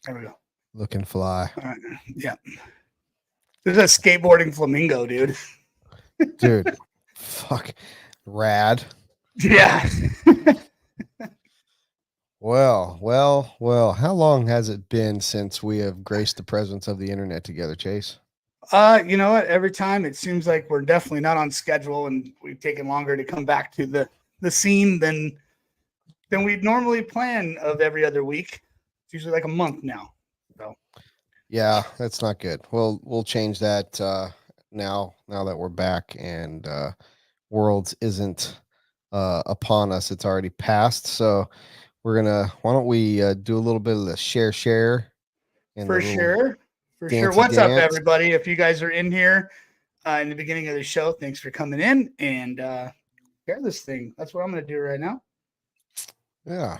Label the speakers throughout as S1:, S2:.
S1: There we go.
S2: Looking fly.
S1: All right. Yeah. This is a skateboarding flamingo, dude.
S2: Dude, fuck. Rad.
S1: Yeah.
S2: Well. How long has it been since we have graced the presence of the internet together, Chase?
S1: You know what? Every time it seems like we're definitely not on schedule, and we've taken longer to come back to the scene than we'd normally plan of every other week. It's usually like a month now. So
S2: Yeah, that's not good. We'll change that now that we're back and Worlds isn't upon us. It's already passed. So why don't we do a little bit of the share and
S1: for
S2: the little
S1: sure. For sure.
S2: dancey
S1: What's up,
S2: dance.
S1: everybody? If you guys are in here in the beginning of the show, thanks for coming in and share this thing. That's what I'm going to do right now.
S2: Yeah.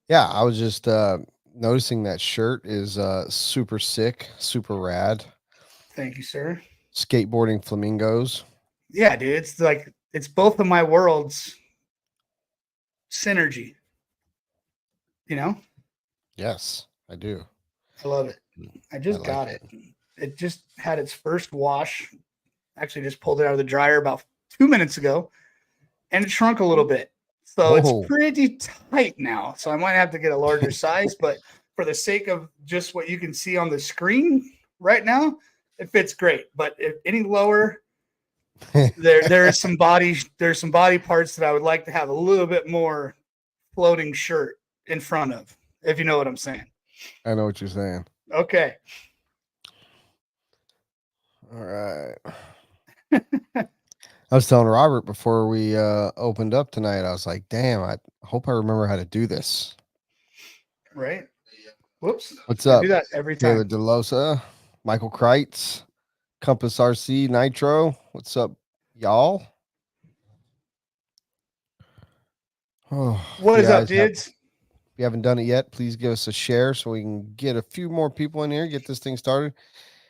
S2: I was just noticing that shirt is super sick, super rad.
S1: Thank you, sir.
S2: Skateboarding flamingos.
S1: Yeah, dude. It's like it's both of my worlds synergy. You know?
S2: Yes, I do.
S1: I love it. I just got
S2: it.
S1: It just had its first wash. Actually, just pulled it out of the dryer about 2 minutes ago, and it shrunk a little bit. So it's pretty tight now. So I might have to get a larger size, but for the sake of just what you can see on the screen right now, it fits great. But if any lower, there's some body parts that I would like to have a little bit more floating shirt in front of, if you know what I'm saying.
S2: I know what you're saying.
S1: Okay.
S2: All right. I was telling Robert before we opened up tonight, I was like, damn, I hope I remember how to do this.
S1: Right. Whoops.
S2: What's up?
S1: I do that every time.
S2: Taylor DeLosa, Michael Kreitz, Compass RC, Nitro. What's up, y'all?
S1: Oh, what is up, dudes?
S2: If you haven't done it yet, please give us a share so we can get a few more people in here, get this thing started.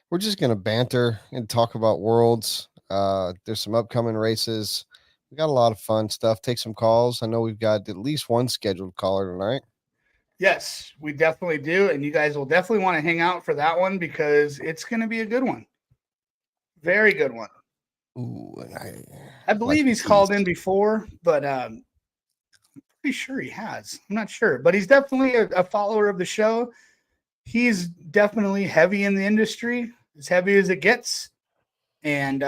S2: We're just going to banter and talk about Worlds. There's some upcoming races. We got a lot of fun stuff. Take some calls. I know we've got at least one scheduled caller tonight.
S1: Yes, we definitely do. And you guys will definitely want to hang out for that one because it's going to be a good one. Very good one.
S2: Ooh,
S1: I believe he's called in before, but I'm pretty sure he has. I'm not sure, but he's definitely a follower of the show. He's definitely heavy in the industry, as heavy as it gets. And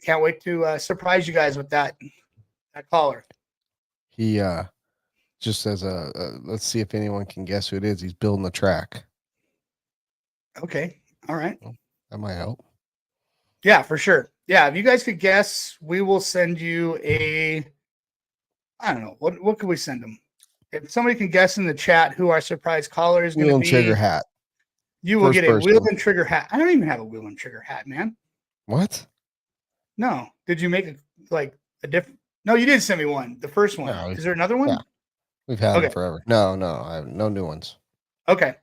S1: can't wait to surprise you guys with that caller.
S2: He just says, let's see if anyone can guess who it is. He's building the track.
S1: Okay. All right.
S2: Well, that might help.
S1: Yeah, for sure. Yeah, if you guys could guess, we will send you I don't know. What could we send them? If somebody can guess in the chat who our surprise caller is going to be.
S2: Wheel and trigger hat.
S1: You will get a wheel and trigger hat. I don't even have a wheel and trigger hat, man.
S2: What?
S1: No. Did you make a different? No, you did send me one. The first one. No, is there another one?
S2: Yeah. We've had them forever. No, I have no new ones.
S1: Okay.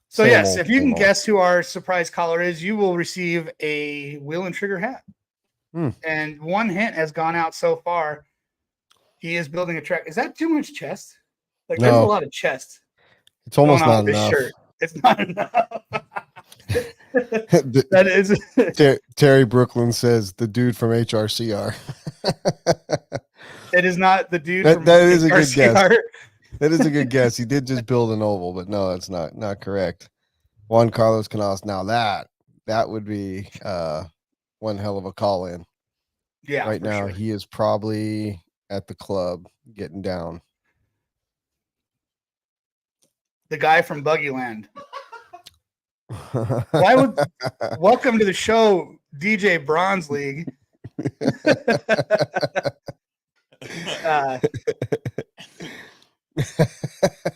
S1: So yes, if you can guess who our surprise caller is, you will receive a wheel and trigger hat. And one hint has gone out so far. He is building a track. Is that too much chest? Like there's a lot of chest.
S2: It's almost not enough. Shirt.
S1: It's not enough. That is
S2: Terry Brooklyn says the dude from HRCR.
S1: It is not the dude from
S2: that is HRCR. A good guess. That is a good guess. He did just build an oval, but no, that's not correct. Juan Carlos Canales. Now that would be one hell of a call in.
S1: Yeah.
S2: Right now he is probably at the club getting down.
S1: The guy from Buggyland. Welcome to the show, DJ Bronze League.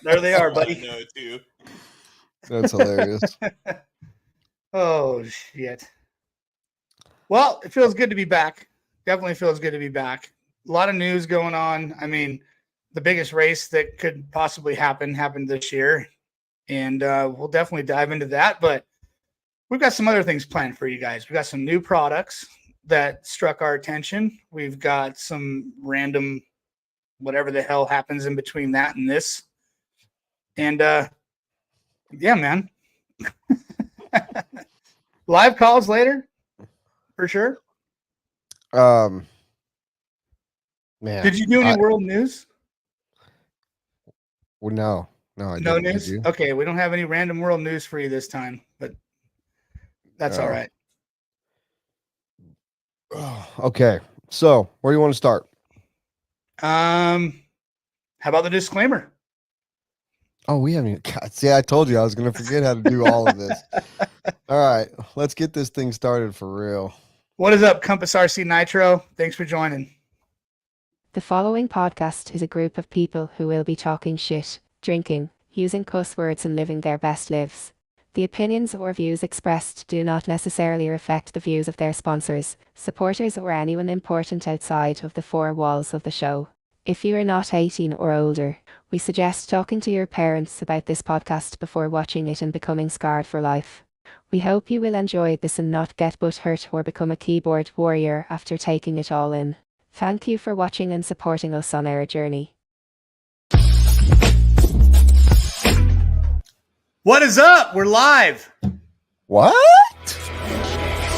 S1: There they are, buddy.
S3: I know it too.
S2: That's hilarious.
S1: Oh shit. Well, it feels good to be back. Definitely feels good to be back. A lot of news going on. I mean, the biggest race that could possibly happened this year. And we'll definitely dive into that. But we've got some other things planned for you guys. We've got some new products that struck our attention. We've got some random whatever the hell happens in between that and this. And Yeah, man. Live calls later, for sure.
S2: Man,
S1: Did you do any world news?
S2: Well, no, I
S1: No
S2: didn't.
S1: news.
S2: Did you?
S1: Okay, we don't have any random world news for you this time, but that's all right.
S2: Okay, so where do you want to start?
S1: How about the disclaimer?
S2: Oh, we haven't even. God, see, I told you I was going to forget how to do all of this. All right, let's get this thing started for real.
S1: What is up, Compass RC Nitro? Thanks for joining.
S3: The following podcast is a group of people who will be talking shit, drinking, using cuss words and living their best lives. The opinions or views expressed do not necessarily reflect the views of their sponsors, supporters or anyone important outside of the four walls of the show. If you are not 18 or older, we suggest talking to your parents about this podcast before watching it and becoming scarred for life. We hope you will enjoy this and not get butthurt or become a keyboard warrior after taking it all in. Thank you for watching and supporting us on our journey.
S1: What is up? We're live.
S2: What?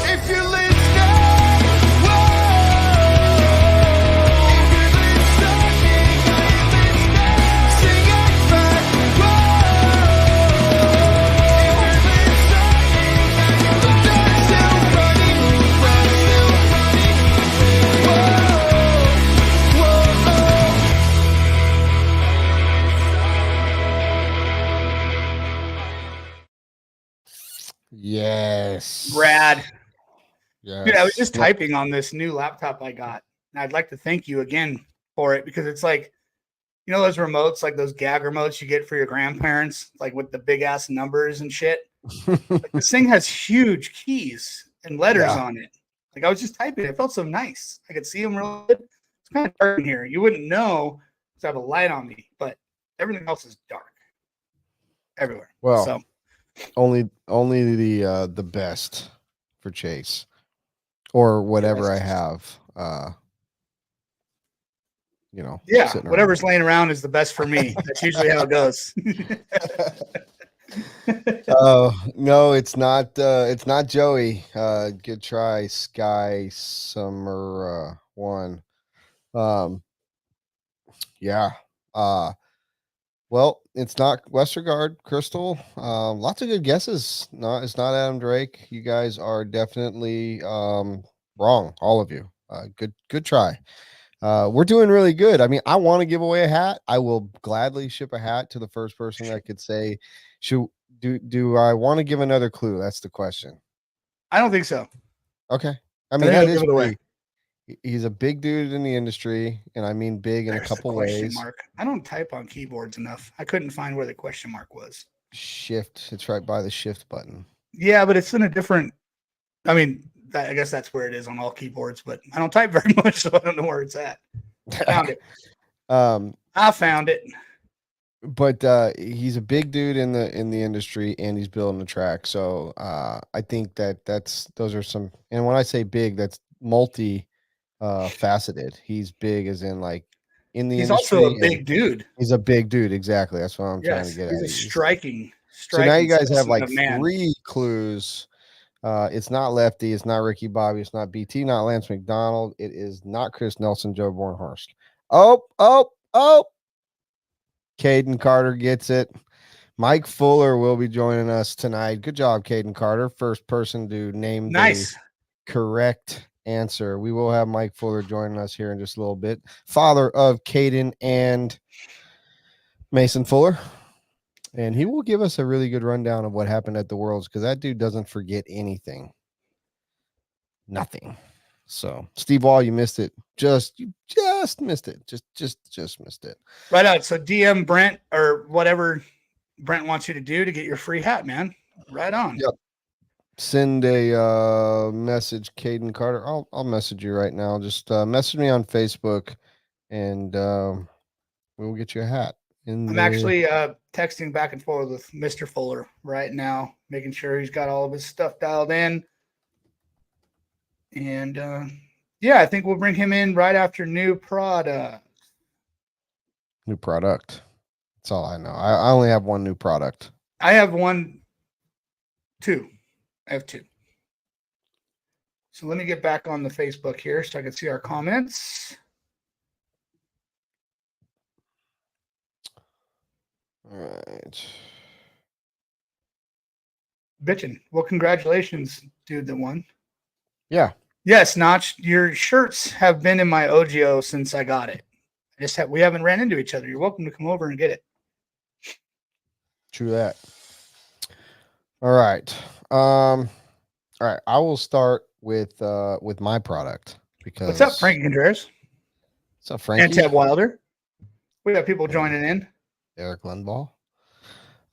S1: If you're listening,
S2: Yes.
S1: Brad.
S2: Yes.
S1: Dude, I was just typing on this new laptop I got, and I'd like to thank you again for it because it's like, you know, those remotes, like those gag remotes you get for your grandparents, like with the big ass numbers and shit. Like, this thing has huge keys and letters on it. Like, I was just typing, it felt so nice. I could see them real good. It's kind of dark in here. You wouldn't know because I have a light on me, but everything else is dark everywhere.
S2: Well,
S1: so
S2: only the best for Chase or whatever I have. You know,
S1: yeah, whatever's laying around is the best for me. That's usually how it goes.
S2: Oh, no, it's not Joey. Good try, Sky Summer one. Yeah. Well, it's not Westergaard, Crystal. Lots of good guesses. No, it's not Adam Drake. You guys are definitely wrong, all of you. Good try. We're doing really good. I mean, I want to give away a hat. I will gladly ship a hat to the first person that could say, do I want to give another clue? That's the question.
S1: I don't think so.
S2: Okay. I mean, that is pretty. He's a big dude in the industry, and I mean big in a couple ways.
S1: Mark. I don't type on keyboards enough. I couldn't find where the question mark was.
S2: Shift. It's right by the shift button.
S1: Yeah, but it's in a different. I mean, I guess that's where it is on all keyboards, but I don't type very much, so I don't know where it's at. I found it. I found it.
S2: But he's a big dude in the industry, and he's building a track. So I think those are some. And when I say big, that's multi. Faceted. He's big as in like in the industry.
S1: He's also a big dude.
S2: He's a big dude. Exactly. That's what I'm trying to get at.
S1: He's a striking.
S2: So now you guys have like 3 clues. It's not Lefty. It's not Ricky Bobby. It's not BT. Not Lance McDonald. It is not Chris Nelson. Joe Bornhorst. Oh! Caden Carter gets it. Mike Fuller will be joining us tonight. Good job, Caden Carter. First person to name the correct answer. We will have Mike Fuller joining us here in just a little bit. Father of Caden and Mason Fuller. And he will give us a really good rundown of what happened at the Worlds because that dude doesn't forget anything. Nothing. So, Steve Wall, you missed it. You just missed it. Just missed it.
S1: Right out. So DM Brent or whatever Brent wants you to do to get your free hat, man. Right on.
S2: Yep. Send a message, Caden Carter. I'll message you right now. Just message me on Facebook, and we'll get you a hat.
S1: I'm actually texting back and forth with Mr. Fuller right now, making sure he's got all of his stuff dialed in. And yeah, I think we'll bring him in right after new product.
S2: New product. That's all I know. I only have one new product.
S1: I have two. I have two. So let me get back on the Facebook here so I can see our comments.
S2: All right.
S1: Bitchin'. Well, congratulations, dude that won.
S2: Yeah.
S1: Yes, Notch, your shirts have been in my OGO since I got it. We haven't ran into each other. You're welcome to come over and get it.
S2: True that. All right. All right. I will start with my product because
S1: What's up, Frankie Contreras?
S2: What's up, Frankie?
S1: And Ted Wilder. We got people joining in.
S2: Eric Lundball.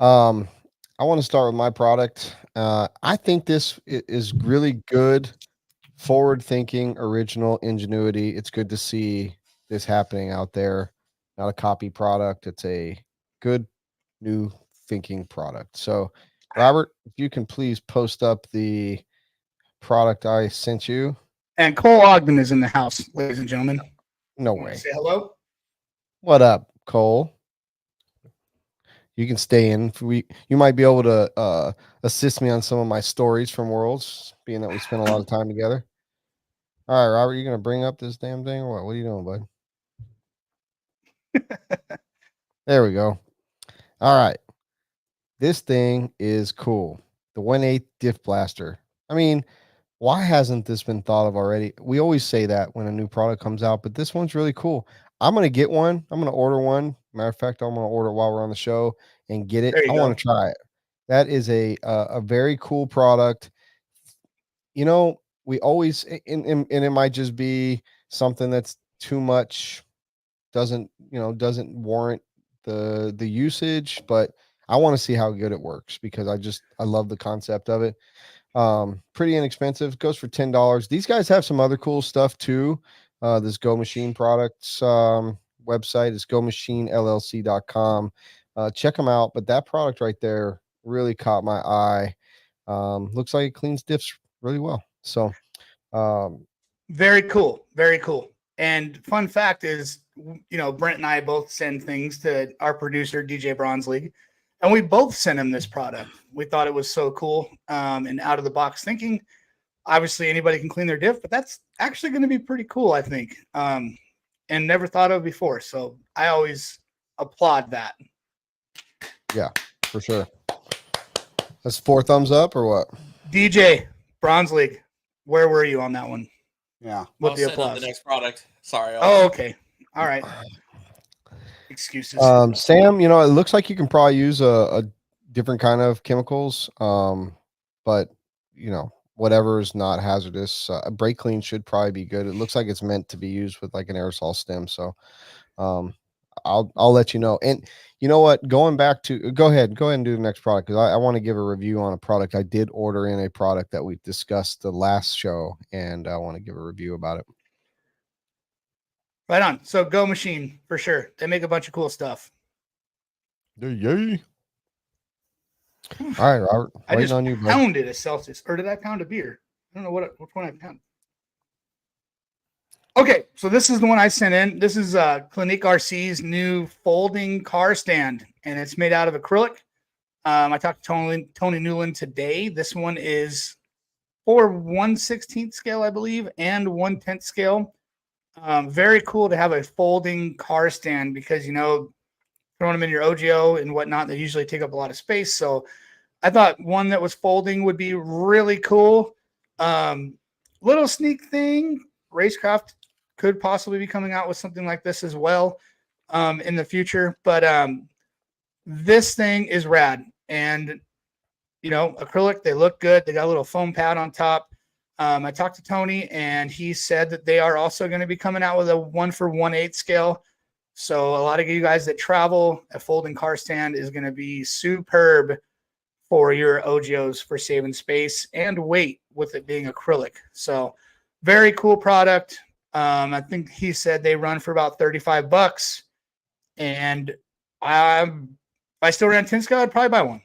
S2: I want to start with my product. I think this is really good, forward-thinking, original ingenuity. It's good to see this happening out there. Not a copy product. It's a good, new thinking product. So, Robert, if you can please post up the product I sent you.
S1: And Cole Ogden is in the house, ladies and gentlemen.
S2: No way.
S1: Say hello.
S2: What up, Cole? You can stay in. You might be able to assist me on some of my stories from Worlds, being that we spent a lot of time together. All right, Robert, you gonna bring up this damn thing or what? What are you doing, bud? There we go. All right. This thing is cool. The 1/8 diff blaster. I mean, why hasn't this been thought of already? We always say that when a new product comes out, but this one's really cool. I'm going to get one. I'm going to order one. Matter of fact, I'm going to order it while we're on the show and get it. I want to try it. That is a very cool product. You know, we always, and it might just be something that's too much, doesn't warrant the usage, but I want to see how good it works because I love the concept of it. Pretty inexpensive, goes for $10. These guys have some other cool stuff too. This Go Machine products website is gomachinellc.com. Check them out, but that product right there really caught my eye. Looks like it cleans diffs really well. So
S1: very cool. And fun fact is, Brent and I both send things to our producer DJ Bronze League, and we both sent him this product. We thought it was so cool and out of the box thinking. Obviously, anybody can clean their diff, but that's actually going to be pretty cool, I think, and never thought of before. So I always applaud that.
S2: Yeah, for sure. That's 4 thumbs up or what?
S1: DJ Bronze League, where were you on that one?
S4: Yeah,
S1: with the applause.
S5: The next product. Sorry.
S1: Oh, okay. All right. Excuses.
S2: Sam, it looks like you can probably use a different kind of chemicals, but whatever is not hazardous. A brake clean should probably be good. It looks like it's meant to be used with like an aerosol stem. So I'll let you know. And you know what? Go ahead and do the next product because I want to give a review on a product. I did order in a product that we discussed the last show, and I want to give a review about it.
S1: Right on. So Go Machine for sure. They make a bunch of cool stuff.
S2: Yay. All right, Robert.
S1: I just pounded a Celsius, or did I pound a beer? I don't know which one I pounded. Okay, so this is the one I sent in. This is Clinique RC's new folding car stand, and it's made out of acrylic. I talked to Tony Newland today. This one is for 1/16 scale, I believe, and 1/10 scale. Very cool to have a folding car stand because, throwing them in your OGO and whatnot, they usually take up a lot of space. So I thought one that was folding would be really cool. Little sneak thing, Racecraft could possibly be coming out with something like this as well in the future. But this thing is rad. And, acrylic, they look good. They got a little foam pad on top. I talked to Tony, and he said that they are also going to be coming out with a 1/1/8 scale. So a lot of you guys that travel, a folding car stand is going to be superb for your OGOs for saving space and weight with it being acrylic. So very cool product. I think he said they run for about $35. And if I still ran 10 scale, I'd probably buy one.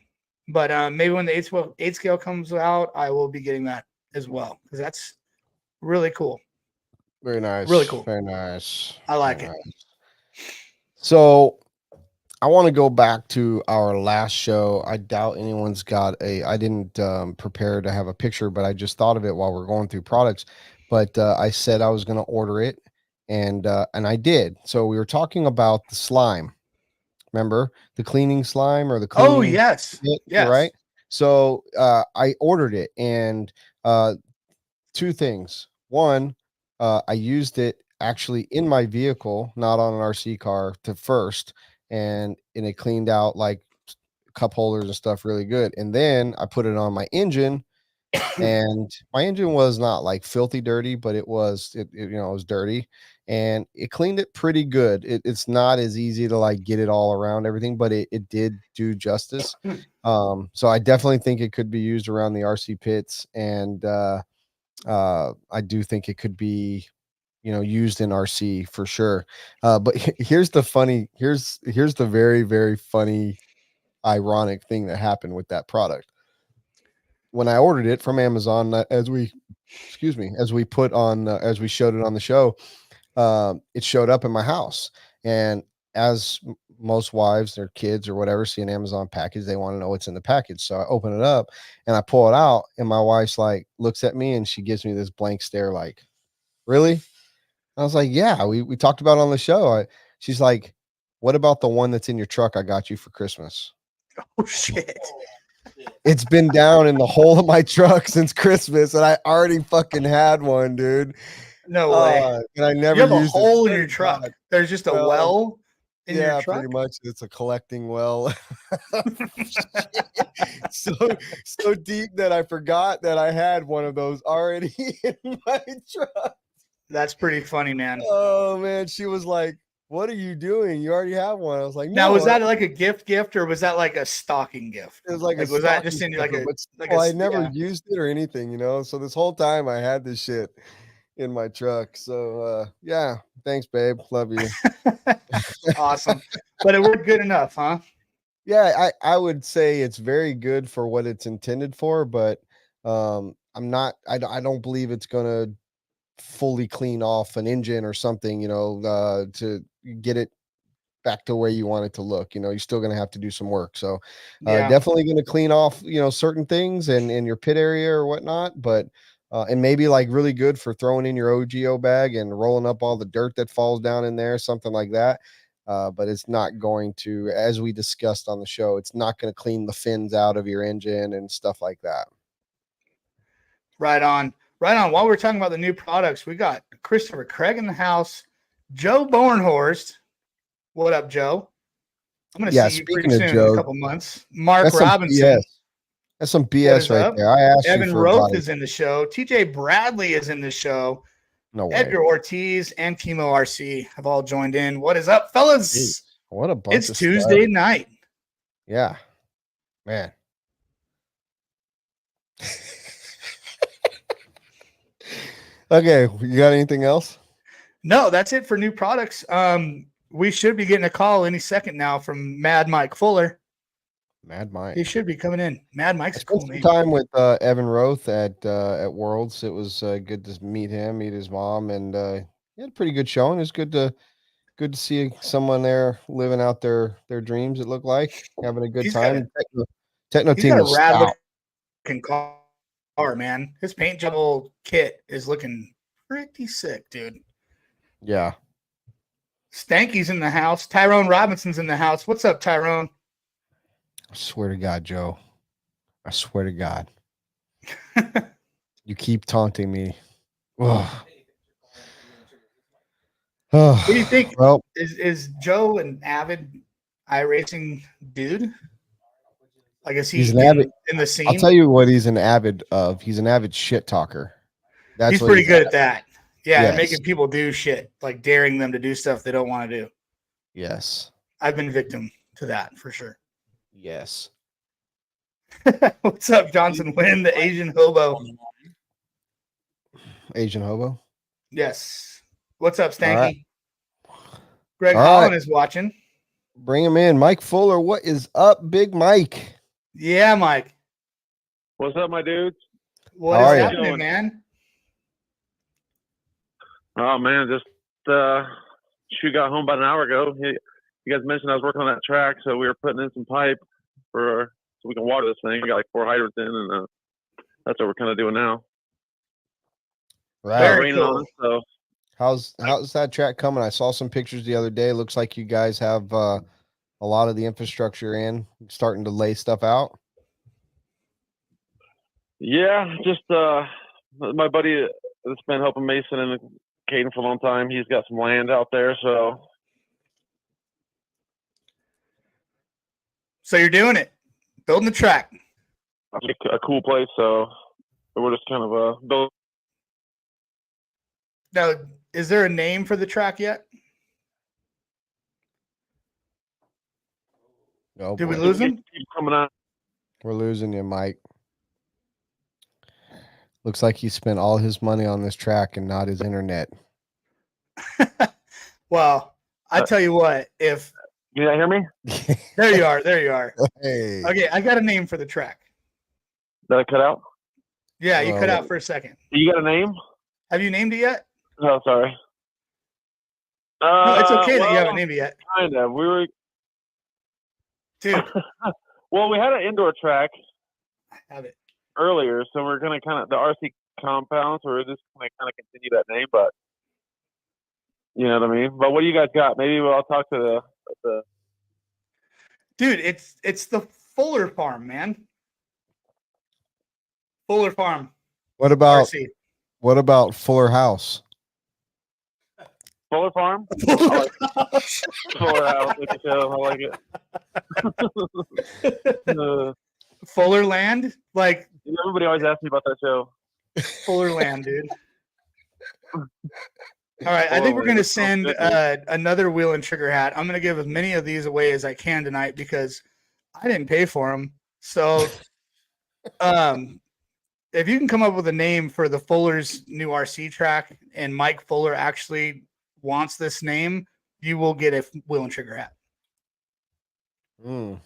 S1: But maybe when the 8 scale comes out, I will be getting that as well because that's really cool.
S2: Very nice.
S1: Really cool.
S2: Very nice.
S1: I like it.
S2: So I want to go back to our last show. I doubt anyone's got I didn't prepare to have a picture, but I just thought of it while we're going through products. But I said I was going to order it, and I did. So we were talking about the slime. Remember the cleaning slime or the
S1: Oh,
S2: cleaning
S1: yes.
S2: kit,
S1: Yes.
S2: right? So I ordered it, and two things. One, I used it actually in my vehicle, not on an RC car, to first, and it cleaned out like cup holders and stuff really good. And then I put it on my engine, and my engine was not like filthy dirty, but it was it was dirty, and it cleaned it pretty good. It's not as easy to like get it all around everything, but it did do justice. So I definitely think it could be used around the RC pits, and I do think it could be used in RC for sure. But here's the very, very funny ironic thing that happened with that product. When I ordered it from Amazon, as we put on as we showed it on the show, it showed up in my house. And as most wives, their kids or whatever see an Amazon package, they want to know what's in the package. So I open it up and I pull it out, and my wife's like looks at me and she gives me this blank stare, like, really? I was like, yeah, we talked about it on the show. She's like, what about the one that's in your truck I got you for Christmas?
S1: Oh, shit.
S2: It's been down in the hole of my truck since Christmas, and I already fucking had one, dude.
S1: No way.
S2: And I never
S1: You have a
S2: used
S1: hole
S2: it.
S1: in your truck. There's just a well in your truck.
S2: Pretty much. It's a collecting well. so deep that I forgot that I had one of those already in my truck.
S1: That's pretty funny, man.
S2: Oh man, she was like, "What are you doing? You already have one." I was like,
S1: "Now,
S2: no,
S1: was that like a gift, or was that like a stocking gift?"
S2: It was like
S1: was that just in like a like
S2: I never used it or anything, So this whole time I had this shit in my truck. So yeah, thanks, babe. Love you.
S1: Awesome. But it worked good enough, huh?
S2: Yeah, I would say it's very good for what it's intended for, but I don't believe it's gonna fully clean off an engine or something, to get it back to where you want it to look. You're still going to have to do some work. So definitely going to clean off, certain things in your pit area or whatnot, but and maybe like really good for throwing in your OGO bag and rolling up all the dirt that falls down in there, something like that. But it's not going to, as we discussed on the show, it's not going to clean the fins out of your engine and stuff like that.
S1: Right on. While we're talking about the new products, we got Christopher Craig in the house, Joe Bornhorst. What up, Joe? I'm going to see you pretty soon in a couple months. Mark Robinson.
S2: That's some BS right there. I asked
S1: Evan
S2: you for
S1: Roth
S2: advice.
S1: is in the show. TJ Bradley is in the show.
S2: No way.
S1: Edgar Ortiz and Timo RC have all joined in. What is up, fellas?
S2: Jeez, what a bunch
S1: It's Tuesday night.
S2: Yeah, man. Okay, you got anything else?
S1: No, that's it for new products. We should be getting a call any second now from Mad Mike Fuller.
S2: Mad Mike.
S1: He should be coming in. Mad Mike's a cool name.
S2: Time with Evan Roth at Worlds. It was good to meet him, meet his mom, and he had a pretty good showing. It was good to see someone there living out their dreams. It looked like having a good time. Techno team was stout.
S1: Car, man. His paint job kit is looking pretty sick, dude.
S2: Yeah.
S1: Stanky's in the house. Tyrone Robinson's in the house. What's up, Tyrone?
S2: I swear to God, Joe. I swear to God. You keep taunting me. Oh.
S1: What do you think? Well, is Joe an avid iRacing dude? Like, is he in the scene?
S2: I'll tell you what he's an avid of. He's an avid shit talker.
S1: He's pretty good at that. Yeah, yes. And making people do shit, like daring them to do stuff they don't want to do.
S2: Yes.
S1: I've been victim to that for sure.
S2: Yes.
S1: What's up, Johnson Wynn, the Asian hobo?
S2: Asian hobo?
S1: Yes. What's up, Stanky? Right. Greg Holland is watching.
S2: Bring him in. Mike Fuller, what is up, Big Mike?
S1: Yeah, Mike.
S4: What's up, my dudes?
S1: What is happening, man?
S4: Oh, man, just got home about an hour ago. you guys mentioned I was working on that track, so we were putting in some pipe so we can water this thing. We got like 4 hydrants in, and that's what we're kind of doing now.
S2: Right.
S1: Very
S4: Raining on
S1: cool.
S4: us, so
S2: How's that track coming? I saw some pictures the other day. Looks like you guys have a lot of the infrastructure starting to lay stuff out.
S4: yeah, just my buddy that's been helping Mason and Caden for a long time. He's got some land out there, so
S1: you're doing it, building the track.
S4: a cool place. So we're just kind of building.
S1: Now, is there a name for the track yet?
S2: Oh,
S1: Did we
S2: boy.
S1: lose him?
S4: Keep coming out.
S2: We're losing you, Mike. Looks like he spent all his money on this track and not his internet.
S1: Well, I tell you what, if
S4: You hear me?
S1: there you are.
S2: Hey.
S1: Okay, I got a name for the track.
S4: Did I cut out?
S1: Yeah, you cut
S2: Well,
S1: out for a second.
S4: You got a name?
S1: Have you named it yet?
S4: Oh, sorry.
S1: No, it's okay that you
S4: well,
S1: haven't named it yet.
S4: Kind of. We were.
S1: Dude,
S4: Well, we had an indoor track
S1: I have it.
S4: earlier, so we're gonna kind of the RC compound. So we're just gonna kind of continue that name, but you know what I mean. But what do you guys got? Maybe I'll talk to the.
S1: Dude, it's the Fuller Farm, man. Fuller Farm.
S2: What about
S1: RC.
S2: Fuller House?
S4: Fuller Farm.
S1: Fuller
S4: Fuller House. Like the show. I like it.
S1: Fuller Land? Like
S4: Everybody always asks me about that show.
S1: Fuller Land, dude. All right, I think we're going to send another wheel and trigger hat. I'm going to give as many of these away as I can tonight because I didn't pay for them. So if you can come up with a name for the Fuller's new RC track and Mike Fuller actually wants this name, you will get a wheel and trigger hat.
S2: Mm.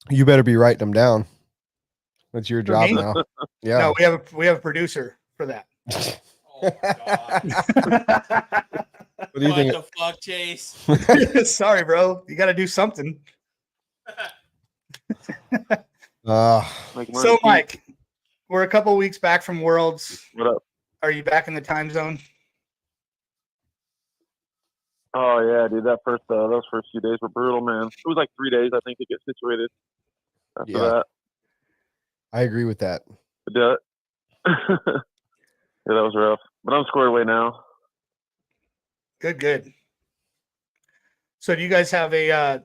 S2: You better be writing them down. That's your job
S1: me?
S2: now. Yeah.
S1: No, we have a producer for that.
S5: Oh, God.
S2: What do you think?
S5: What the fuck, Chase?
S1: Sorry, bro. You got to do something. So, Mike, we're a couple weeks back from Worlds.
S4: What up?
S1: Are you back in the time zone?
S4: Oh yeah, dude. Those first few days were brutal, man. It was like 3 days, I think, to get situated. After that,
S2: I agree with that.
S4: yeah, that was rough. But I'm squared away now.
S1: Good. So, do you guys have a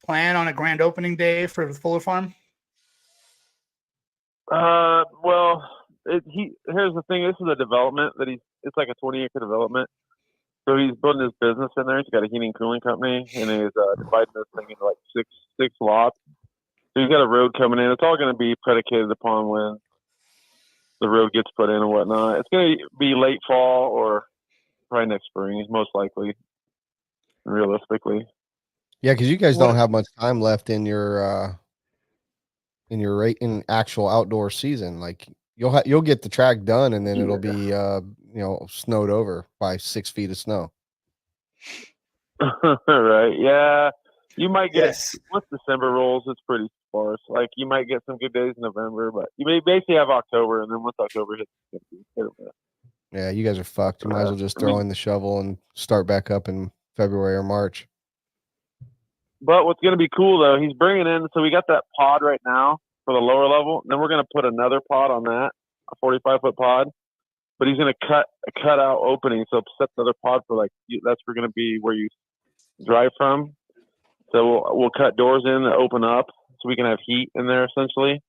S1: plan on a grand opening day for the Fuller Farm?
S4: Well, here's the thing. This is a development that it's like a 20-acre development. So he's building his business in there. He's got a heating and cooling company, and he's dividing this thing into like six lots. So he's got a road coming in. It's all going to be predicated upon when the road gets put in and whatnot. It's going to be late fall or probably next spring, most likely, realistically.
S2: Yeah, because you guys don't have much time left in your in actual outdoor season. Like you'll get the track done, and then it'll be snowed over by 6 feet of snow.
S4: Right? Yeah, you might get once December rolls. It's pretty sparse. Like you might get some good days in November, but you may basically have October, and then once October hits, it's gonna be
S2: Yeah, you guys are fucked. You might as well just throw in the shovel and start back up in February or March.
S4: But what's going to be cool, though, he's bringing in, so we got that pod right now for the lower level. And then we're going to put another pod on that, a 45-foot pod. But he's going to cut out opening, so set another pod for, that's going to be where you drive from. So we'll cut doors in that open up so we can have heat in there, essentially.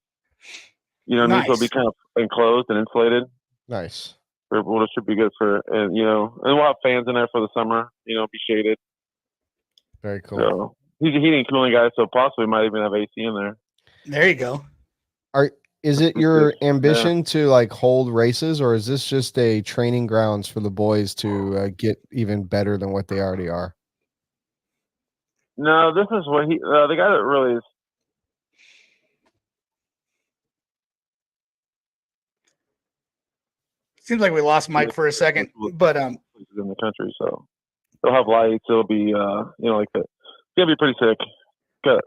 S4: You know what I mean? So it'll be kind of enclosed and insulated.
S2: Nice.
S4: Well, it should be good and we'll have fans in there for the summer, be shaded.
S2: Very cool.
S4: So, he's a heating and cooling guy, so possibly might even have AC in there.
S1: There you go.
S2: Is it your ambition to hold races, or is this just a training grounds for the boys to get even better than what they already are?
S4: No, this is what the guy that really is.
S1: Seems like we lost Mike for a second, but
S4: in the country, so It'll have lights. It'll be, you know, like that. It's gonna be pretty sick. Good.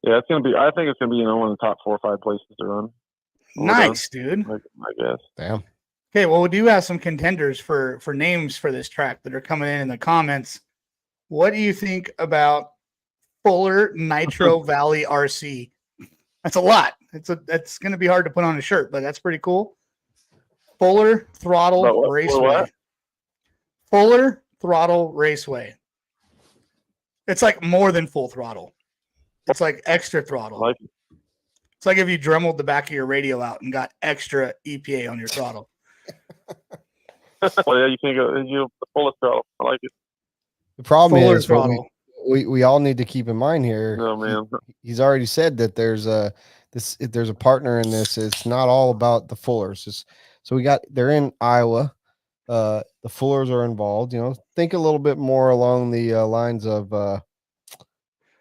S4: Yeah, it's gonna be. I think it's gonna be, you know, one of the top 4 or 5 places to run.
S1: Nice, dude.
S4: I guess.
S2: Damn.
S1: Okay, well, we do have some contenders for names for this track that are coming in the comments. What do you think about Fuller Nitro Valley RC? That's a lot. That's going to be hard to put on a shirt, but that's pretty cool. Fuller Throttle Raceway. Fuller Throttle Raceway. It's like more than full throttle. It's like extra throttle.
S4: Like
S1: It's like if you dremeled the back of your radio out and got extra EPA on your throttle.
S4: well, yeah, you think the fullest throttle. I like it.
S2: The problem
S1: Fuller
S2: is what
S1: throttle.
S2: we all need to keep in mind here.
S4: Oh man,
S2: He's already said that there's a partner in this. It's not all about the Fullers. So they're in Iowa. The Fullers are involved. You know, think a little bit more along the lines of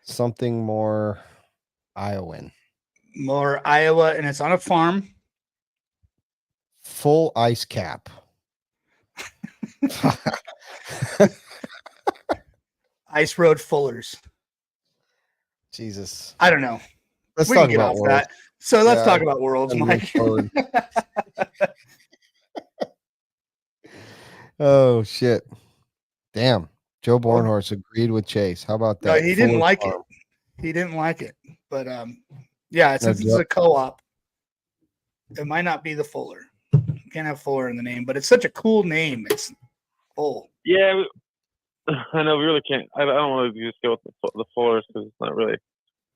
S2: something more Iowan.
S1: More Iowa, and it's on a farm.
S2: Full ice cap.
S1: Ice Road Fullers.
S2: Jesus.
S1: I don't know.
S2: Let's
S1: We
S2: talk
S1: can get
S2: about
S1: off
S2: Worlds.
S1: that. So let's
S2: Yeah,
S1: talk about Worlds,
S2: I'm
S1: Mike.
S2: looking forward. Oh shit. Damn. Joe Bornhorst agreed with Chase. How about
S1: No,
S2: that?
S1: he didn't
S2: Fuller
S1: like
S2: farm.
S1: it. He didn't like it. But yeah, since
S2: No
S1: it's
S2: joke.
S1: a co-op, it might not be the Fuller. You can't have Fuller in the name, but it's such a cool name. It's full.
S4: yeah. I know we really can't. I don't want to just go with the Fullers because it's not really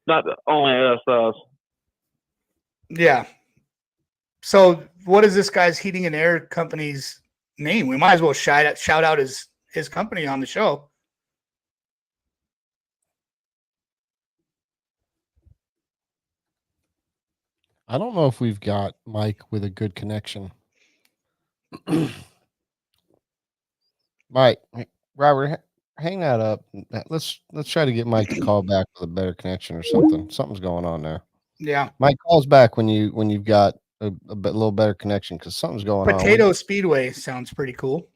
S4: not only us.
S1: Yeah. So what is this guy's heating and air company's name? We might as well shout out his company on the show.
S2: I don't know if we've got Mike with a good connection. Mike, Robert, hang that up. Let's try to get Mike to call back with a better connection or something. Something's going on there.
S1: Yeah.
S2: Mike calls back when you've got a little better connection because something's going on.
S1: Potato Speedway sounds pretty cool.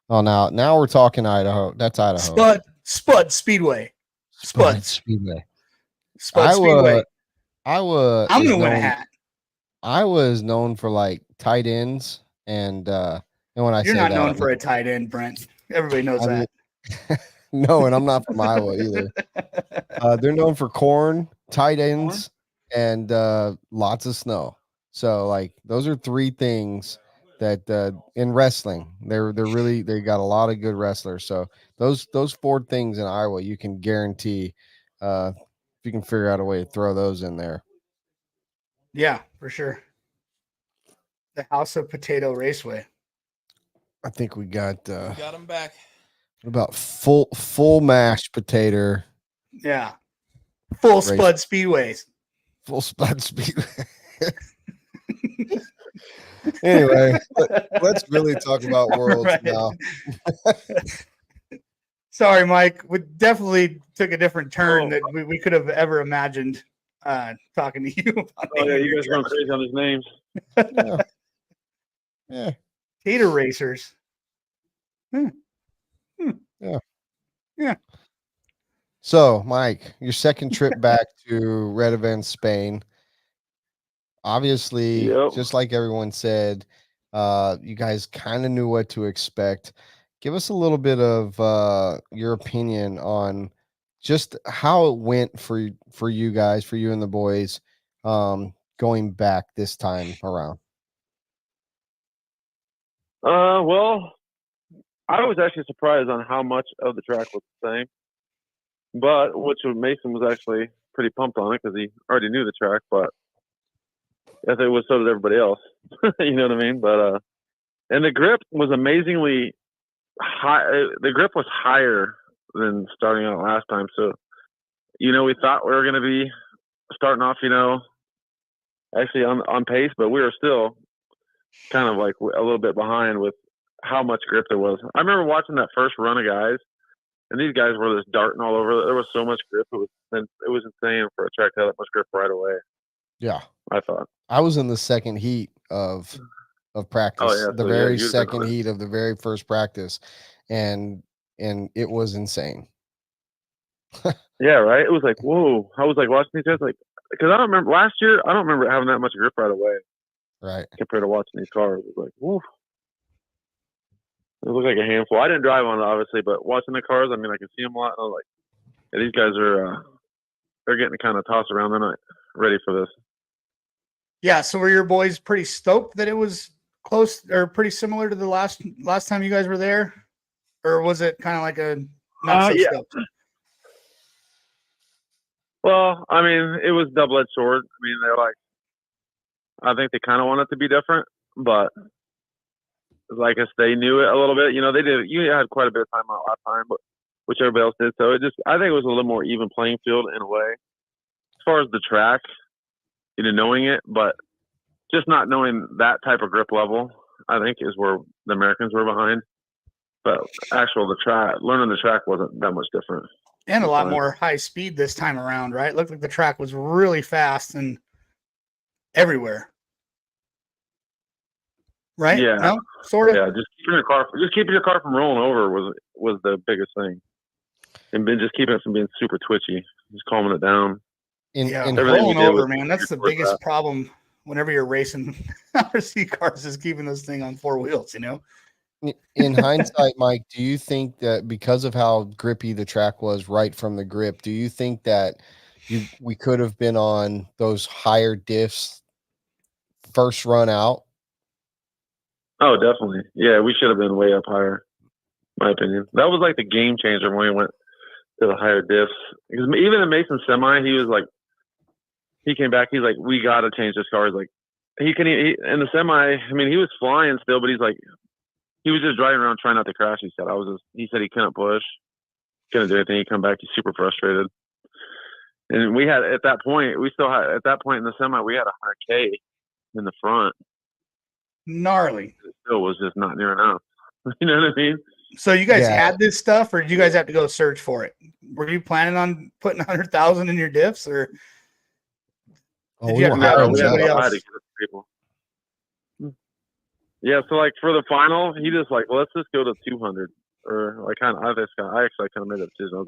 S2: Oh, now we're talking Idaho. That's Idaho.
S1: Spud Speedway. Spud
S2: Speedway.
S1: Speedway.
S2: Iowa.
S1: I'm gonna win a hat.
S2: Iowa is known for like tight ends, and when I
S1: You're
S2: say
S1: not
S2: that,
S1: known for a tight end, Brent. Everybody knows
S2: I mean,
S1: that.
S2: no, and I'm not from Iowa either. They're known for corn, tight ends, and lots of snow. So like those are 3 things that in wrestling they got a lot of good wrestlers. So those 4 things in Iowa you can guarantee if you can figure out a way to throw those in there.
S1: Yeah, for sure. The House of Potato Raceway.
S2: I think we got
S5: Got him back.
S2: what about full mashed potato.
S1: Yeah. Full
S2: Race.
S1: Spud Speedways.
S2: Full spot speed. Anyway, let's really talk about Worlds
S1: Right.
S2: now.
S1: Sorry, Mike. We definitely took a different turn that we could have ever imagined talking to you about.
S4: Oh yeah, you guys are going crazy on his names.
S2: Yeah.
S1: Potato Racers. Yeah.
S2: So, Mike, your second trip back to Red Event Spain. Obviously,
S4: Yep.
S2: just like everyone said, you guys kind of knew what to expect. Give us a little bit of your opinion on just how it went for you guys, for you and the boys, going back this time around.
S4: Well, I was actually surprised on how much of the track was the same, but Mason was actually pretty pumped on it because he already knew the track, but I think it was so did everybody else. You know what I mean? But and the grip was amazingly high. The grip was higher than starting out last time. So, we thought we were going to be starting off, actually on pace, but we were still kind of like a little bit behind with how much grip there was. I remember watching that first run of guys, and these guys were just darting all over. There was so much grip. It was insane for a track to have that much grip right away.
S2: Yeah,
S4: I thought.
S2: I was in the second heat of practice,
S4: Oh, yeah,
S2: the
S4: so,
S2: very
S4: you
S2: second heat of the very first practice, and and it was insane.
S4: Yeah, right. It was like, whoa. I was like watching these guys, like, because I don't remember last year. I don't remember having that much grip right away.
S2: Right.
S4: Compared to watching these cars, it was like, whoa. It looked like a handful. I didn't drive on it, obviously, but watching the cars, I mean, I could see them a lot. And I was like, yeah, these guys are, they're getting kind of tossed around. They're not ready for this.
S1: Yeah. So were your boys pretty stoked that it was close or pretty similar to the last time you guys were there, or was it kind of like a not so stoked?
S4: Well, I mean, it was double-edged sword. I mean, they're like, I think they kind of want it to be different, but I guess they knew it a little bit. You know, they did. You had quite a bit of time out last time, but which everybody else did. So I think it was a little more even playing field in a way. As far as the track, you know, knowing it, but just not knowing that type of grip level, I think is where the Americans were behind. But the track, learning the track wasn't that much different.
S1: And a lot more high speed this time around, right? It looked like the track was really fast and everywhere. Right?
S4: Yeah.
S1: No? Sort of.
S4: Yeah, just keeping your car from rolling over was the biggest thing. And then just keeping it from being super twitchy, just calming it down.
S1: Rolling over, man, that's the biggest problem whenever you're racing RC cars is keeping this thing on four wheels, you know?
S2: In hindsight, Mike, do you think that because of how grippy the track was right from the grip, do you think that we could have been on those higher diffs first run out?
S4: Oh, definitely. Yeah, we should have been way up higher, in my opinion. That was like the game changer when we went to the higher diffs. Because even in Mason's semi, he came back, he's like, we got to change this car. He's like, in the semi, I mean, he was flying still, but he's like, he was just driving around trying not to crash. He said, he said he couldn't push, couldn't do anything. He come back, he's super frustrated. And we had, at that point in the semi, we had a 100K in the front.
S1: Gnarly.
S4: It still was just not near enough. You know what I mean?
S1: So you guys had this stuff, or did you guys have to go search for it? Were you planning on putting 100,000 in your diffs, or did you have to have somebody else?
S4: People. Yeah, so like for the final, he just like, let's just go to 200, or like I actually kind of made that decision.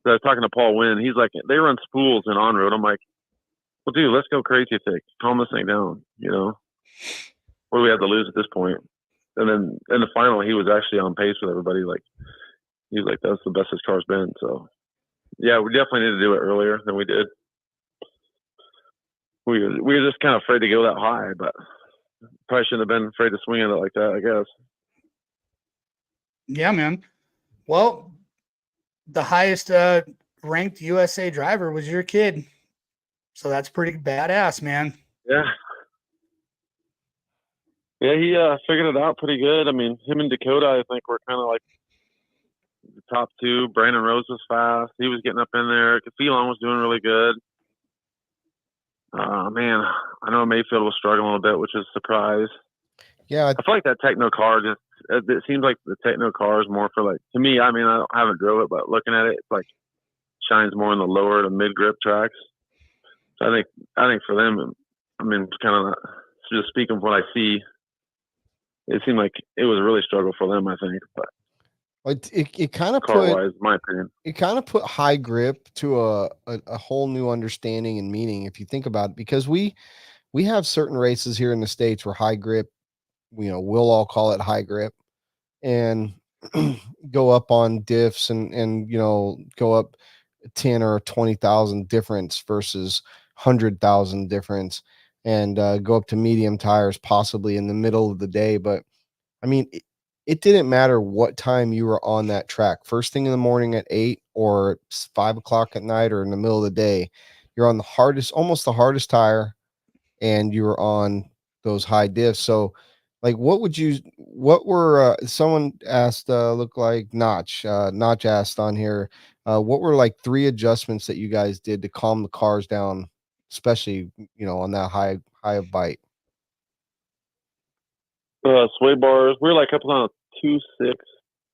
S4: I was talking to Paul Wynn. He's like, they run spools in on road. I'm like, well, dude, let's go crazy thick. Calm this thing down. You know, what do we have to lose at this point? And then in the final, he was actually on pace with everybody. Like, he was like, that's the best his car's been. So, yeah, we definitely need to do it earlier than we did. We were just kind of afraid to go that high, but probably shouldn't have been afraid to swing it like that, I guess.
S1: Yeah, man. Well, the highest ranked USA driver was your kid. So that's pretty badass, man.
S4: Yeah. Yeah, he figured it out pretty good. I mean, him and Dakota, I think, were kind of like the top two. Brandon Rose was fast. He was getting up in there. Phelan was doing really good. Man, I know Mayfield was struggling a little bit, which is a surprise.
S2: Yeah.
S4: I feel like that techno car it seems like the techno car is more for like, to me, I mean, I haven't drove it, but looking at it, it's like shines more in the lower to mid grip tracks. So I think for them, I mean, kind of just speaking from what I see, it seemed like it was a really struggle for them, I think. But
S2: it kind of
S4: car-wise, my opinion,
S2: it kind of put high grip to a whole new understanding and meaning, if you think about it, because we have certain races here in the States where high grip, you know, we'll all call it high grip, and go up on diffs and you know, go up 10 or 20,000 difference versus 100,000 difference, and go up to medium tires possibly in the middle of the day. But I mean, it didn't matter what time you were on that track, first thing in the morning at 8 or 5 o'clock at night or in the middle of the day, you're on almost the hardest tire, and you were on those high diffs. So like, someone asked, look like Notch asked on here, what were like 3 adjustments that you guys did to calm the cars down, especially, you know, on that high bite?
S4: sway bars. We were like up on a 2.6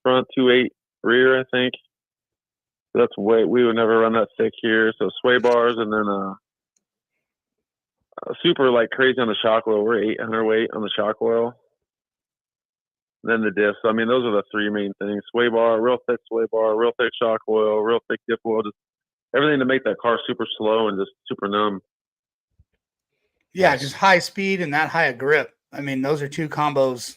S4: front, 2.8 rear, I think. That's we would never run that thick here. So sway bars, and then super like crazy on the shock oil. We're 800 weight on the shock oil. then the diff. So, I mean, those are the three main things: sway bar, real thick sway bar, real thick shock oil, real thick diff oil, just everything to make that car super slow and just super numb.
S1: Yeah, just high speed and that high a grip. I mean, those are two combos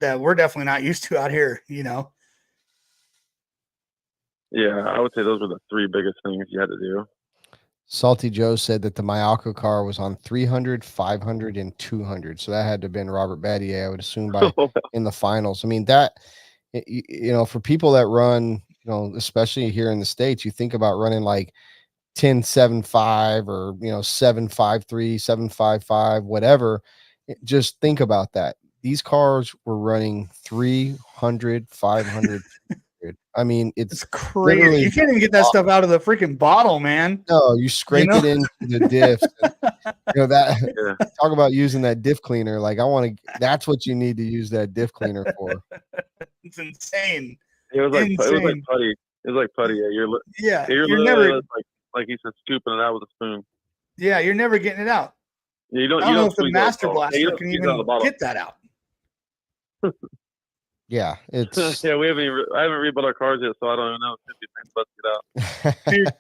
S1: that we're definitely not used to out here, you know.
S4: Yeah, I would say those were the three biggest things you had to do.
S2: Salty Joe said that the Mayako car was on 300, 500, and 200. So that had to have been Robert Battier, I would assume, by in the finals. I mean, that, you know, for people that run, you know, especially here in the States, you think about running like 10.75 or, you know, 7.53, 7.55, whatever. Just think about that. These cars were running 300, 500. I mean,
S1: it's crazy. You can't even get that stuff out of the freaking bottle, man.
S2: No, you scrape it into the diff. You know that. Talk about using that diff cleaner. Like that's what you need to use that diff cleaner for.
S1: It's insane.
S4: It was like putty. It was like putty. Yeah,
S1: you're never
S4: like he said, scooping it out with a spoon.
S1: Yeah, you're never getting it out.
S4: Yeah, I
S1: don't know if the Master Blaster can even get that out.
S2: Yeah, it's
S4: yeah. I haven't rebuilt our cars yet, so I don't even know. It's 50 cents to get
S1: out.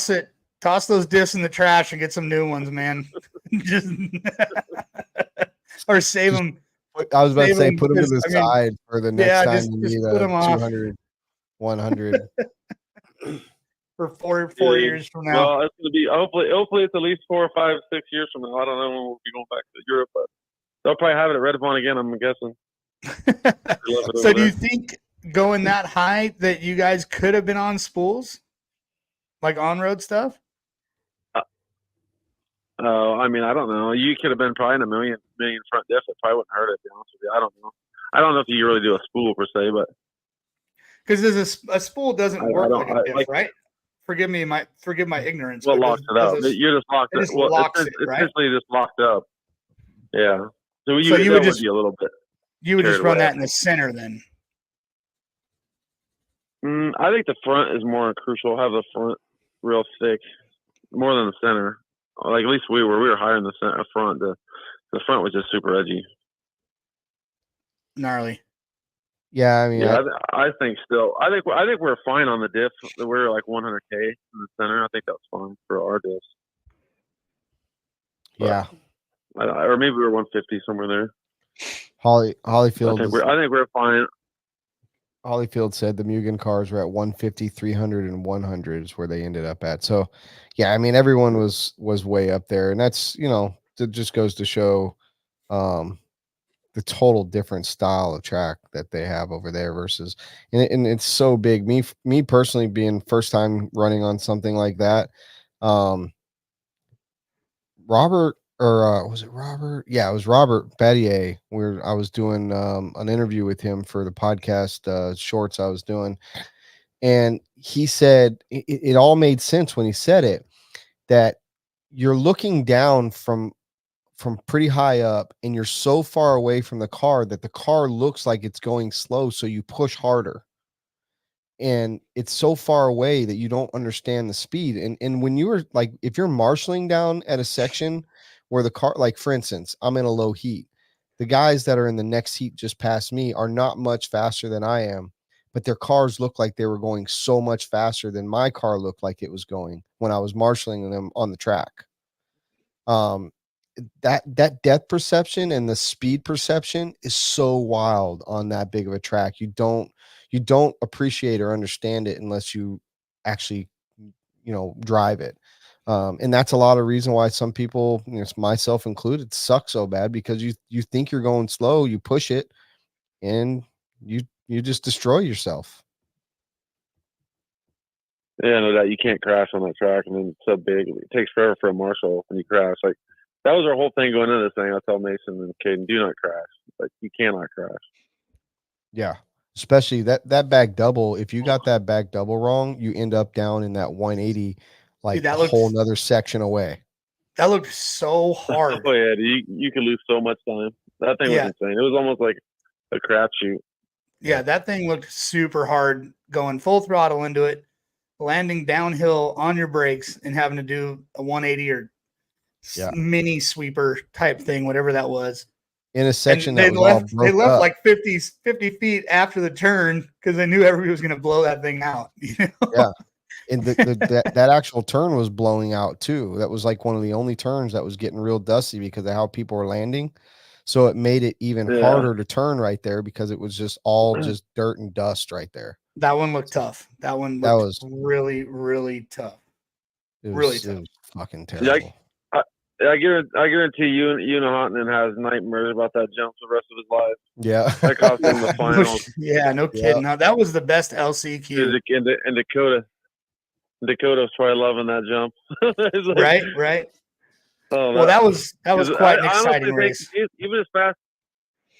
S1: Dude, toss those diffs in the trash and get some new ones, man. Just or save them.
S2: I was about to say, put them to the side for the next time you need a 200, 100.
S1: For four years from now.
S4: Well, it's going to be hopefully it's at least 4 or 5, 6 years from now. I don't know when we'll be going back to Europe, but they'll probably have it at Red Vaughn again, I'm guessing.
S1: So do you think going that high that you guys could have been on spools? Like on-road stuff?
S4: I mean, I don't know. You could have been probably in a million front diff. It probably wouldn't hurt it, to be honest with you. I don't know. I don't know if you really do a spool per se, but
S1: because a spool doesn't work like a diff, right? Forgive my ignorance.
S4: What locks it up? You're just locked. It
S1: locks it, right?
S4: Essentially just locked up. Yeah. So you would just be a little bit.
S1: You would just run that in the center then.
S4: I think the front is more crucial. Have the front real thick, more than the center. Like at least we were higher in the front. The front was just super edgy.
S1: Gnarly.
S2: Yeah, I mean,
S4: I think still. I think we're fine on the diff. We're like 100K in the center. I think that's fine for our diffs.
S2: Yeah.
S4: Or maybe we're 150 somewhere there.
S2: Holyfield.
S4: I think we're fine.
S2: Holyfield said the Mugen cars were at 150, 300, and 100 is where they ended up at. So, yeah, I mean, everyone was way up there, and that's, you know, it just goes to show the total different style of track that they have over there versus, and it's so big. Me personally, being first time running on something like that, Robert. Or was it Robert? Yeah, it was Robert Battier. I was doing an interview with him for the podcast shorts I was doing, and he said it all made sense when he said it, that you're looking down from pretty high up, and you're so far away from the car that the car looks like it's going slow, so you push harder. And it's so far away that you don't understand the speed. And when you were like, if you're marshaling down at a section where the car, like for instance, I'm in a low heat, the guys that are in the next heat just past me are not much faster than I am, but their cars look like they were going so much faster than my car looked like it was going when I was marshaling them on the track. That depth perception and the speed perception is so wild on that big of a track. You don't appreciate or understand it unless you actually, you know, drive it. And that's a lot of reason why some people, you know, myself included, suck so bad, because you think you're going slow, you push it, and you just destroy yourself.
S4: Yeah, no doubt. You can't crash on that track. I mean, it's so big. It takes forever for a marshal when you crash. Like, that was our whole thing going into this thing. I tell Mason and Caden, do not crash. Like, you cannot crash.
S2: Yeah. Especially that back double. If you got that back double wrong, you end up down in that 180, like a whole nother section away.
S1: That looked so hard.
S4: Oh yeah, you could lose so much time. That thing was insane. It was almost like a crapshoot.
S1: Yeah, that thing looked super hard, going full throttle into it, landing downhill on your brakes, and having to do a 180 or mini sweeper type thing, whatever that was.
S2: in a section
S1: And
S2: that
S1: they
S2: was
S1: left.
S2: all
S1: They
S2: broke
S1: left
S2: up.
S1: like 50 feet after the turn because they knew everybody was going to blow that thing out. You know?
S2: Yeah. And that actual turn was blowing out too. That was like one of the only turns that was getting real dusty because of how people were landing. So it made it even harder to turn right there because it was just all just dirt and dust right there.
S1: That one looked tough. That one looked really, really tough. Really tough.
S2: It was fucking terrible.
S4: Yeah, I guarantee you and Houghton has nightmares about that jump for the rest of his life.
S2: Yeah.
S4: That cost him the finals.
S1: Yeah, no kidding. No, that was the best LCQ.
S4: And Dakota's probably loving that jump.
S1: Like, right.
S4: Oh,
S1: well, that was quite an exciting race.
S4: Even as fast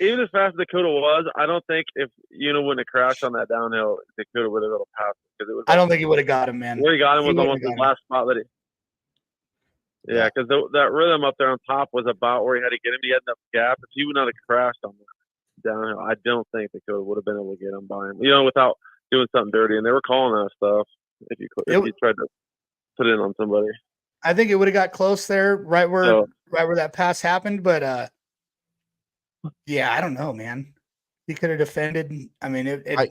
S4: as Dakota was, I don't think if wouldn't have crashed on that downhill, Dakota would have got past because it was.
S1: I don't think he would have got him, man.
S4: Where he got him was almost his last spot that he. Yeah, because that rhythm up there on top was about where he had to get him. He had enough gap. If he would not have crashed on that downhill, I don't think Dakota would have been able to get him by him. Without doing something dirty. And they were calling that stuff if you tried to put it on somebody.
S1: I think it would have got close there, right where that pass happened. But yeah, I don't know, man. He could have defended. I mean,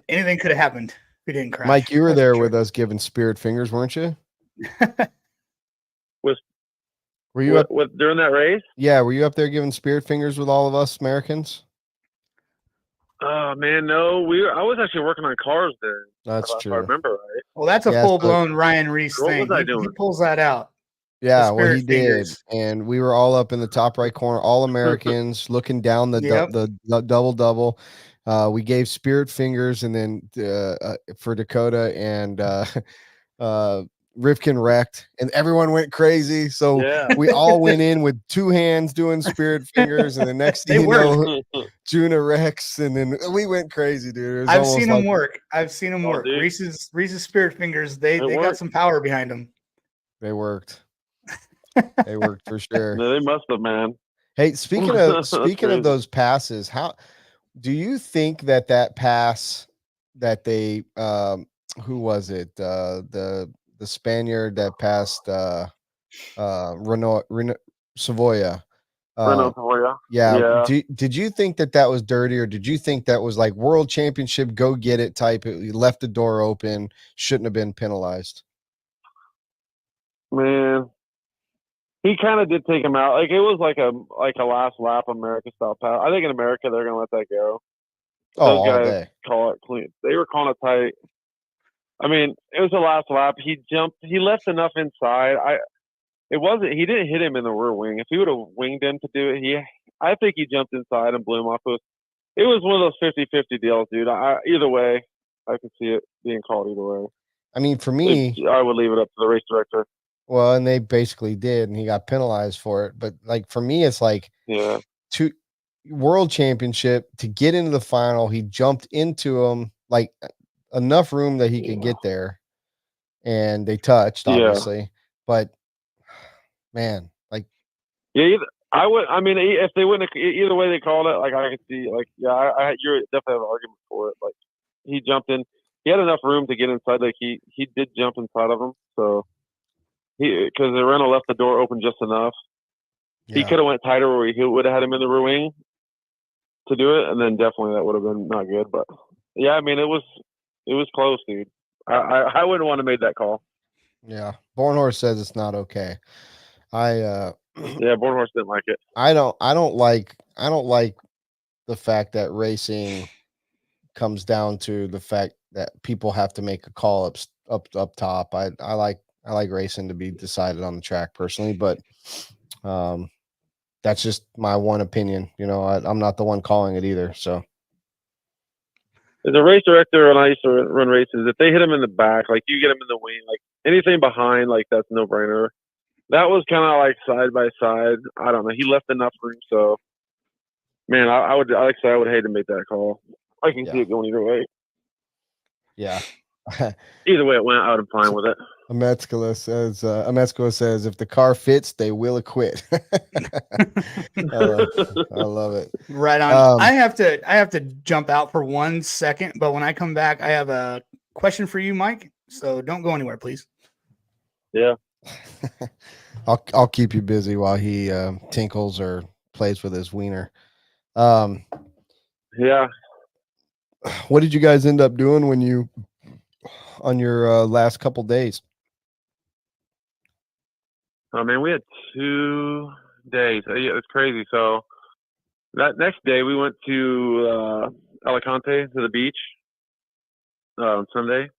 S1: anything could have happened if he didn't crash.
S2: Mike, you were there with us giving spirit fingers, weren't you? Were you up
S4: during that race?
S2: Yeah, were you up there giving spirit fingers with all of us Americans?
S4: Oh man, no. I was actually working on cars there.
S2: That's true.
S4: If I remember right.
S1: Well, that's a full-blown Ryan Reese thing. He pulls that out.
S2: Yeah, well, he did, and we were all up in the top right corner, all Americans, looking down the double. We gave spirit fingers, and then for Dakota and Rivkin wrecked, and everyone went crazy. So we all went in with two hands doing spirit fingers, and the next thing you know, Juna wrecks, and then we went crazy, dude.
S1: I've seen them work. Reese's spirit fingers, they got some power behind them.
S2: They worked. They worked for sure.
S4: No, they must have, man.
S2: Hey, speaking of those passes, how do you think that pass that they who was it? The Spaniard that passed Renault Savoia.
S4: Renault Savoia.
S2: Yeah. Did you think that was dirty, or did you think that was like world championship, go get it type? It left the door open, shouldn't have been penalized.
S4: Man, he kind of did take him out. Like it was like a last lap America style pass. I think in America they're gonna let that go. Those guys call it clean. They were calling it tight. I mean, it was the last lap. He jumped. He left enough inside. He didn't hit him in the rear wing. If he would have winged him to do it, I think he jumped inside and blew him off. It was one of those 50-50 deals, dude. Either way, I can see it being called either way.
S2: I mean, for me,
S4: I would leave it up to the race director.
S2: Well, and they basically did, and he got penalized for it. But like for me, it's like to world championship to get into the final. He jumped into him like enough room that he could get there, and they touched obviously. But man, like
S4: I would. I mean, if they wouldn't, either way they called it, like I could see, like you definitely have an argument for it. Like he jumped in, he had enough room to get inside. Like he did jump inside of him, so. Because the rental left the door open just enough. Yeah. He could have went tighter where he would have had him in the rear wing to do it, and then definitely that would have been not good. But yeah, I mean it was close, dude. I wouldn't want to made that call.
S2: Yeah, Bornhorst says it's not okay.
S4: Yeah, Bornhorst didn't like it.
S2: I don't like the fact that racing comes down to the fact that people have to make a call up top. I like racing to be decided on the track personally, but that's just my one opinion. I'm not the one calling it either. So
S4: as a race director, when I used to run races, if they hit him in the back, like you get him in the wing, like anything behind, like that's no brainer. That was kind of like side by side. I don't know. He left enough room, so man, I would hate to make that call. I can see it going either way.
S2: Yeah.
S4: Either way it went, I would have been fine with it.
S2: Ametskala says, if the car fits, they will acquit. I love it.
S1: Right on. I have to jump out for 1 second, but when I come back, I have a question for you, Mike. So don't go anywhere, please.
S4: Yeah.
S2: I'll keep you busy while he tinkles or plays with his wiener.
S4: Yeah.
S2: What did you guys end up doing when you on your last couple days?
S4: I mean, we had 2 days. Yeah, it's crazy. So that next day we went to Alicante to the beach on Sunday.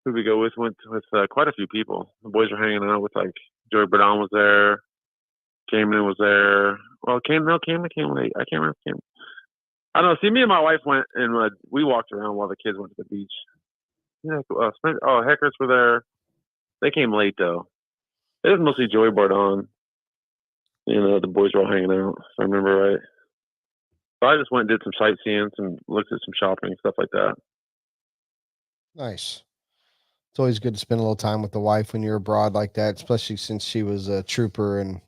S4: Who we go with? Went with quite a few people. The boys were hanging out with like Joey Burdon was there. Cameron was there. Well, Cameron came late. I can't remember Cameron. I don't know. See, me and my wife went and we walked around while the kids went to the beach. Yeah. Heckers were there. They came late though. It was mostly Joey Bardon. You know, the boys were all hanging out, if I remember right. So I just went and did some sightseeing, looked at some shopping, stuff like that.
S2: Nice. It's always good to spend a little time with the wife when you're abroad like that, especially since she was a trooper and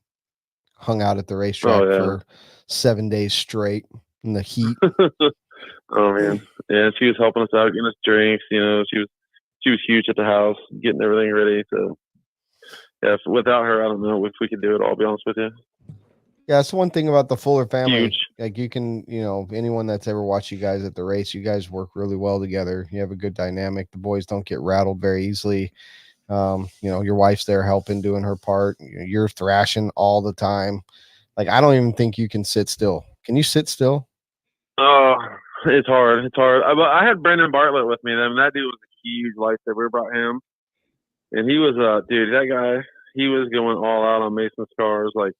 S2: hung out at the racetrack for 7 days straight in the heat.
S4: Oh man, yeah, she was helping us out, getting us drinks. You know, she was huge at the house, getting everything ready. So yeah, without her, I don't know if we could do it. I'll be honest with you.
S2: Yeah, that's one thing about the Fuller family.
S4: Huge.
S2: Like you can, anyone that's ever watched you guys at the race, you guys work really well together. You have a good dynamic. The boys don't get rattled very easily. Your wife's there helping, doing her part. You're thrashing all the time. Like I don't even think you can sit still. Can you sit still?
S4: Oh, it's hard. It's hard. I had Brendan Bartlett with me. That dude was a huge lifesaver. We brought him, and he was dude. That guy, he was going all out on Mason's cars. Like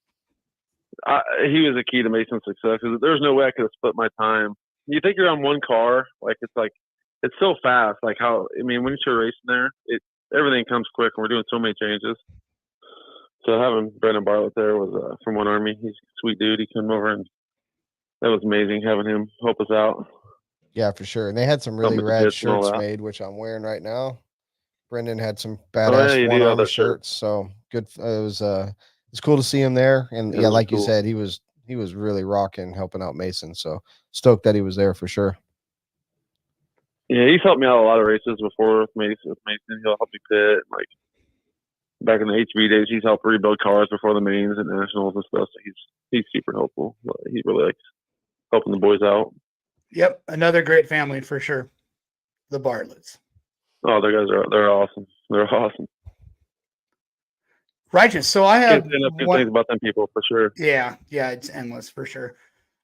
S4: he was the key to Mason's success. There's no way I could have split my time. You think you're on one car, it's so fast. Like when you're racing there, everything comes quick, and we're doing so many changes. So having Brendan Bartlett there was from One Army. He's a sweet dude. He came over, and that was amazing having him help us out.
S2: Yeah, for sure. And they had some really rad shirts made, which I'm wearing right now. Brendan had some badass One Army shirts. So good. It's cool to see him there. And yeah, like you said, he was really rocking, helping out Mason. So stoked that he was there for sure.
S4: Yeah, he's helped me out a lot of races before with Mason. He'll help me pit. Like back in the HB days, he's helped rebuild cars before the mains and nationals and stuff. So he's super helpful. He really likes helping the boys out.
S1: Yep, another great family for sure. The Bartletts.
S4: Oh, they're awesome. They're awesome.
S1: Righteous. So I have
S4: things about them people for sure.
S1: Yeah, it's endless for sure.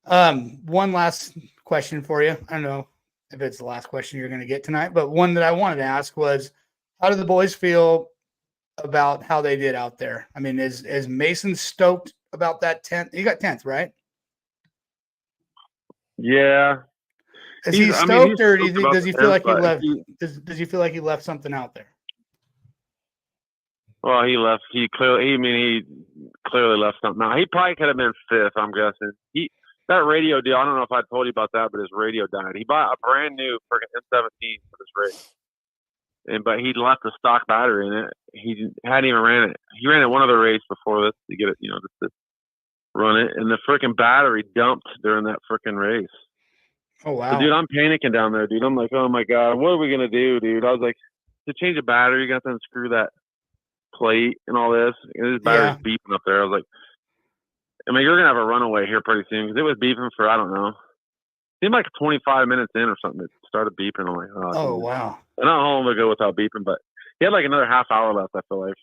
S1: One last question for you. I don't know if it's the last question you're going to get tonight, but one that I wanted to ask was, how do the boys feel about how they did out there? I mean, is Mason stoked about that 10th? He got 10th, right?
S4: Yeah.
S1: Is he stoked, or does he feel like he left? Does he feel like he left something out there?
S4: Well, he left. He clearly left something out. He probably could have been 5th. I'm guessing. That radio deal. I don't know if I told you about that, but his radio died. He bought a brand new freaking N17 for this race, but he left a stock battery in it. He hadn't even ran it. He ran it one other race before this to get it, just to run it, and the freaking battery dumped during that freaking race.
S1: Oh, wow.
S4: So, dude, I'm panicking down there, dude. I'm like, oh, my God, what are we going to do, dude? I was like, to change a battery, you got to unscrew that plate and all this. And this battery's beeping up there. I was like, you're going to have a runaway here pretty soon, because it was beeping for, I don't know, it seemed like 25 minutes in or something. It started beeping. I'm like,
S1: oh wow.
S4: I don't know how long to go without beeping, but he had like another half hour left, I feel like.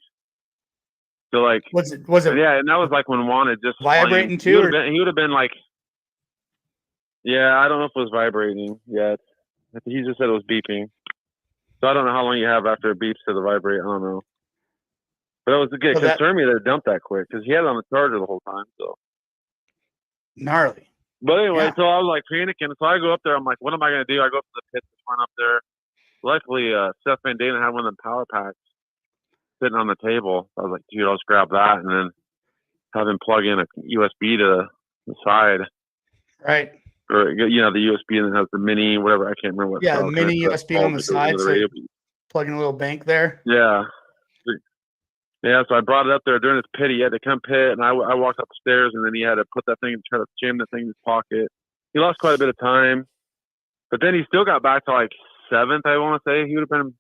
S4: So, like,
S1: was it?
S4: Yeah, and that was like when Juan had just
S1: vibrating too?
S4: He would have been like, yeah, I don't know if it was vibrating yet. He just said it was beeping. So I don't know how long you have after it beeps to the vibrate. I don't know. But it was good. It concerned me that it dumped that quick, because he had it on the charger the whole time. So
S1: gnarly.
S4: But anyway, so I was like panicking. So I go up there. I'm like, what am I going to do? I go up to the pit to run up there. Luckily, Seth Van Dalen had one of them power packs sitting on the table. I was like, dude, I'll just grab that and then have him plug in a USB to the side.
S1: Right.
S4: Or, the USB, and then has the mini, whatever. I can't remember what.
S1: Yeah, mini USB on the side. So plug in a little bank there.
S4: Yeah. Yeah, so I brought it up there during his pit. He had to come pit, and I walked up the stairs, and then he had to put that thing and try to jam that thing in his pocket. He lost quite a bit of time, but then he still got back to like 7th, I want to say. He would have been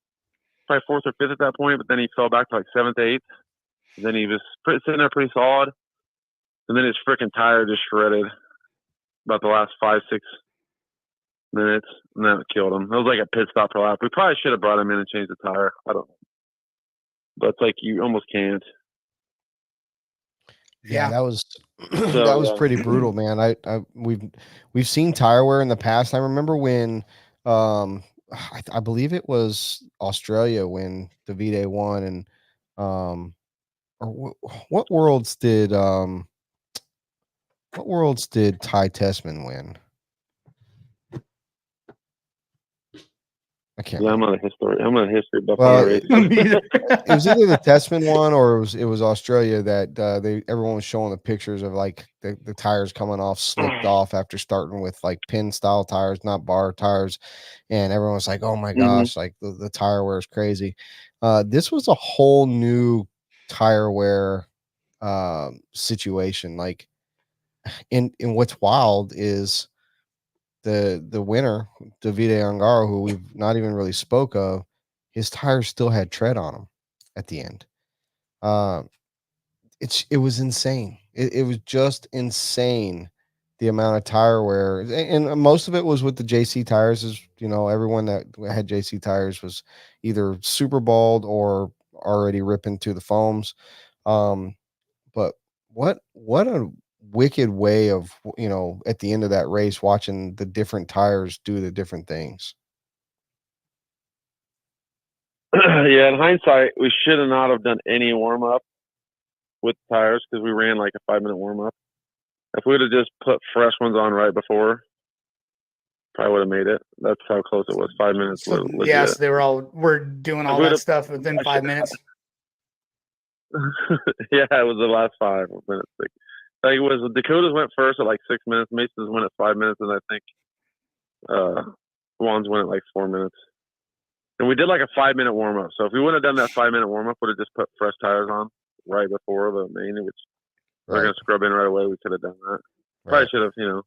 S4: probably 4th or 5th at that point, but then he fell back to like 7th, 8th. And then he was sitting there pretty solid. and then his freaking tire just shredded about the last 5-6 minutes, and that killed him. It was like a pit stop per lap. We probably should have brought him in and changed the tire. I don't know, but it's like you almost can't.
S2: Yeah, that was
S4: So,
S2: that was
S4: yeah.
S2: pretty brutal, man. We've seen tire wear in the past. I remember when I believe it was Australia when Davide won, and or what worlds did Ty Tessman win? I can't.
S4: Yeah,
S2: remember.
S4: I'm not a history buff.
S2: Well,
S4: Race.
S2: it was either the Tessman one or it was Australia that everyone was showing the pictures of like the tires coming off, slipped off after starting with like pin style tires, not bar tires, and everyone was like, "Oh my gosh, like the tire wear is crazy." This was a whole new tire wear situation. Like, and what's wild is the winner, Davide Angaro, who we've not even really spoke of, his tires still had tread on them at the end. It was insane. It was just insane the amount of tire wear, and most of it was with the JC tires. Is everyone that had JC tires was either super bald or already ripping to the foams. But what a wicked way of at the end of that race watching the different tires do the different things.
S4: Yeah, in hindsight, we should have not have done any warm up with tires because we ran like a 5-minute warm up. If we would have just put fresh ones on right before, probably would have made it. That's how close it was. 5 minutes.
S1: So, yes, we're doing all that stuff within 5 minutes.
S4: Yeah, it was the last 5 minutes. Like it was Dakota's went first at like 6 minutes. Mason's went at 5 minutes, and I think Juan's went at like 4 minutes. And we did like a 5-minute warm up. So if we wouldn't have done that 5-minute warm up, would have just put fresh tires on right before the main, which we're gonna scrub in right away. We could have done that. Probably should have. You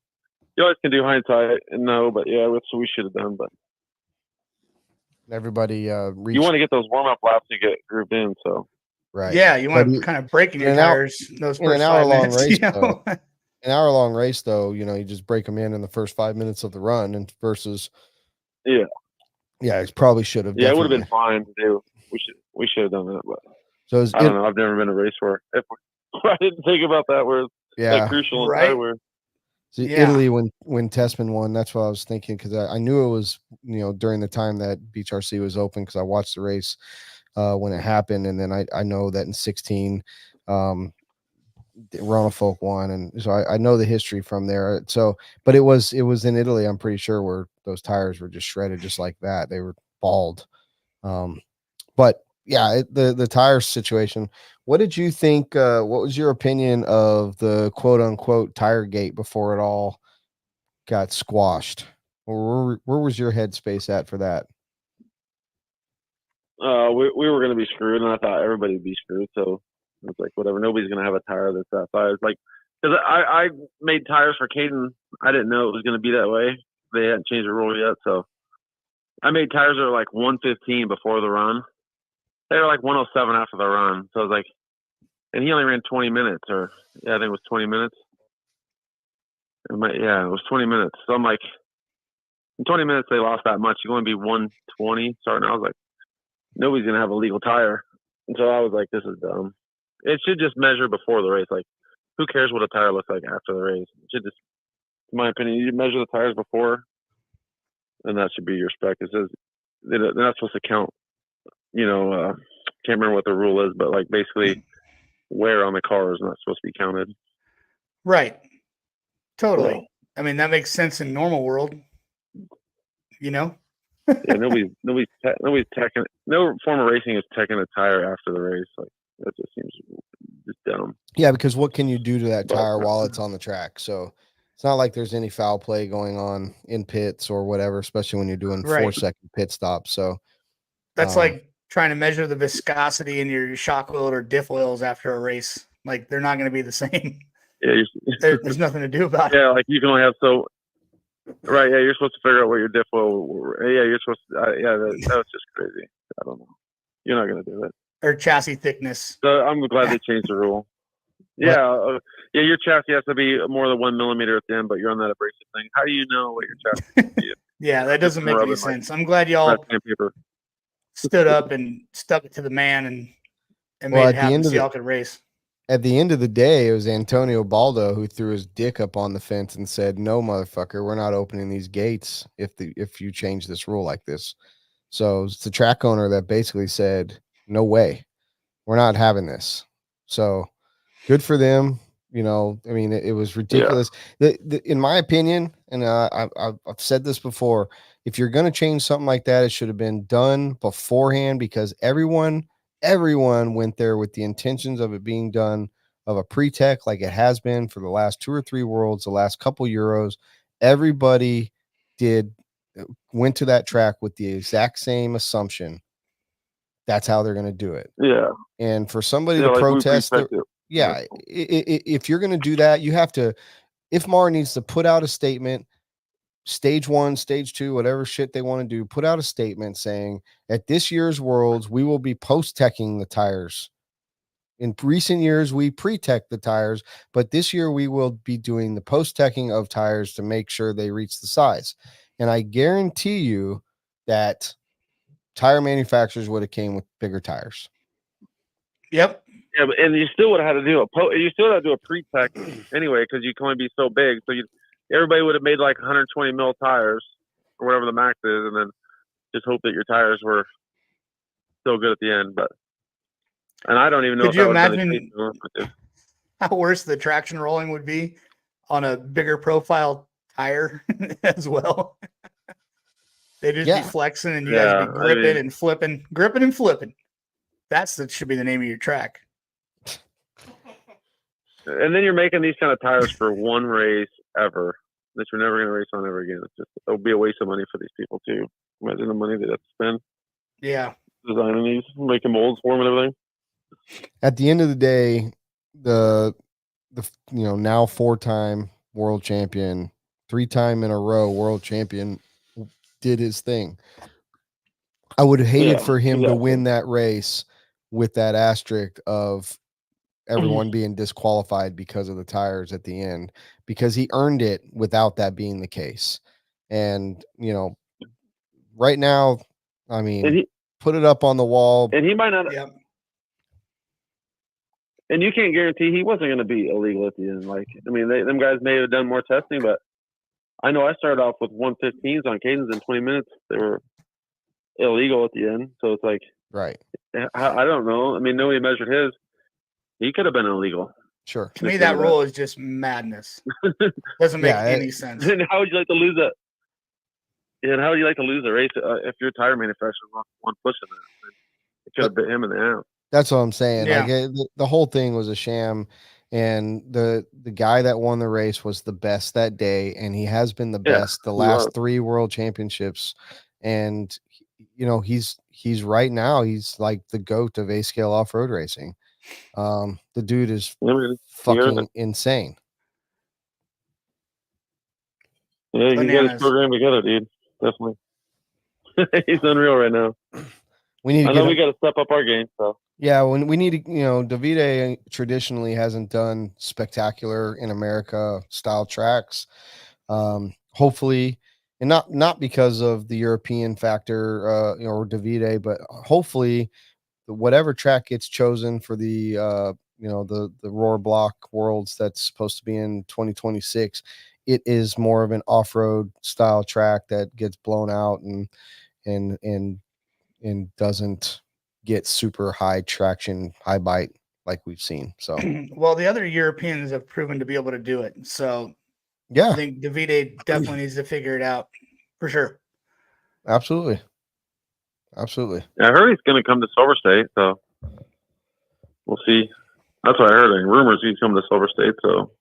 S4: always can do hindsight and no, but yeah, that's what we should have done. But
S2: everybody
S4: you want to get those warm up laps to get grouped in. So.
S2: Right.
S1: Yeah, you want to kind of breaking your tires those first 5 minutes.
S2: Race, an hour-long race, though, you just break them in the first 5 minutes of the run, and versus.
S4: Yeah,
S2: it probably should have.
S4: Yeah, it would have been fine to do. We should have done that, but so I don't know. I've never been a race where I didn't think about that. Where that crucial, right? Where
S2: Italy when Tessman won, that's what I was thinking because I knew it was during the time that Beach RC was open because I watched the race. When it happened, and then I know that in 16 Ronald Folk won, and so I know the history from there. So but it was in Italy, I'm pretty sure, where those tires were just shredded just like that. They were bald. But yeah, the tire situation, what did you think, what was your opinion of the quote unquote tire gate before it all got squashed? Or where was your headspace at for that?
S4: We were going to be screwed, and I thought everybody would be screwed. So it was like, whatever. Nobody's going to have a tire that's that size. Like, because I made tires for Caden. I didn't know it was going to be that way. They hadn't changed the rule yet. So I made tires that were like 115 before the run. They were like 107 after the run. So I was like, and he only ran 20 minutes, I think it was 20 minutes. It was 20 minutes. So I'm like, in 20 minutes, they lost that much. You're going to be 120 starting. I was like, nobody's going to have a legal tire. And so I was like, this is dumb. It should just measure before the race. Like, who cares what a tire looks like after the race? It should just, in my opinion, you measure the tires before, and that should be your spec. It says they're not supposed to count, can't remember what the rule is, but like basically wear on the car is not supposed to be counted.
S1: Right. Totally. So, I mean, that makes sense in normal world,
S4: Yeah, nobody's teching. No form of racing is teching a tire after the race. Like that just seems just dumb.
S2: Yeah, because what can you do to that tire while it's on the track? So it's not like there's any foul play going on in pits or whatever, especially when you're doing 4-second pit stops. So
S1: that's like trying to measure the viscosity in your shock oil or diff oils after a race. Like they're not going to be the same.
S4: Yeah,
S1: there's nothing to do about it.
S4: Yeah, like you can only have so. Right, yeah, you're supposed to figure out what your diff oil. Yeah, you're supposed to. That was just crazy. I don't know. You're not going to do it.
S1: Or chassis thickness.
S4: So I'm glad they changed the rule. Yeah, your chassis has to be more than 1 millimeter at the end, but you're on that abrasive thing. How do you know what your chassis is going to be?
S1: Yeah, that doesn't make any sense. I'm glad y'all stood up and stuck it to the man and made it happen so y'all could race.
S2: At the end of the day, it was Antonio Baldo who threw his dick up on the fence and said, "No, motherfucker, we're not opening these gates if you change this rule like this." So it's the track owner that basically said, "No way, we're not having this." So good for them. You know, I mean, it was ridiculous. Yeah. In my opinion, and I've said this before, if you're going to change something like that, it should have been done beforehand, because everyone went there with the intentions of it being done of a pre-tech, like it has been for the last 2 or 3 Worlds, the last couple Euros. Everybody went to that track with the exact same assumption. That's how they're going to do it.
S4: Yeah.
S2: And for somebody to protest, if you're going to do that, you have to, IFMAR needs to put out a statement, stage 1, stage 2, whatever shit they want to do, put out a statement saying at this year's Worlds, we will be post-teching the tires. In recent years, we pre-tech the tires, but this year we will be doing the post-teching of tires to make sure they reach the size. And I guarantee you that tire manufacturers would have came with bigger tires.
S1: Yep.
S4: Yeah, and you still would have had to do a pre-tech anyway, because you can only be so big. So everybody would have made like 120 mil tires or whatever the max is, and then just hope that your tires were still good at the end. And I don't even know.
S1: Could you imagine how worse the traction rolling would be on a bigger profile tire as well? They just be flexing, and you guys be gripping and flipping, gripping and flipping. That should be the name of your track.
S4: And then you're making these kind of tires for one race ever that you're never going to race on ever again. It'll be a waste of money for these people too. Imagine the money they have to spend.
S1: Yeah.
S4: Designing these, making molds for them and everything.
S2: At the end of the day, the now 4-time world champion, 3-time in a row world champion did his thing. I would have hated for him to win that race with that asterisk of everyone being disqualified because of the tires at the end, because he earned it without that being the case. And, right now, I mean, put it up on the wall.
S4: And he might not. Yeah. And you can't guarantee he wasn't going to be illegal at the end. Like, I mean, them guys may have done more testing, but I know I started off with 115s on cadence in 20 minutes. They were illegal at the end. So it's like,
S2: right.
S4: I don't know. I mean, nobody measured his. He could have been illegal.
S2: Sure.
S1: To me, that rule is just madness. Doesn't make any sense.
S4: And how would you like to lose it? And how would you like to lose a race if your tire manufacturer one pushing it? It could have bit him in the ass.
S2: That's what I'm saying. Yeah. Like the whole thing was a sham, and the guy that won the race was the best that day, and he has been the best the last 3 world championships. And he's right now, he's like the GOAT of A-scale off-road racing. The dude is fucking insane.
S4: Yeah, you got his program together, dude. Definitely. He's unreal right now. We got to step up our game. So
S2: yeah, when we need to, Davide traditionally hasn't done spectacular in America style tracks. Hopefully, and not because of the European factor, or Davide, but hopefully, whatever track gets chosen for the the Roar Block Worlds that's supposed to be in 2026, it is more of an off-road style track that gets blown out and doesn't get super high traction, high bite like we've seen. So
S1: well, the other Europeans have proven to be able to do it. So
S2: yeah,
S1: I think Davide definitely needs to figure it out for sure.
S2: Absolutely.
S4: Yeah, I heard he's going to come to Silver State, so we'll see. That's what I heard. Rumors he's coming to Silver State, so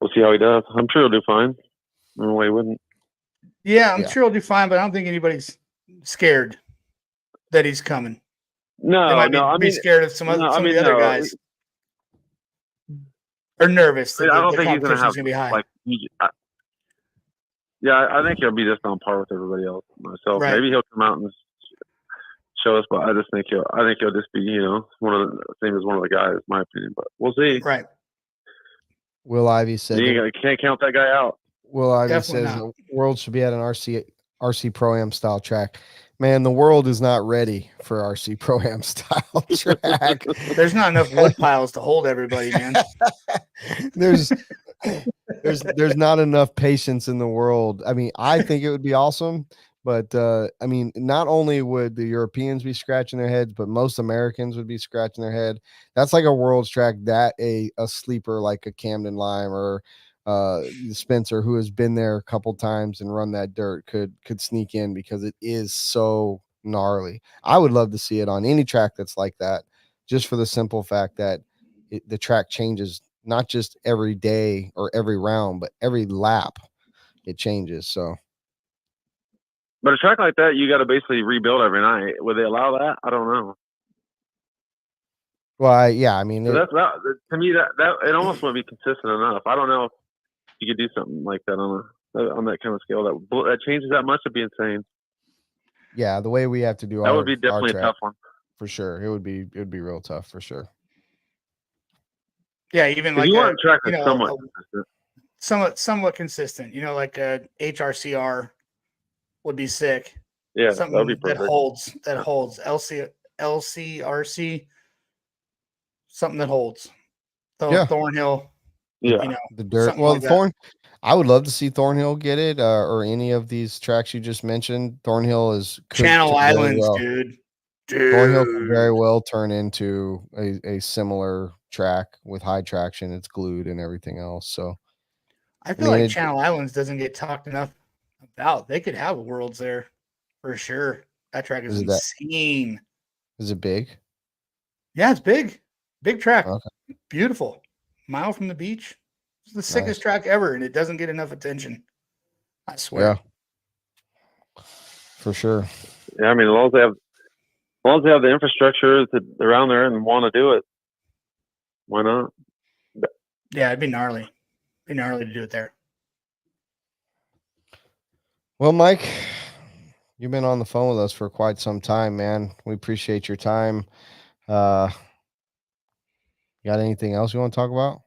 S4: we'll see how he does. I'm sure he'll do fine. No way he wouldn't.
S1: Yeah, I'm sure he'll do fine, but I don't think anybody's scared that he's coming.
S4: No,
S1: they might be scared of some of the other guys. Or nervous.
S4: I don't think he's going to have
S1: be high.
S4: I think he'll be just on par with everybody else. Myself,
S1: right.
S4: Maybe he'll come out and show us, but I think he'll just be, one of the same as one of the guys, in my opinion. But we'll see.
S1: Right.
S2: Will Ivy said.
S4: You can't count that guy out.
S2: Will Ivy
S1: Definitely
S2: says
S1: not.
S2: the world should be at an RC Pro-Am style track. Man, the world is not ready for RC Pro-Am style track.
S1: There's not enough wood piles to hold everybody, man.
S2: there's not enough patience in the world. I mean, I think it would be awesome, but I mean, not only would the Europeans be scratching their heads, but most Americans would be scratching their head. That's like a world's track that a sleeper like a Camden Lime or Spencer, who has been there a couple times and run that dirt, could sneak in, because it is so gnarly. I would love to see it on any track that's like that, just for the simple fact that the track changes not just every day or every round, but every lap it changes. So,
S4: but a track like that, you got to basically rebuild every night. Would they allow that? I don't know.
S2: Well, yeah, I mean,
S4: that to me that it almost would be consistent enough. I don't know if you could do something like that on that kind of scale that changes that much. It'd be insane.
S2: Yeah, the way we have to do
S4: that would be definitely a tough one
S2: for sure. It would be real tough for sure.
S1: Yeah, even like
S4: you want a track that's somewhat consistent.
S1: Somewhat consistent. You know, like a HRCR would be sick.
S4: Yeah,
S1: something
S4: that'd be perfect.
S1: that holds LCRC, something that holds. Thornhill.
S4: Yeah,
S1: you know,
S2: the dirt. Well, like Thorn. I would love to see Thornhill get it, or any of these tracks you just mentioned. Thornhill is
S1: Channel Islands, dude.
S2: Thornhill could very well turn into a similar track with high traction. It's glued and everything else. So
S1: I feel like Channel Islands doesn't get talked enough about. They could have Worlds there for sure. That track is insane.
S2: Is it big?
S1: Yeah, it's big. Big track.
S2: Okay.
S1: Beautiful. Mile from the beach. It's the sickest track ever, and it doesn't get enough attention. I swear.
S2: Yeah. For sure.
S4: Yeah, I mean, as long as they have the infrastructure around there and want to do it, why not?
S1: Yeah, it'd be gnarly. It'd be gnarly to do it there.
S2: Well, Mike, you've been on the phone with us for quite some time, man. We appreciate your time. You got anything else you want to talk about?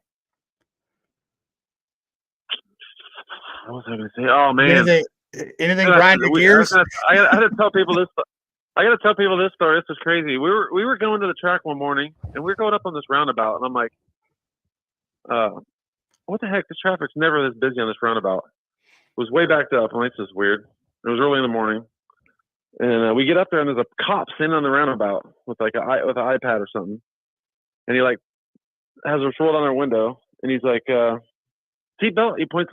S4: What was I going to say? Oh, man.
S1: Anything grind your gears?
S4: I had to tell people this. I got to tell people this story. This is crazy. We were going to the track one morning, and we were going up on this roundabout, and I'm like, what the heck? This traffic's never this busy on this roundabout. It was way backed up. I'm like, this is weird. It was early in the morning. And we get up there, and there's a cop sitting on the roundabout with like with an iPad or something. And he like has us rolled on our window, and he's like, seatbelt? He points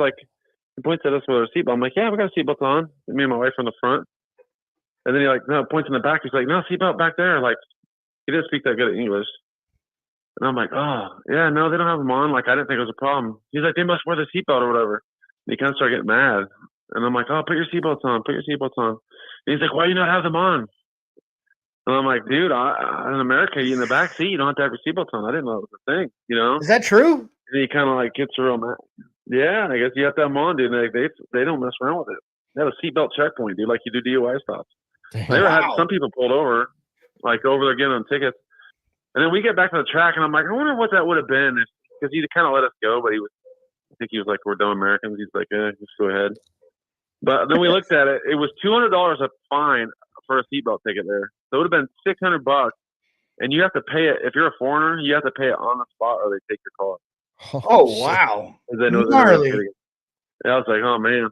S4: at us with our seatbelt. I'm like, yeah, we got seatbelts on. Me and my wife on the front. And then he like, no, points in the back. He's like, no, seatbelt back there. Like, he didn't speak that good at English. And I'm like, oh, yeah, no, they don't have them on. Like, I didn't think it was a problem. He's like, they must wear the seatbelt or whatever. And he kind of started getting mad. And I'm like, oh, put your seatbelts on. Put your seatbelts on. And he's like, why do you not have them on? And I'm like, dude, in America, you in the back seat, you don't have to have your seatbelts on. I didn't know it was a thing, you know?
S1: Is that true?
S4: And he kind of like gets real mad. Yeah, I guess you have to have them on, dude. Like, they don't mess around with it. They have a seatbelt checkpoint, dude, like you do DUI stops. They ever had some people pulled over, like over there getting on tickets. And then we get back to the track, and I'm like, I wonder what that would have been, because he kind of let us go, but I think he was like, we're dumb Americans. He's like, yeah, just go ahead. But then we looked at it. It was $200 a fine for a seatbelt ticket there. So it would have been $600, and you have to pay it. If you're a foreigner, you have to pay it on the spot, or they take your car.
S1: Oh, wow.
S4: Gnarly. Yeah, I was like, oh, man.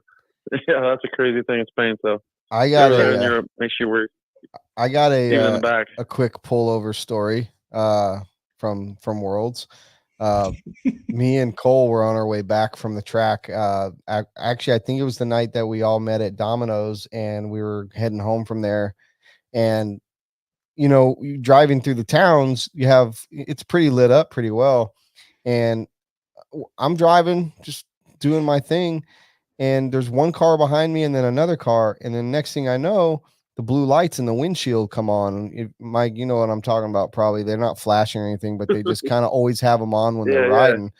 S4: Yeah, that's a crazy thing in Spain. So
S2: I got
S4: in Europe, makes you worry.
S2: I got
S4: a
S2: quick pullover story from Worlds. Me and Cole were on our way back from the track. Actually, I think it was the night that we all met at Domino's, and we were heading home from there. And you know, driving through the towns, it's pretty lit up pretty well. And I'm driving, just doing my thing, and there's one car behind me and then another car, and then next thing I know, the blue lights in the windshield come on. Mike, you know what I'm talking about. Probably they're not flashing or anything, but they just kind of always have them on when they're riding.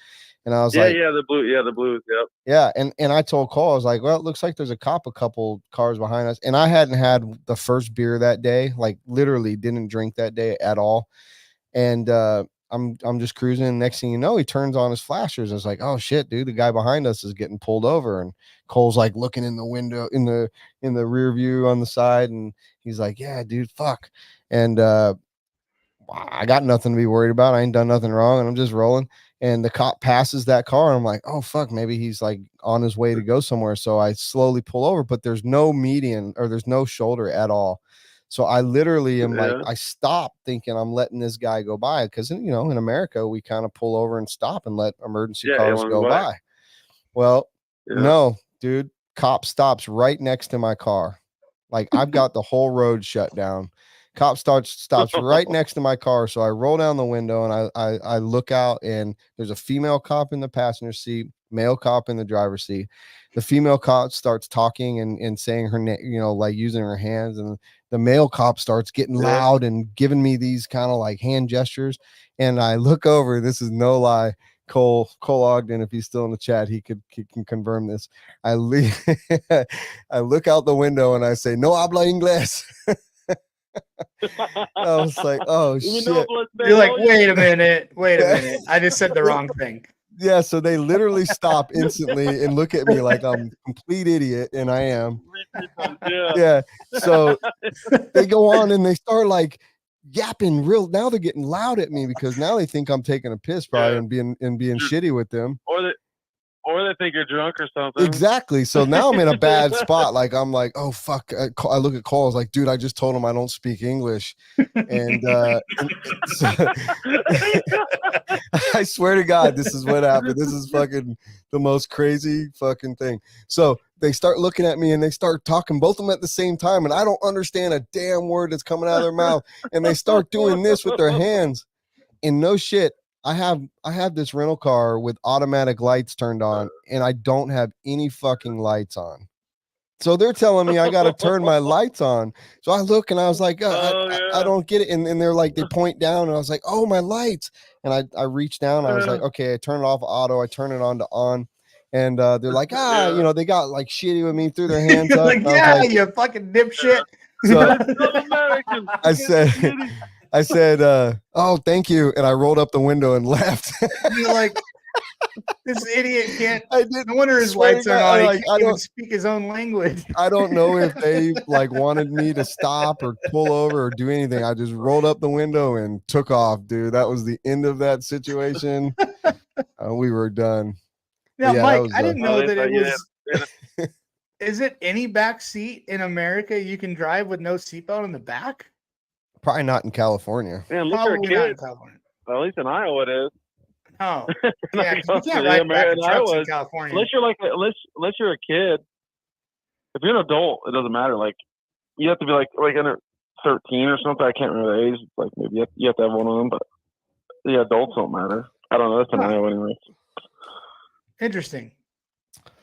S2: And I was like,
S4: the blues, yep.
S2: Yeah, and I told Cole, I was like, well, it looks like there's a cop a couple cars behind us, and I hadn't had the first beer that day, like literally didn't drink that day at all. And I'm just cruising. And next thing you know, he turns on his flashers. I was like, oh shit, dude, the guy behind us is getting pulled over. And Cole's like looking in the window in the rear view on the side, and he's like, yeah, dude, fuck. And I got nothing to be worried about. I ain't done nothing wrong, and I'm just rolling. And the cop passes that car, and I'm like, oh fuck, maybe he's like on his way to go somewhere. So I slowly pull over, but there's no median or there's no shoulder at all. So I literally am like, I stop thinking I'm letting this guy go by, because in America we kind of pull over and stop and let emergency cars go by. Well, no, dude, cop stops right next to my car. Like I've got the whole road shut down. Cop stops right next to my car. So I roll down the window and I look out, and there's a female cop in the passenger seat, male cop in the driver's seat. The female cop starts talking and saying her name, like using her hands, and the male cop starts getting loud and giving me these kind of like hand gestures. And I look over, this is no lie. Cole Ogden, if he's still in the chat, he can confirm this. I look out the window and I say, "No habla inglés." I was like, oh shit.
S1: You're like, wait a minute. I just said the wrong thing.
S2: Yeah, so they literally stop instantly and look at me like I'm a complete idiot, and I am. Yeah. So they go on and they start like yapping now they're getting loud at me, because now they think I'm taking a piss probably and being shitty with them.
S4: Or they think you're drunk or something.
S2: Exactly. So now I'm in a bad spot. Like I'm like, oh fuck. I look at Cole. I was like, dude, I just told him I don't speak English, and so, I swear to God, this is what happened. This is fucking the most crazy fucking thing. So they start looking at me and they start talking, both of them at the same time, and I don't understand a damn word that's coming out of their mouth. And they start doing this with their hands. And no shit, I have this rental car with automatic lights turned on, and I don't have any fucking lights on. So they're telling me I got to turn my lights on. So I look and I was like, I don't get it. And they're like, they point down, and I was like, oh, my lights. And I reached down. I was like, okay, I turn it off auto. I turn it on to on. And they're like, they got like shitty with me, threw their hands up.
S1: Like, yeah, you fucking dipshit.
S2: So I said, oh, thank you. And I rolled up the window and left.
S1: You're like, this idiot can't.
S2: No
S1: wonder his lights are on. Like, he can't even speak his own language.
S2: I don't know if they like wanted me to stop or pull over or do anything. I just rolled up the window and took off, dude. That was the end of that situation. We were done.
S1: Now, yeah, Mike, I didn't know that it was. Is it any back seat in America you can drive with no seatbelt in the back?
S2: Probably not in California.
S4: Yeah, probably not in California. Well, at least in Iowa it is.
S1: Oh, yeah, you can't ride back in trucks in California.
S4: Unless you're a kid. If you're an adult, it doesn't matter. Like, you have to be like under 13 or something. I can't remember the age. Like, maybe you have to have one of them, but the adults don't matter. I don't know. That's in Iowa anyway.
S1: Interesting.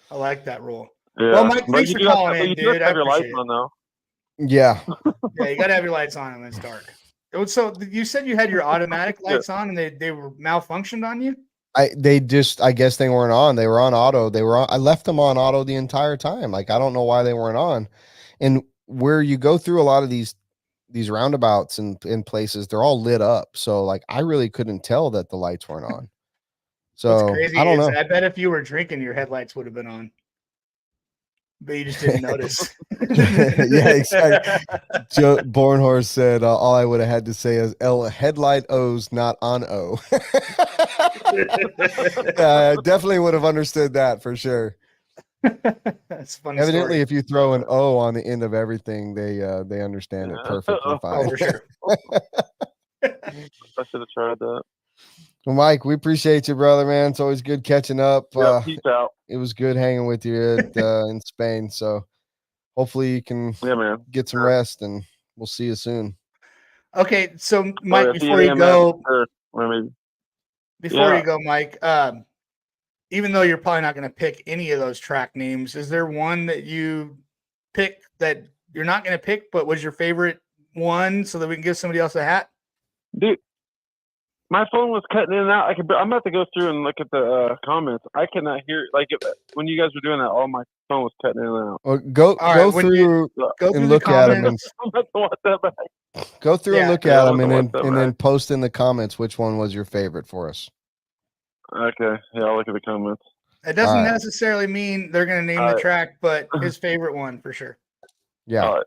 S1: I like that rule.
S4: Yeah.
S1: Well, Mike, thanks for calling in, dude.
S4: Have your lights on, though.
S2: Yeah.
S1: Yeah, you got to have your lights on when it's dark. So you said you had your automatic lights on and they were malfunctioned on you?
S2: I guess they weren't on. They were on auto. I left them on auto the entire time. Like, I don't know why they weren't on. And where you go through a lot of these roundabouts and in places, they're all lit up. So like, I really couldn't tell that the lights weren't on. So
S1: what's crazy I don't know. I bet if you were drinking, your headlights would have been on. But you just didn't notice.
S2: Yeah, exactly. Joe Bornhorst said, all I would have had to say is headlight O's, not on O. Yeah, I definitely would have understood that for sure.
S1: That's funny.
S2: Evidently,
S1: story.
S2: If you throw an O on the end of everything, they understand it perfectly fine.
S1: Oh, for sure.
S4: I should have tried that.
S2: Well, Mike, we appreciate you, brother, man. It's always good catching up.
S4: Yeah, peace out.
S2: It was good hanging with you in Spain. So hopefully you can get some rest, and we'll see you soon.
S1: Okay, so Mike, before you go, Mike, even though you're probably not going to pick any of those track names, is there one that you pick that you're not going to pick, but was your favorite one, so that we can give somebody else a hat?
S4: Dude, My phone was cutting in and out. I'm about to go through and look at the comments. I cannot hear when you guys were doing that. All my phone was cutting in and out.
S2: Well, go through and look at them and
S4: I'm about to watch that back.
S2: go through and look
S4: Yeah,
S2: at
S4: I'll
S2: them,
S4: have
S2: and
S4: to watch that
S2: then
S4: back.
S2: post in the comments which one was your favorite for us.
S4: Okay, yeah, I'll look at the comments.
S1: It doesn't
S2: All right.
S1: necessarily mean they're going to name
S4: All
S1: the
S4: right.
S1: track, but his favorite one for sure.
S2: Yeah.
S4: All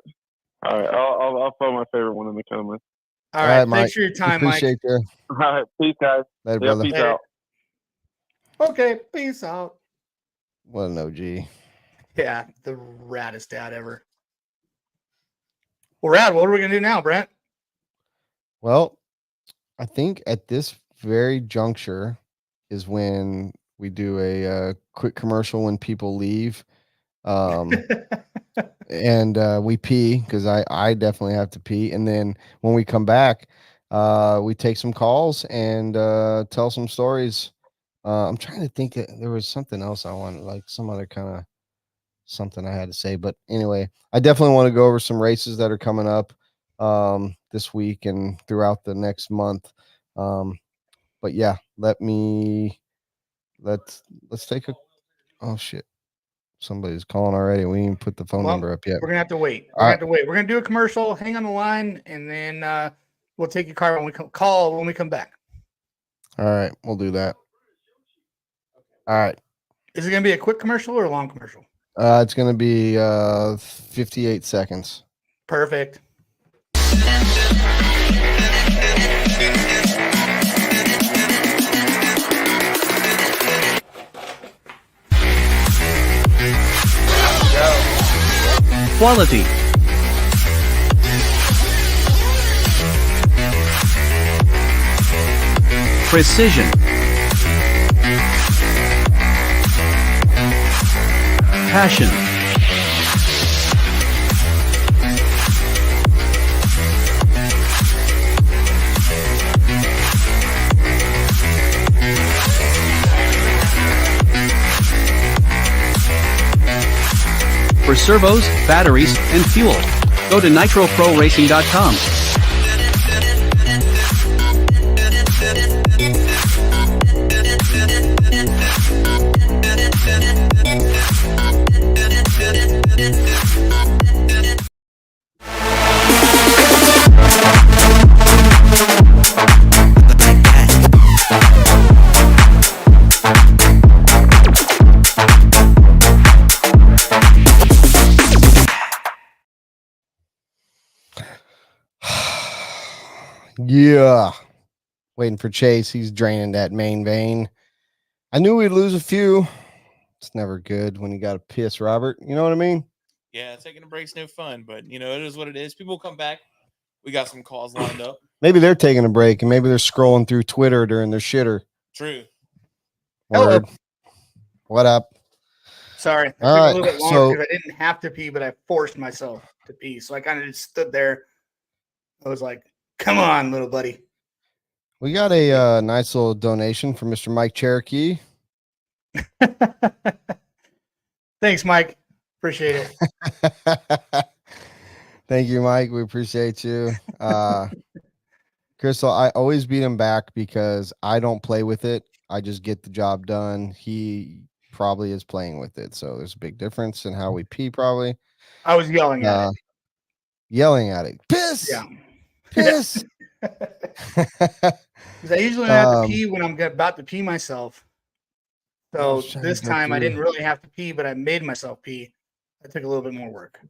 S4: right. I'll throw my favorite one in the comments.
S1: All right.
S2: Mike.
S1: Thanks for your time, Mike.
S2: Appreciate you.
S4: All right, peace, guys.
S2: Later,
S4: Yeah,
S2: brother.
S4: peace out.
S1: Okay, peace out.
S2: What an OG.
S1: Yeah, the raddest dad ever. Well, Rad, what are we going to do now, Brent?
S2: Well, I think at this very juncture is when we do a quick commercial when people leave. And we pee because I definitely have to pee. And then when we come back, we take some calls and tell some stories. I'm trying to think that there was something else I wanted, like some other kind of something I had to say. But anyway, I definitely want to go over some races that are coming up this week and throughout the next month. But yeah, let's take a, oh shit. Somebody's calling already. We didn't put the phone number up yet.
S1: We're going to have to wait. We're going to do a commercial, hang on the line, and then we'll take your call when we come back.
S2: All right. We'll do that. All right.
S1: Is it going to be a quick commercial or a long commercial?
S2: It's going to be 58 seconds.
S1: Perfect.
S6: Quality. Precision. Passion. For servos, batteries, and fuel, go to nitroproracing.com.
S2: Yeah. Waiting for Chase. He's draining that main vein. I knew we'd lose a few. It's never good when you got to piss, Robert. You know what I mean?
S5: Yeah, taking a break's no fun, but it is what it is. People come back. We got some calls lined up.
S2: Maybe they're taking a break and maybe they're scrolling through Twitter during their shitter.
S5: True.
S2: Word. Hello. What up?
S1: Sorry. I took a little bit longer because I didn't have to pee, but I forced myself to pee. So I kind of just stood there. I was like, come on, little buddy.
S2: We got a nice little donation from Mr. Mike Cherokee.
S1: Thanks, Mike. Appreciate
S2: it. Thank you, Mike. We appreciate you. Crystal, I always beat him back because I don't play with it. I just get the job done. He probably is playing with it. So there's a big difference in how we pee, probably.
S1: I was yelling at it.
S2: Yelling at it. Piss!
S1: Yeah.
S2: Piss!
S1: Because I usually have to pee when I'm about to pee myself. So this time I didn't really have to pee, but I made myself pee. I took a little bit more work.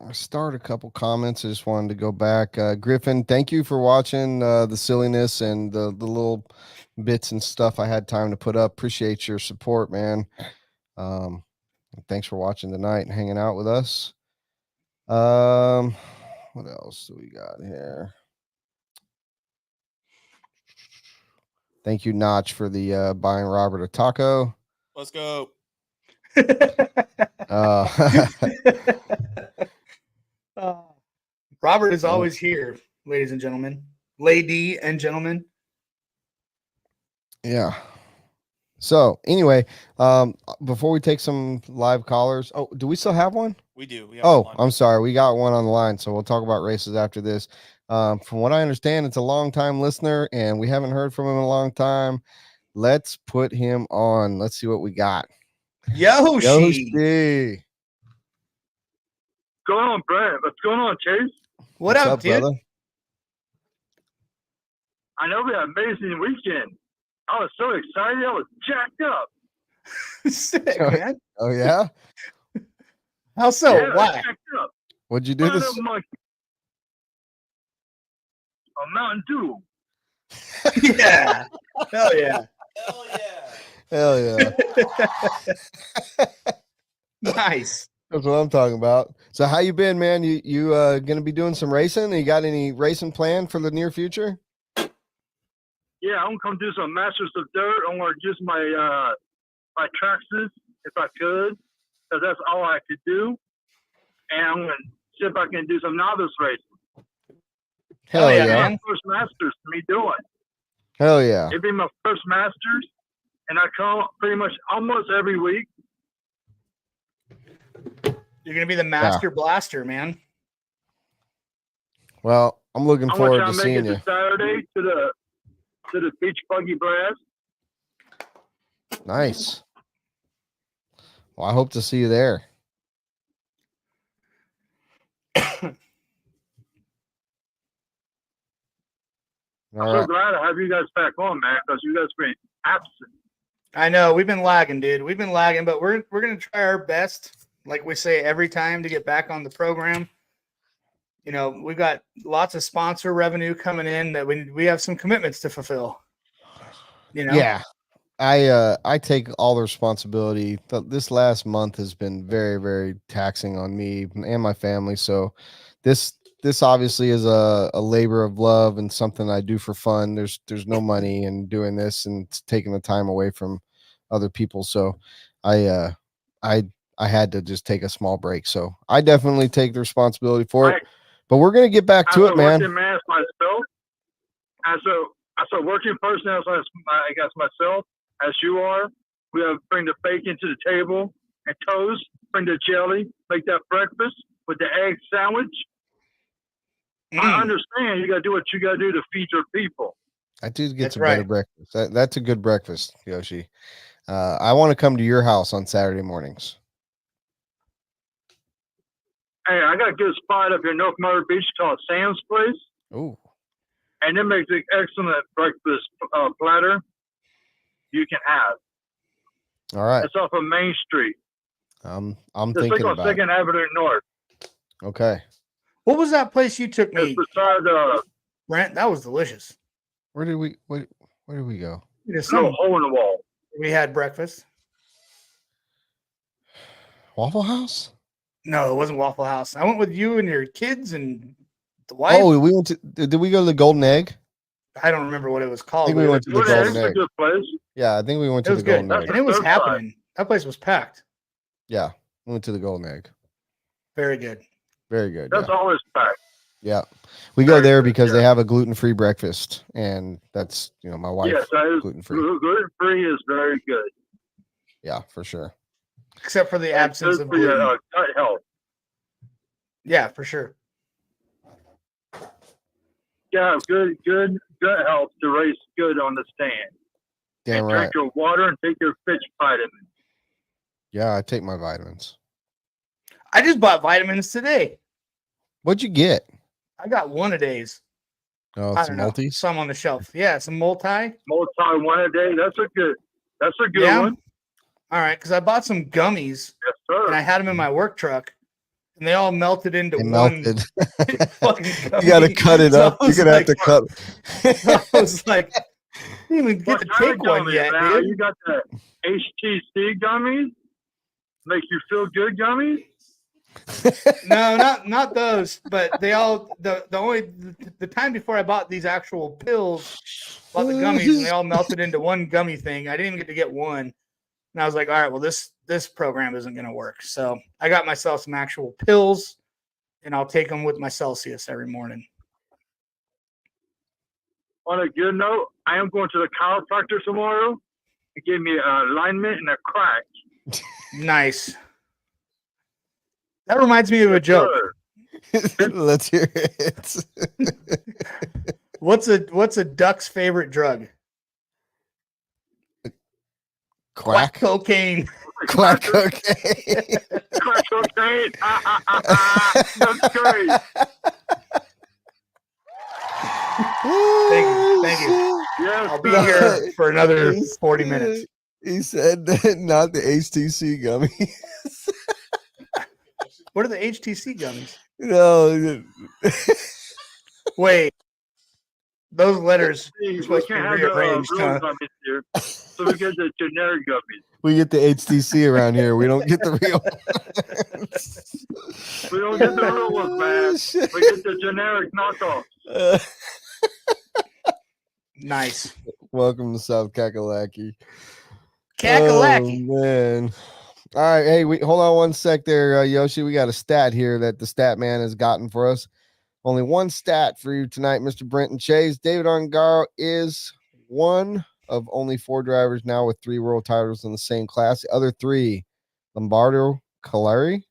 S2: I started a couple comments. I just wanted to go back. Griffin, thank you for watching the silliness and the little bits and stuff I had time to put up. Appreciate your support, man. Thanks for watching tonight and hanging out with us. What else do we got here? Thank you, Notch, for the buying Robert a taco.
S5: Let's go.
S1: Robert is always here, ladies and gentlemen. Lady and gentlemen.
S2: Yeah. So anyway, before we take some live callers, do we still have one?
S5: We do. We have one.
S2: I'm sorry. We got one on the line, so we'll talk about races after this. From what I understand, it's a long-time listener, and we haven't heard from him in a long time. Let's put him on. Let's see what we got.
S1: Yoshi.
S2: Yoshi.
S7: What's going on, Brent? What's going on, Chase?
S1: What's up, dude?
S2: brother?
S7: I know we had an amazing weekend. I was so excited. I was jacked up.
S1: Sick, man.
S2: Oh, yeah?
S1: How so?
S7: Yeah, I was
S1: Why?
S7: jacked up.
S2: What'd you do
S7: Son
S2: this?
S7: of a Mountain Dew.
S1: Yeah. Hell yeah.
S5: Hell yeah.
S2: Hell yeah.
S1: Nice.
S2: That's what I'm talking about. So how you been, man? You gonna be doing some racing? You got any racing planned for the near future?
S7: Yeah, I'm gonna come do some Masters of Dirt. I'm gonna use my my tracksuits if I could, because that's all I could do. And I'm gonna see if I can do some novice racing.
S2: Hell
S1: yeah,
S2: yeah.
S1: man.
S7: First Masters to me doing.
S2: Hell yeah.
S7: It'd be my first Masters, and I come pretty much almost every week.
S1: You're gonna be the master blaster, man.
S2: Well, I'm looking
S7: I'm gonna
S2: forward
S7: try
S2: to
S7: to make
S2: seeing
S7: it
S2: you.
S7: to Saturday to the beach buggy blast.
S2: Nice. Well, I hope to see you there. All
S7: I'm so
S2: right.
S7: glad to have you guys back on, man, because you guys been absent.
S1: I know we've been lagging, dude. We've been lagging, but we're gonna try our best, like we say every time, to get back on the program. You know, we've got lots of sponsor revenue coming in that we have some commitments to fulfill. You know,
S2: Yeah. I take all the responsibility. This last month has been very, very taxing on me and my family. So this obviously is a labor of love and something I do for fun. There's no money in doing this, and it's taking the time away from other people. So I had to just take a small break. So I definitely take the responsibility for it. But we're gonna get back to it, man.
S7: Man myself, as a working person, as I guess myself, as you are, we have bring the bacon to the table and toast, bring the jelly, make that breakfast with the egg sandwich. I understand you got to do what you got to do to feed your people.
S2: I do get
S1: That's
S2: some better
S1: right.
S2: breakfast. That's a good breakfast, Yoshi. I want to come to your house on Saturday mornings.
S7: Hey, I got a good spot up here in North Murray Beach called Sam's Place,
S2: Ooh.
S7: and it makes an excellent breakfast platter you can have.
S2: All right.
S7: It's off of Main Street.
S2: I'm
S7: It's
S2: thinking
S7: like on
S2: about it.
S7: 2nd Avenue North.
S2: Okay.
S1: what was that place you took
S7: It's
S1: me,
S7: beside
S1: Brent? That was delicious.
S2: Where did we go?
S1: There's
S7: little
S1: some
S7: hole in the wall.
S1: we had breakfast.
S2: Waffle House?
S1: No, it wasn't Waffle House. I went with you and your kids and the wife.
S2: Oh, we went to. Did we go to the Golden Egg?
S1: I don't remember what it was
S2: I
S1: called.
S2: think we
S1: but
S2: went to the
S7: Good
S2: Golden
S7: It's a
S2: Egg.
S7: good place.
S2: Yeah, I think we went
S1: it
S2: to
S1: was
S2: the Golden
S1: good,
S2: Egg.
S1: and it was
S7: That's right.
S1: happening. That place was packed.
S2: Yeah, we went to the Golden Egg.
S1: Very good.
S2: Very good.
S7: That's
S2: Yeah.
S7: always packed.
S2: Yeah. We go
S7: Very
S2: there
S7: good,
S2: because
S7: yeah.
S2: they have a gluten-free breakfast, and that's my wife.
S7: Yes, that is
S2: gluten-free.
S7: gluten-free is very good.
S2: Yeah, for sure.
S1: Except for the
S7: And
S1: absence
S7: good
S1: of
S7: for your
S1: gluten.
S7: gut health.
S1: Yeah, for sure.
S7: Yeah, good gut health to race good on the stand.
S2: Damn
S7: and
S2: right.
S7: drink your water and take your fish vitamins.
S2: Yeah, I take my vitamins.
S1: I just bought vitamins today.
S2: What'd you get?
S1: I got one a days.
S2: Oh,
S1: I
S2: it's
S1: don't know.
S2: multis.
S1: Some on the shelf. Yeah, some multi.
S7: Multi one a day. That's a good
S1: Yeah.
S7: one.
S1: All right, because I bought some gummies
S7: Yes, sir.
S1: and I had them in my work truck, and they all melted into
S2: They
S1: one.
S2: melted.
S1: fucking
S2: You
S1: gummy.
S2: got to cut it
S1: So
S2: up.
S1: I
S2: You're
S1: was
S2: gonna
S1: like-
S2: have to cut.
S1: I was like, I didn't even get
S7: What
S1: to
S7: kind
S1: take
S7: of
S1: one
S7: gummies,
S1: yet,
S7: man?
S1: dude.
S7: You got the HTC gummies? Make you feel good gummies?
S1: No, not those. But they all the time before I bought these actual pills, bought the gummies, and they all melted into one gummy thing. I didn't even get to get one, and I was like, all right, well this program isn't going to work. So I got myself some actual pills, and I'll take them with my Celsius every morning.
S7: On a good note, I am going to the chiropractor tomorrow to give me an alignment and a crack.
S1: Nice. That reminds me of a joke.
S7: Sure.
S2: Let's hear it.
S1: What's a duck's favorite drug?
S2: Quack.
S1: Cocaine.
S2: Quack cocaine.
S7: Crack cocaine. That's great.
S1: Thank you.
S7: Yes,
S1: I'll be
S7: sir.
S1: here for another 40 minutes.
S2: He said that not the HTC gummies.
S1: What are the HTC gummies?
S2: No.
S1: Wait, those letters
S7: We
S1: are supposed to be
S7: can't have the
S1: rearranged,
S7: real
S1: huh?
S7: gummies here, so we get the generic gummies.
S2: We get the HTC around here. We don't get the real ones.
S7: We don't get the real ones, man.
S2: Shit.
S7: We get the generic knockoffs.
S1: Nice.
S2: Welcome to South Kakalaki.
S1: Kakalaki.
S2: Oh, man. All right. Hey, hold on one sec there, Yoshi. We got a stat here that the stat man has gotten for us. Only one stat for you tonight, Mr. Brent and Chase. David Ongaro is one of only 4 drivers now with 3 world titles in the same class. The other 3, Lombardo Caleri,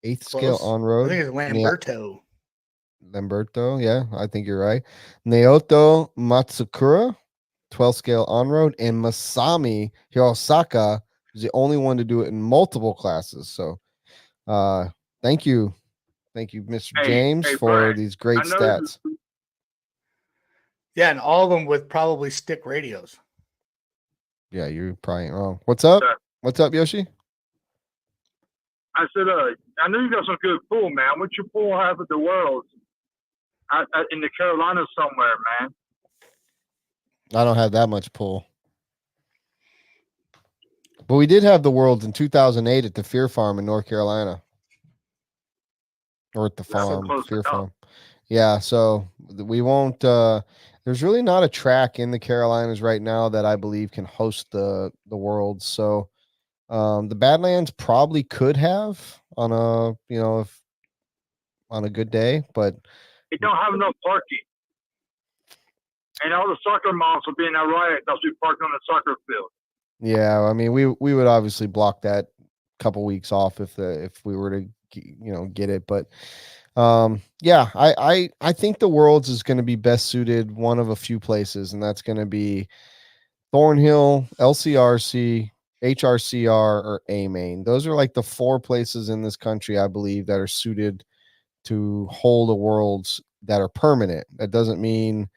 S2: 8th scale
S1: Close.
S2: on
S1: I
S2: road.
S1: think it's Lamberto.
S2: Lamberto, yeah, I think you're right. Naoto Matsukura, 12th scale on road, and Masami Hirosaka is the only one to do it in multiple classes. So, thank you, Mr.
S7: Hey,
S2: James,
S7: hey,
S2: for
S7: Brian,
S2: these great
S7: I know
S2: stats.
S1: Yeah, and all of them with probably stick radios.
S2: Yeah, you're probably wrong. What's up?
S7: Sir.
S2: What's up, Yoshi?
S7: I said, I know you got some good pool, man. What's your pool have at the Worlds? In the Carolinas somewhere, man.
S2: I don't have that much pull. But we did have the Worlds in 2008 at the Fear Farm in North Carolina. Or at the
S7: Yeah,
S2: farm,
S7: close
S2: Fear
S7: enough.
S2: Farm. Yeah, so we won't there's really not a track in the Carolinas right now that I believe can host the Worlds. So the Badlands probably could have on a, if on a good day, but
S7: They don't have enough parking. And all the soccer moms will be in a riot because we parked on the soccer field.
S2: yeah, I mean, we would obviously block that couple weeks off if we were to get it, but yeah, I think the Worlds is going to be best suited one of a few places, and that's going to be Thornhill, LCRC, HRCR, or A Main. Those are like the 4 places in this country, I believe, that are suited to hold a Worlds that are permanent. That doesn't mean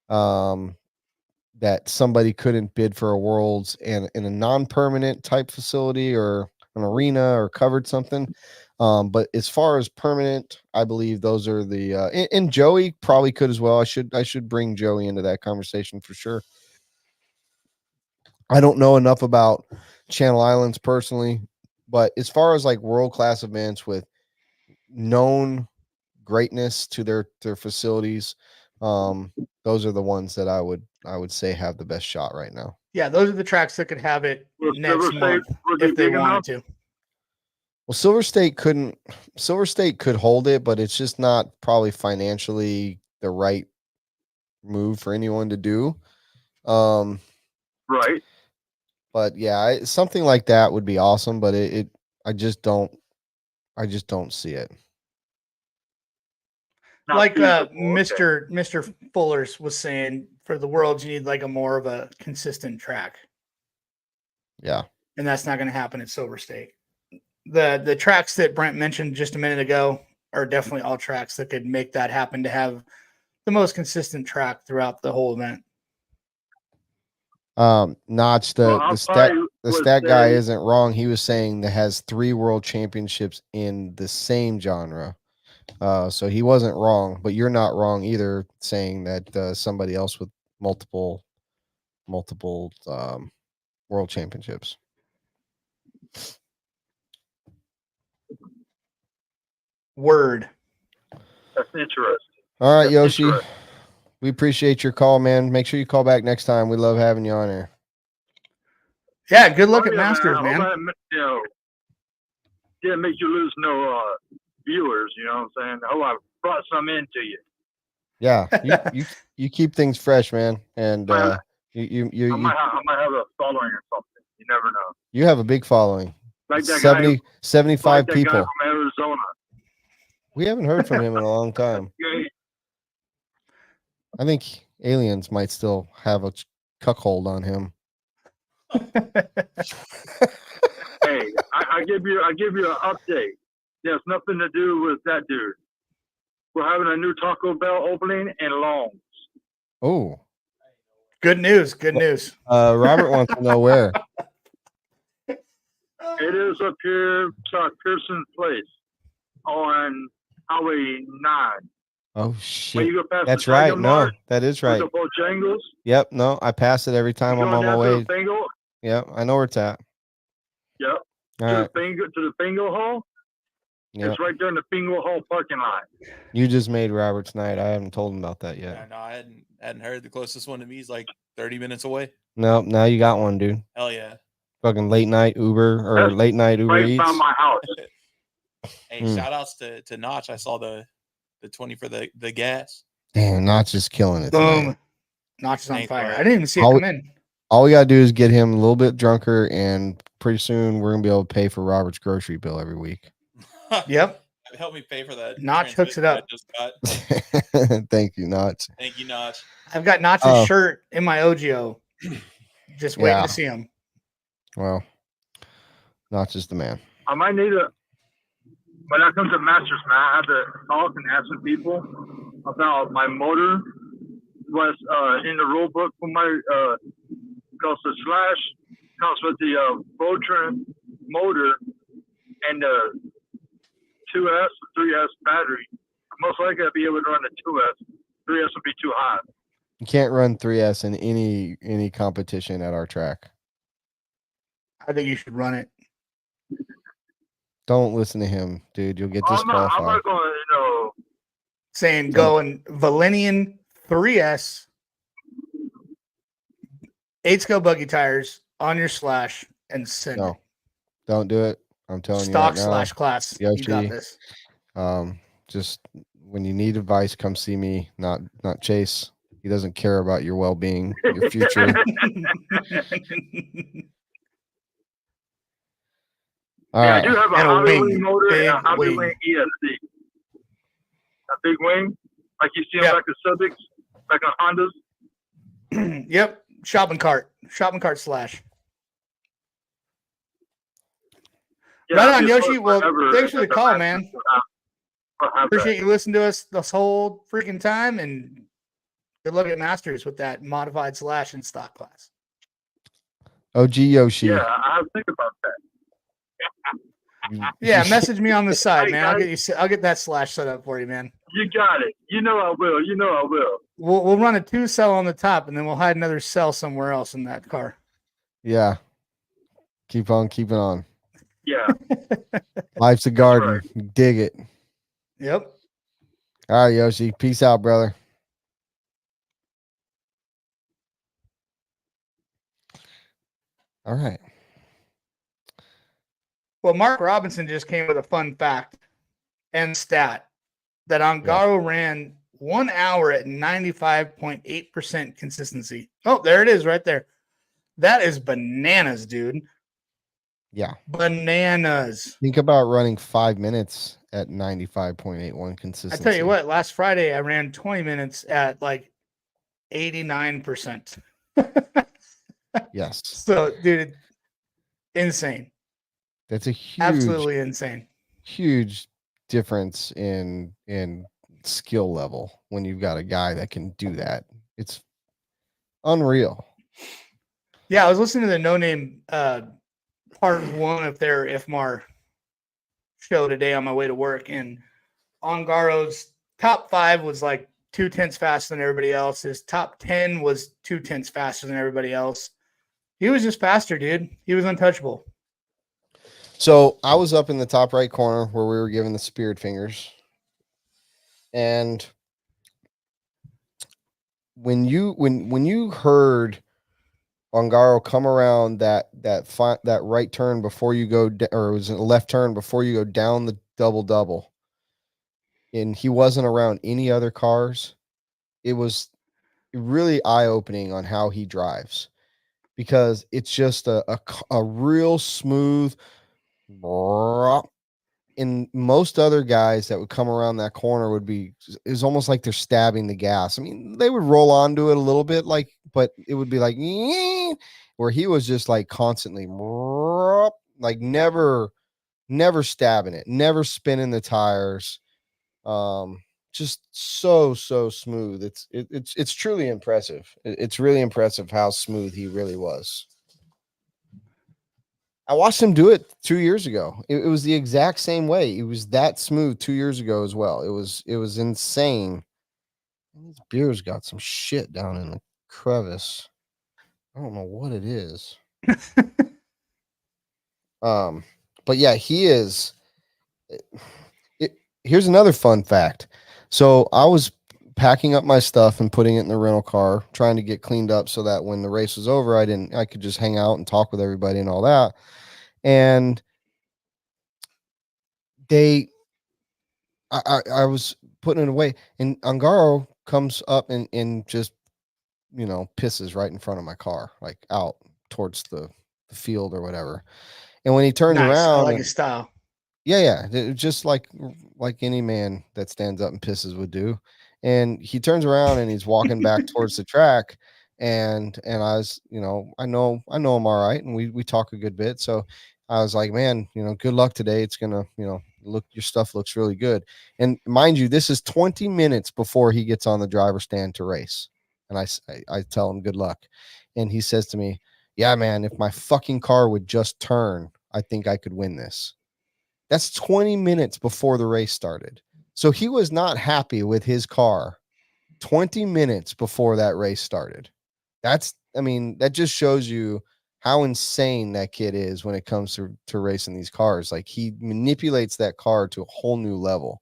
S2: that somebody couldn't bid for a Worlds in a non-permanent type facility or an arena or covered something. But as far as permanent, I believe those are the and Joey probably could as well. I should bring Joey into that conversation for sure. I don't know enough about Channel Islands personally, but as far as like world-class events with known greatness to their facilities, those are the ones that I would say have the best shot right now.
S1: Yeah, those are the tracks that could have it
S7: Will
S1: next
S7: Silver State-
S1: month
S7: will
S1: if
S7: be
S1: they
S7: big
S1: wanted
S7: enough?
S1: to.
S2: Well, Silver State could hold it, but it's just not probably financially the right move for anyone to do.
S7: Right.
S2: But yeah, something like that would be awesome, but I just don't see it.
S7: Not
S1: Like
S7: feasible.
S1: Mr. Fullers was saying, for the Worlds, you need like a more of a consistent track.
S2: Yeah.
S1: And that's not going to happen at Silver State. The tracks that Brent mentioned just a minute ago are definitely all tracks that could make that happen, to have the most consistent track throughout the whole event.
S2: Notch,
S7: Well,
S2: the
S7: I'll
S2: stat
S7: probably
S2: the
S7: would
S2: stat guy
S7: say-
S2: isn't wrong. He was saying that has 3 world championships in the same genre. So he wasn't wrong, but you're not wrong either, saying that somebody else with multiple world championships.
S1: Word.
S7: That's interesting.
S2: All right,
S7: That's
S2: Yoshi.
S7: interesting.
S2: We appreciate your call, man. Make sure you call back next time. We love having you on here.
S1: Yeah, good luck
S7: Oh,
S1: at
S7: yeah,
S1: Masters,
S7: I
S1: man.
S7: hope that, didn't make you lose no viewers. You know what I'm saying? I hope I brought some into you.
S2: Yeah, you keep things fresh, man, and
S7: I
S2: you
S7: might have a following or something. You never know.
S2: you have a big following.
S7: Like that
S2: 75
S7: guy, like that guy
S2: people.
S7: from Arizona.
S2: We haven't heard from him in a long time. I think aliens might still have a cuckold on him.
S7: Hey, I give you an update. There's nothing to do with that dude. We're having a new Taco Bell opening in Long.
S2: Oh,
S1: Good news. Good news.
S2: Robert wants to know where.
S7: It is up here beside Pearson's Place on Highway 9.
S2: Oh
S7: When
S2: shit!
S7: you go past
S2: That's
S7: the
S2: right.
S7: Tiger
S2: No,
S7: Mart
S2: that is
S7: with
S2: right.
S7: the Bojangles,
S2: Yep. No, I pass it every time I'm
S7: going
S2: on my
S7: down
S2: way.
S7: to the Bingo.
S2: Yep, I know where it's at.
S7: Yep.
S2: All
S7: To
S2: right.
S7: the Bingo Hall.
S2: Yep.
S7: It's right there in the Bingo Hall parking lot.
S2: You just made Robert's night. I haven't told him about that
S5: Yeah,
S2: yet.
S5: no, I hadn't heard. The closest one to me is like 30 minutes away.
S2: No, now you got one, dude.
S5: Hell yeah.
S2: Fucking late night Uber or
S7: That's
S2: late night Uber
S7: Right
S2: Eats.
S7: by my house.
S5: Hey,
S2: Mm.
S5: shout outs to Notch. I saw the 20 for the gas.
S2: Damn, Notch is killing it.
S1: Boom.
S2: Tonight.
S1: Notch is on
S5: Thank
S1: fire.
S5: God.
S1: I didn't even see it
S2: All-
S1: come in.
S2: All we gotta do is get him a little bit drunker, and pretty soon we're gonna be able to pay for Robert's grocery bill every week.
S1: Yep.
S5: Help me pay for that.
S1: Notch hooks it up.
S5: transmission I just got.
S2: Thank you, Notch.
S5: Thank you, Notch.
S1: I've got Notch's
S2: Oh.
S1: shirt in my OGO. Just waiting
S2: Yeah.
S1: to see him.
S2: Well, Notch is the man.
S7: I might need when I come to Masters, man, I have to talk and ask some people about my motor. Was in the rule book for my because the slash comes with the Voltron motor and the 2S, 3S battery. Most likely I'll be able to run the 2S. 3S will be too hot.
S2: You can't run 3S in any competition at our track.
S1: I think you should run it.
S2: Don't listen to him, dude. You'll get
S7: I'm
S2: disqualified.
S7: not going to,
S1: Saying go in Valenian 3S 8-scale buggy tires on your slash and send
S2: No,
S1: it.
S2: don't do it. I'm telling
S1: Stock
S2: you right now.
S1: slash class. You got
S2: Yoshi.
S1: this.
S2: Just when you need advice, come see me, not Chase. He doesn't care about your well-being, your future. All
S7: I
S2: right.
S7: do have a
S1: And a
S7: Hobby
S1: wing.
S7: Wing motor and a
S1: Big
S7: Hobby
S1: wing.
S7: Wing ESC. A big wing, like you see on
S1: Yep.
S7: back of Civics, like on Hondas.
S1: Yep. Shopping cart slash.
S7: Yeah,
S1: Right
S7: I've
S1: on,
S7: been
S1: Yoshi.
S7: posting
S1: Well,
S7: forever
S1: thanks for the
S7: at
S1: call,
S7: Masters.
S1: man.
S7: I'll have that.
S1: Appreciate you listening to us this whole freaking time, and good luck at Masters with that modified slash and stock class.
S2: OG Yoshi.
S7: Yeah, I have to think about that.
S1: Yeah, message me on the side,
S7: Hey,
S1: man. I'll get that slash set up for you, man.
S7: You got it. You know I will. You know I will.
S1: We'll run a 2-cell on the top, and then we'll hide another cell somewhere else in that car.
S2: Yeah. Keep on keeping on.
S7: Yeah.
S2: Life's a garden. Dig it.
S1: Yep.
S2: All right, Yoshi. Peace out, brother. All right.
S1: Well, Mark Robinson just came with a fun fact and stat that Ongaro ran 1 hour at 95.8% consistency. Oh, there it is right there. That is bananas, dude.
S2: Yeah.
S1: Bananas.
S2: Think about running 5 minutes at 95.81
S1: I
S2: consistency.
S1: tell you what, last Friday I ran 20 minutes at like 89%.
S2: Yes.
S1: So, dude, insane.
S2: That's a huge,
S1: Absolutely insane.
S2: huge difference in skill level when you've got a guy that can do that. It's unreal.
S1: Yeah, I was listening to the No Name part 1 of their IFMAR show today on my way to work, and Ongaro's top 5 was like 0.2 faster than everybody else. His top 10 was 0.2 faster than everybody else. He was just faster, dude. He was untouchable.
S2: So I was up in the top right corner where we were giving the spirit fingers. And when you heard Ongaro come around that right turn before you go, or it was a left turn before you go down the double, and he wasn't around any other cars, it was really eye-opening on how he drives, because it's just a real smooth, And most other guys that would come around that corner is almost like they're stabbing the gas. I mean, they would roll onto it a little bit, but it would be like, where he was just like constantly, like never stabbing it, never spinning the tires. Just so smooth. It's truly impressive. It's really impressive how smooth he really was. I watched him do it 2 years ago. It was the exact same way. It was that smooth 2 years ago as well. It was insane. This beer's got some shit down in the crevice. I don't know what it is. But yeah, he is. Here's another fun fact. So I was packing up my stuff and putting it in the rental car, trying to get cleaned up so that when the race was over, I could just hang out and talk with everybody and all that. And I was putting it away, and Angaro comes up and just, pisses right in front of my car, like out towards the field or whatever. And when he turns around,
S1: I like his style.
S2: Yeah, just like any man that stands up and pisses would do. And he turns around and he's walking back towards the track, and I was, I know him all right, and we talk a good bit. So I was like, man, good luck today. It's gonna, look, your stuff looks really good. And mind you, this is 20 minutes before he gets on the driver's stand to race. And I tell him good luck, and he says to me, yeah, man, if my fucking car would just turn, I think I could win this. That's 20 minutes before the race started. So he was not happy with his car 20 minutes before that race started. That just shows you how insane that kid is when it comes to racing these cars. Like, he manipulates that car to a whole new level.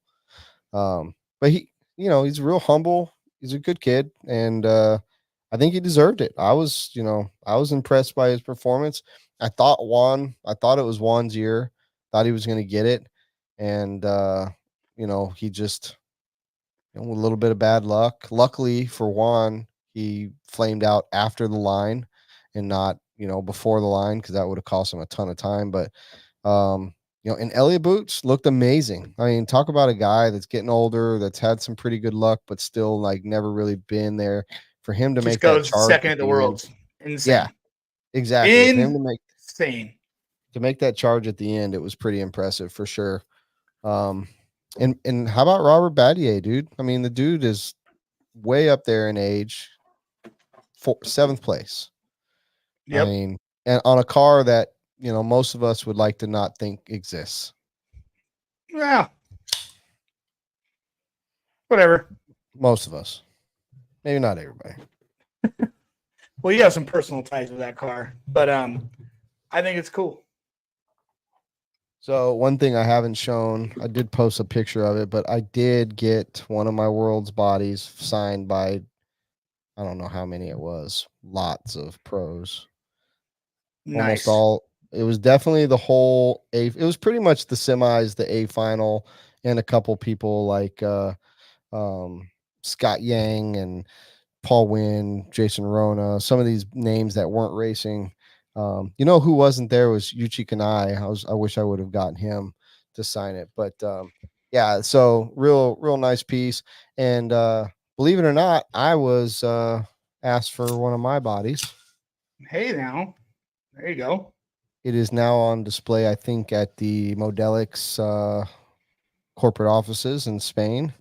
S2: But he's real humble. He's a good kid. And I think he deserved it. I was impressed by his performance. I thought it was Juan's year. Thought he was going to get it, and he just, a little bit of bad luck. Luckily for Juan, he flamed out after the line and not before the line, because that would have cost him a ton of time. But and Elliott Boots looked amazing. I mean, talk about a guy that's getting older, that's had some pretty good luck, but still like never really been there. For him to make that charge
S1: second at the Worlds, insane.
S2: Yeah, exactly. For him to make that charge at the end, it was pretty impressive for sure. And how about Robert Battier, dude? I mean, the dude is way up there in age, 7th place. Yep. I mean, and on a car that, most of us would like to not think exists.
S1: Yeah. Whatever.
S2: Most of us. Maybe not everybody.
S1: Well, you have some personal ties with that car, but I think it's cool.
S2: So one thing I haven't shown, I did post a picture of it, but I did get one of my Worlds bodies signed by, I don't know how many it was, lots of pros.
S1: Nice.
S2: Almost all. It was definitely the whole A. It was pretty much the semis, the A final, and a couple people like Scott Yang and Paul Wynn, Jason Rona, some of these names that weren't racing. Who wasn't there was Yuchi Kanai. I wish I would have gotten him to sign it, but yeah. So real nice piece. And believe it or not, I was asked for one of my bodies.
S1: Hey, now there you go.
S2: It is now on display, I think, at the Modelics corporate offices in Spain,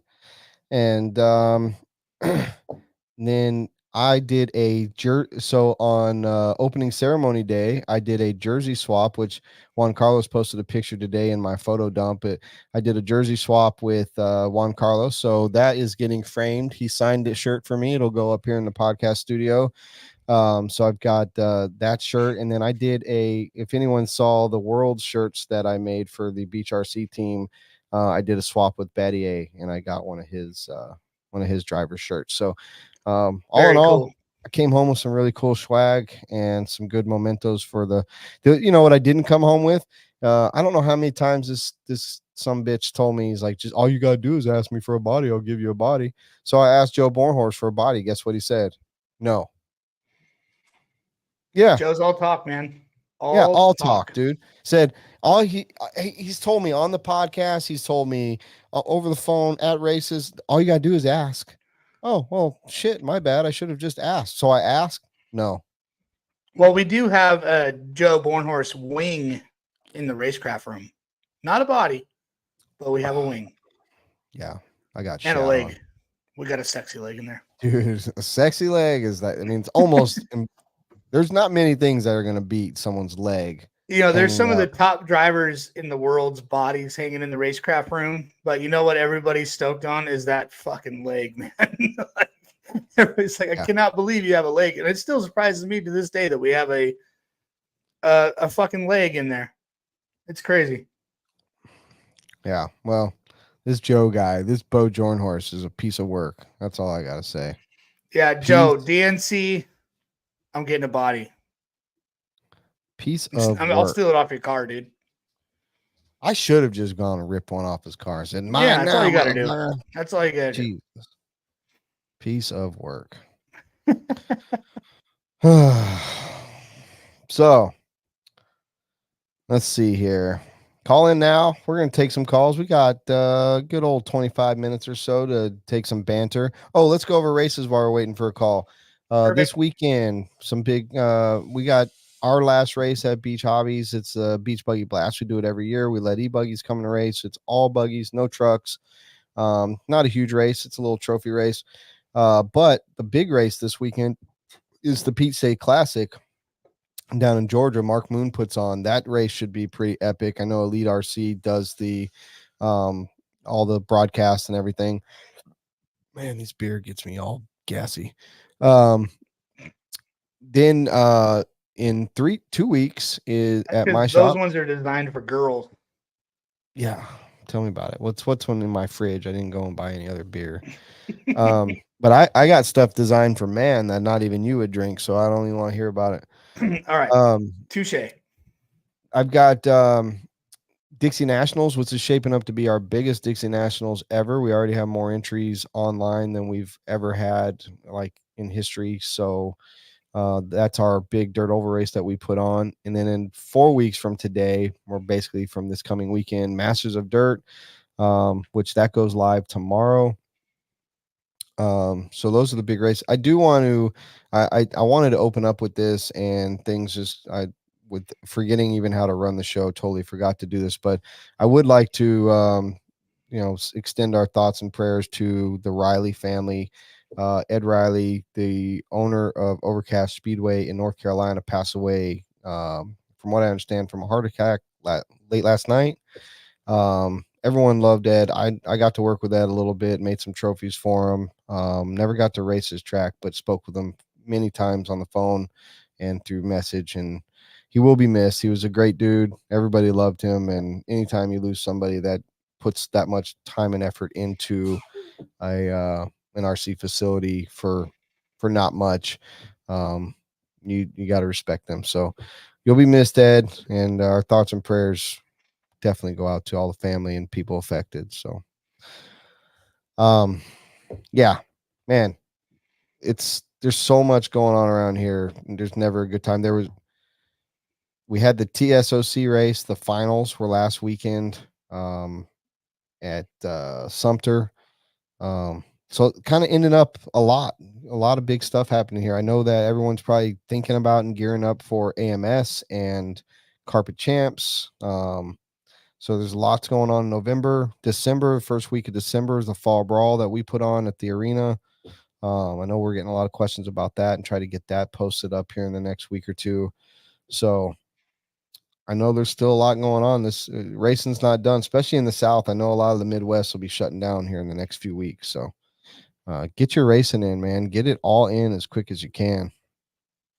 S2: and then I did so on opening ceremony day, I did a jersey swap, which Juan Carlos posted a picture today in my photo dump. I did a jersey swap with Juan Carlos, so that is getting framed. He signed a shirt for me. It'll go up here in the podcast studio. So I've got that shirt, and then I did if anyone saw the World shirts that I made for the Beach RC team, I did a swap with Battier, and I got one of his driver's shirts. So all in all, cool. I came home with some really cool swag and some good mementos for the what I didn't come home with. I don't know how many times this some bitch told me, he's like, just all you gotta do is ask me for a body, I'll give you a body. So I asked Joe Bornhorst for a body. Guess what he said? No. Yeah.
S1: Joe's all talk, man.
S2: All talk, dude. Said all he's told me on the podcast. He's told me over the phone at races. All you gotta do is ask. Oh well, shit, my bad. I should have just asked. So I asked. No.
S1: Well, we do have a Joe Bornhorst wing in the racecraft room. Not a body, but we have a wing.
S2: Yeah, I got
S1: and a
S2: shot
S1: leg.
S2: on.
S1: We got a sexy leg in there.
S2: Dude, a sexy leg is that? I mean, it's almost. There's not many things that are gonna beat someone's leg.
S1: You know, there's some of the
S2: up.
S1: top drivers in the world's bodies hanging in the racecraft room, but you know what everybody's stoked on is that fucking leg, man. Like, everybody's like, I cannot believe you have a leg. And it still surprises me to this day that we have a fucking leg in there. It's crazy.
S2: Yeah, well, this Joe guy, this Bo Jornhorst is a piece of work. That's all I gotta say.
S1: Yeah, Joe, DNC, I'm getting a body.
S2: Piece of work.
S1: I'll steal it off your car, dude.
S2: I should have just gone and ripped one off his car and said,
S1: yeah, that's all you got to do. That's all you got to do.
S2: Piece of work. So, let's see here. Call in now. We're going to take some calls. We got a good old 25 minutes or so to take some banter. Oh, let's go over races while we're waiting for a call. This weekend, some big, we got our last race at Beach Hobbies. It's a Beach Buggy Blast. We do it every year. We let e-buggies come in a race. It's all buggies, no trucks. Not a huge race. It's a little trophy race. But the big race this weekend is the Peach State Classic down in Georgia. Mark Moon puts on. That race should be pretty epic. I know Elite RC does the all the broadcasts and everything. Man, this beer gets me all gassy. Then in 2 weeks is at my shop.
S1: Those ones are designed for girls.
S2: Yeah, tell me about it. What's one in my fridge? I didn't go and buy any other beer. But I got stuff designed for man that not even you would drink, so I don't even want to hear about it.
S1: All right. Touche.
S2: I've got Dixie Nationals, which is shaping up to be our biggest Dixie Nationals ever. We already have more entries online than we've ever had, like, in history. So that's our big dirt oval race that we put on. And then in 4 weeks from today, or basically from this coming weekend, Masters of Dirt, which that goes live tomorrow. So those are the big races. I do want to, I wanted to open up with this, and things just, with forgetting even how to run the show, totally forgot to do this, but I would like to, extend our thoughts and prayers to the Riley family. Ed Riley, the owner of Overcast Speedway in North Carolina, passed away, from what I understand, from a heart attack late last night. Everyone loved Ed. I got to work with Ed a little bit, made some trophies for him. Never got to race his track, but spoke with him many times on the phone and through message, and he will be missed. He was a great dude. Everybody loved him. And anytime you lose somebody that puts that much time and effort into an RC facility for not much, you got to respect them. So you'll be missed, Ed, and our thoughts and prayers definitely go out to all the family and people affected. So yeah, man, there's so much going on around here, and there's never a good time. We had the TSOC race. The finals were last weekend at Sumter. So it kind of ended up a lot of big stuff happening here. I know that everyone's probably thinking about and gearing up for AMS and Carpet Champs. So there's lots going on in November. December, first week of December, is the Fall Brawl that we put on at the arena. I know we're getting a lot of questions about that, and try to get that posted up here in the next week or two. So I know there's still a lot going on. This racing's not done, especially in the South. I know a lot of the Midwest will be shutting down here in the next few weeks. So get your racing in, man. Get it all in as quick as you can.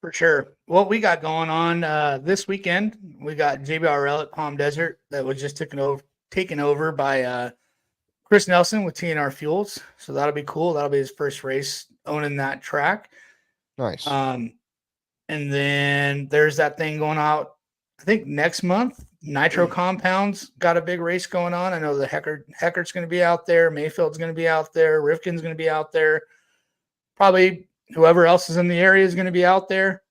S1: For sure. What we got going on this weekend, we got JBR Ehrlich Palm Desert that was just taken over by Chris Nelson with TNR Fuels. So that'll be cool. That'll be his first race owning that track.
S2: Nice.
S1: And then there's that thing going out, I think next month. Nitro Compounds got a big race going on. I know the Heckert's going to be out there. Mayfield's going to be out there. Rifkin's going to be out there. Probably whoever else is in the area is going to be out there.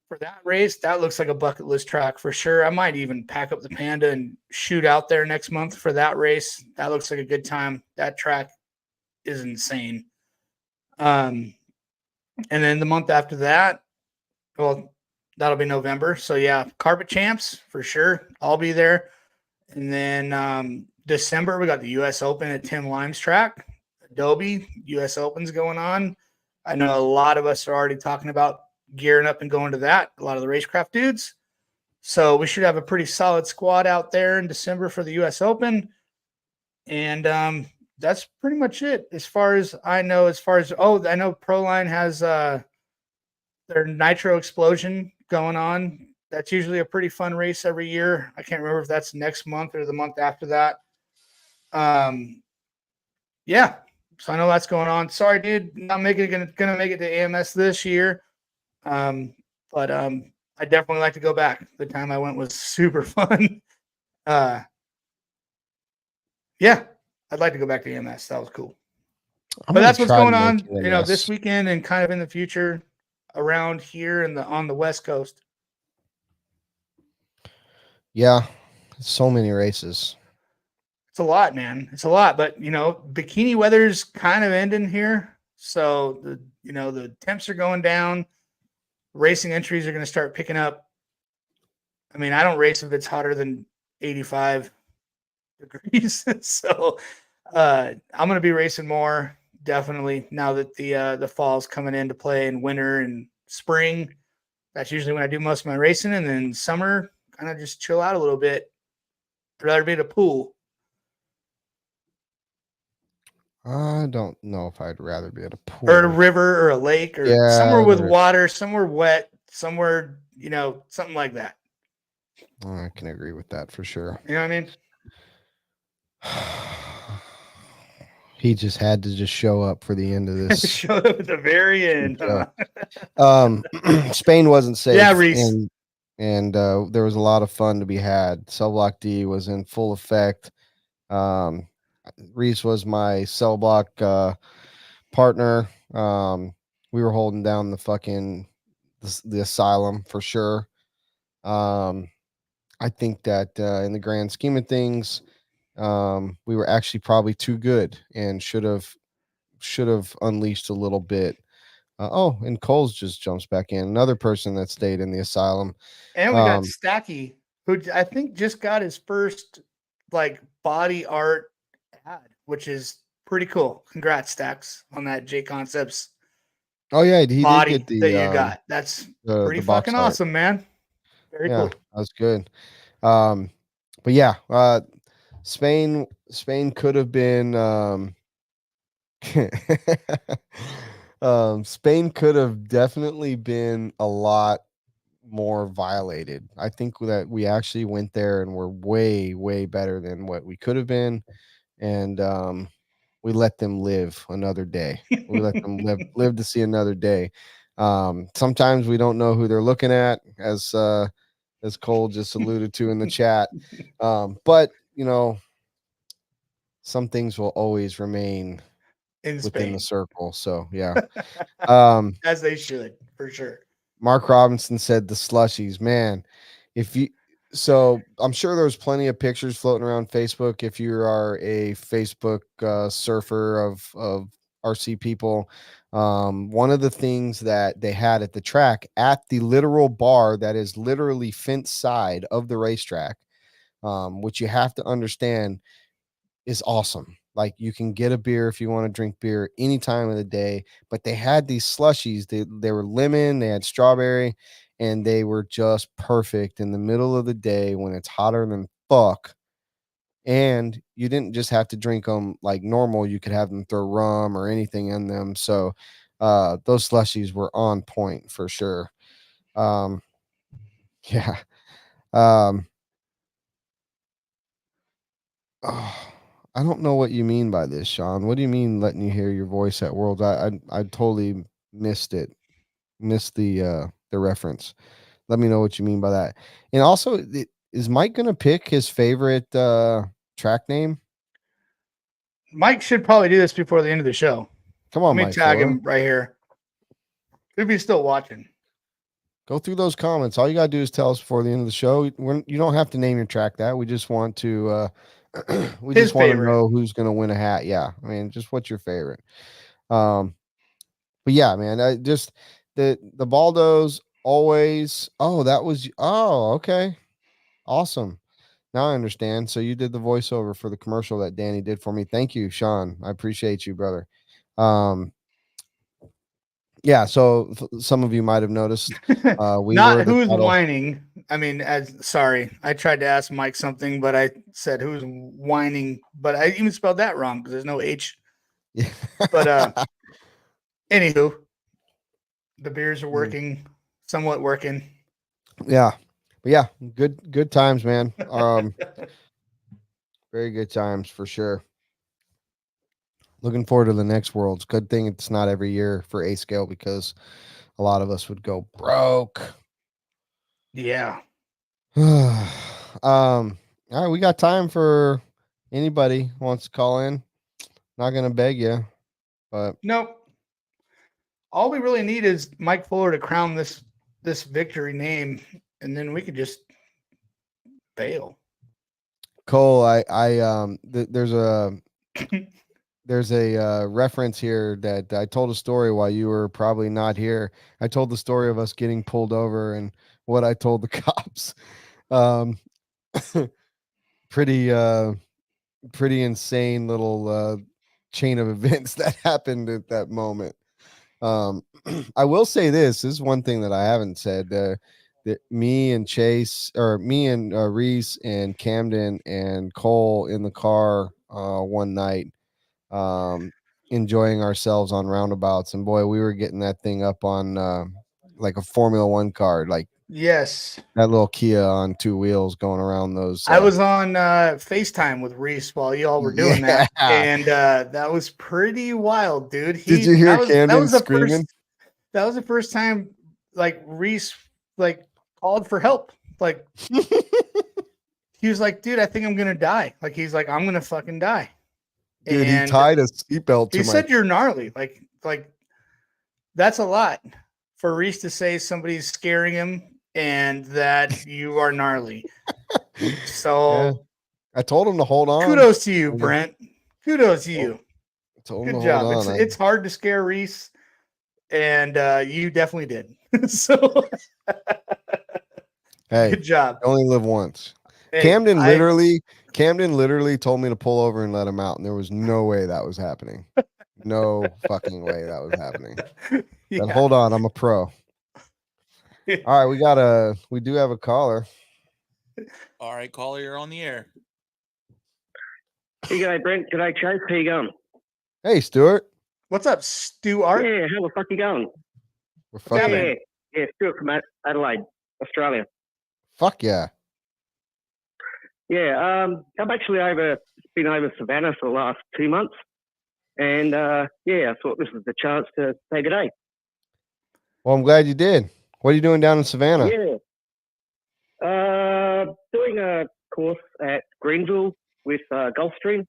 S1: for that race, that looks like a bucket list track for sure. I might even pack up the Panda and shoot out there next month for that race. That looks like a good time. That track is insane. And then the month after that, well, that'll be November. So yeah, Carpet Champs for sure. I'll be there. And then December, we got the U.S. Open at Tim Lime's track. Adobe U.S. Open's going on. I know a lot of us are already talking about gearing up and going to that. A lot of the racecraft dudes. So we should have a pretty solid squad out there in December for the U.S. Open. And that's pretty much it as far as I know. I know Proline has their Nitro Explosion going on. That's usually a pretty fun race every year. I can't remember if that's next month or the month after that. Yeah. So I know that's going on. Sorry, dude, not gonna make it to AMS this year. But I definitely like to go back. The time I went was super fun. Yeah, I'd like to go back to AMS. That was cool. But that's what's going on, this weekend and kind of in the future around here on the West Coast.
S2: Yeah, so many races.
S1: It's a lot, man. It's a lot, but bikini weather's kind of ending here. So the temps are going down. Racing entries are going to start picking up. I mean, I don't race if it's hotter than 85 degrees. So I'm going to be racing more, definitely, now that the fall's coming into play in winter and spring. That's usually when I do most of my racing. And then summer, kind of just chill out a little bit. I'd rather be at a pool.
S2: I don't know if I'd rather be at a pool.
S1: Or a river or a lake or somewhere with water, somewhere wet, somewhere, something like that.
S2: I can agree with that for sure.
S1: You know what I mean?
S2: He just had to just show up for the end of this.
S1: Showed up at the very end.
S2: Spain wasn't safe.
S1: Yeah, Reese.
S2: And there was a lot of fun to be had. Cell Block D was in full effect. Reese was my cell block partner. We were holding down the asylum for sure. I think that in the grand scheme of things, we were actually probably too good and should have unleashed a little bit. And Coles just jumps back in, another person that stayed in the asylum.
S1: And we got Stacky, who I think just got his first body art ad, which is pretty cool. Congrats, Stacks, on that J Concepts.
S2: Oh yeah, he
S1: body
S2: did get
S1: that you got. That's pretty fucking awesome, man. Very cool. That
S2: was good. But yeah, Spain could have been Spain could have definitely been a lot more violated. I think that we actually went there and were way, way better than what we could have been. And we let them live another day. We let them live to see another day. Sometimes we don't know who they're looking at, as Cole just alluded to in the chat. But some things will always remain within the circle. So yeah.
S1: As they should, for sure.
S2: Mark Robinson said the slushies, man. So I'm sure there's plenty of pictures floating around Facebook. If you are a Facebook surfer of RC people, one of the things that they had at the track at the literal bar that is literally fence side of the racetrack, which you have to understand is awesome. Like, you can get a beer if you want to drink beer any time of the day, but they had these slushies. They were lemon, they had strawberry, and they were just perfect in the middle of the day when it's hotter than fuck. And you didn't just have to drink them like normal. You could have them throw rum or anything in them. So those slushies were on point for sure. Yeah. I don't know what you mean by this, Sean. What do you mean letting you hear your voice at Worlds? I totally missed it. Missed the reference. Let me know what you mean by that. And also, is Mike gonna pick his favorite track name?
S1: Mike should probably do this before the end of the show.
S2: Come on,
S1: Let me
S2: Mike.
S1: tag him right here. If he's still watching.
S2: Go through those comments. All you got to do is tell us before the end of the show. You don't have to name your track that. We just want to we
S1: His
S2: just want to
S1: favorite.
S2: know who's going to win a hat. Yeah. I mean, just what's your favorite? But yeah, man, I just the Baldos always. Oh, that was okay. Awesome. Now I understand. So you did the voiceover for the commercial that Danny did for me. Thank you, Sean. I appreciate you, brother. Yeah, so some of you might have noticed we
S1: Not
S2: were the
S1: who's
S2: title.
S1: whining. I mean, sorry, I tried to ask Mike something, but I said who's whining, but I even spelled that wrong because there's no H.
S2: Yeah.
S1: But anywho, the beers are working, somewhat working.
S2: Yeah. But yeah, good times, man. Very good times for sure. Looking forward to the next Worlds. Good thing it's not every year for A scale because a lot of us would go broke.
S1: Yeah.
S2: All right, we got time for anybody who wants to call in. Not gonna beg you, but
S1: Nope. All we really need is Mike Fuller to crown this victory name, and then we could just bail.
S2: Cole, there's a reference here that I told a story while you were probably not here. I told the story of us getting pulled over and what I told the cops. Pretty insane little chain of events that happened at that moment. I will say this is one thing that I haven't said. That me and Chase, or me and Reese and Camden and Cole in the car one night, enjoying ourselves on roundabouts, and boy, we were getting that thing up on like a Formula One car, like
S1: Yes.
S2: that little Kia on two wheels going around those.
S1: I was on FaceTime with Reese while y'all were doing that, and that was pretty wild, dude.
S2: Did you hear Camden
S1: the
S2: screaming?
S1: That was the first time, like, Reese like called for help. Like, he was like, "Dude, I think I'm gonna die." Like, he's like, "I'm gonna fucking die."
S2: Dude,
S1: and
S2: he tied a seatbelt to
S1: he
S2: my.
S1: said, "You're gnarly." Like that's a lot for Reese to say somebody's scaring him and that you are gnarly. So
S2: Yeah. I told him to hold on.
S1: Kudos to you, Brent. Kudos to you.
S2: Told him
S1: Good
S2: to
S1: job.
S2: hold on.
S1: It's hard to scare Reese, and you definitely did. So
S2: Hey,
S1: good job.
S2: only live once.
S1: Hey,
S2: Camden literally told me to pull over and let him out, and there was no way that was happening. No fucking way that was happening.
S1: Yeah.
S2: But hold on, I'm a pro. All right, we do have a caller.
S5: All right, caller, you're on the air.
S8: Hey, g'day, Brent. G'day, Chase. How you going?
S2: Hey, Stuart.
S1: What's up, Stuart?
S8: Yeah, how the fuck you going?
S2: We're fucking.
S8: Yeah, Stuart from Adelaide, Australia.
S2: Fuck yeah.
S8: Yeah, I've actually been over Savannah for the last 2 months, and I thought this was the chance to say good day.
S2: Well, I'm glad you did. What are you doing down in Savannah?
S8: Yeah, doing a course at Greenville with Gulfstream,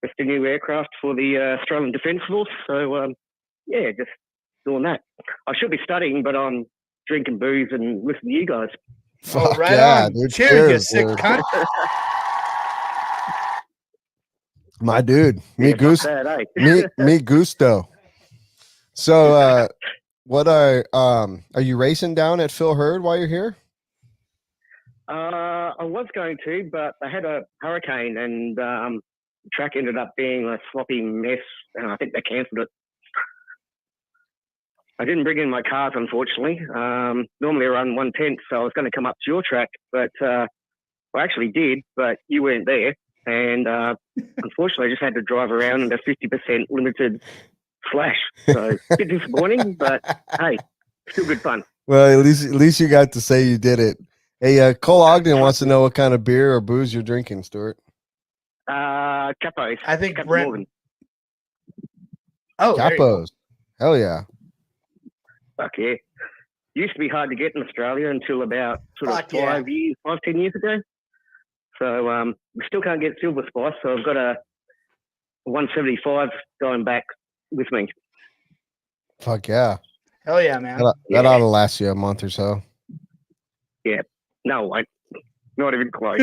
S8: just a new aircraft for the Australian Defence Force. So just doing that. I should be studying, but I'm drinking booze and listening to you guys.
S1: Oh, right
S2: yeah,
S1: on.
S2: dude.
S1: Cheers, you
S2: Cheers,
S1: sick
S2: dude.
S1: cunt.
S2: My dude. Me gusto. So what are you racing down at Phil Hurd while you're here?
S8: I was going to, but I had a hurricane and the track ended up being a sloppy mess, and I think they cancelled it. I didn't bring in my cars, unfortunately. Normally I run 1/10, so I was going to come up to your track, but I actually did, but you weren't there. And unfortunately, I just had to drive around in a 50% limited slash. So a bit disappointing, but hey, still good fun.
S2: Well, at least you got to say you did it. Hey, Cole Ogden wants to know what kind of beer or booze you're drinking, Stuart.
S8: Capos.
S1: I think
S8: Capos
S1: Brent.
S8: Morgan.
S1: Oh,
S2: Capos. Hell yeah.
S8: Fuck yeah. Used to be hard to get in Australia until about sort of 10 years ago. So we still can't get Silver Spice, so I've got a 175 going back with me.
S2: Fuck yeah.
S1: Hell yeah, man.
S2: That ought to last you a month or so.
S8: No, wait. Not even close.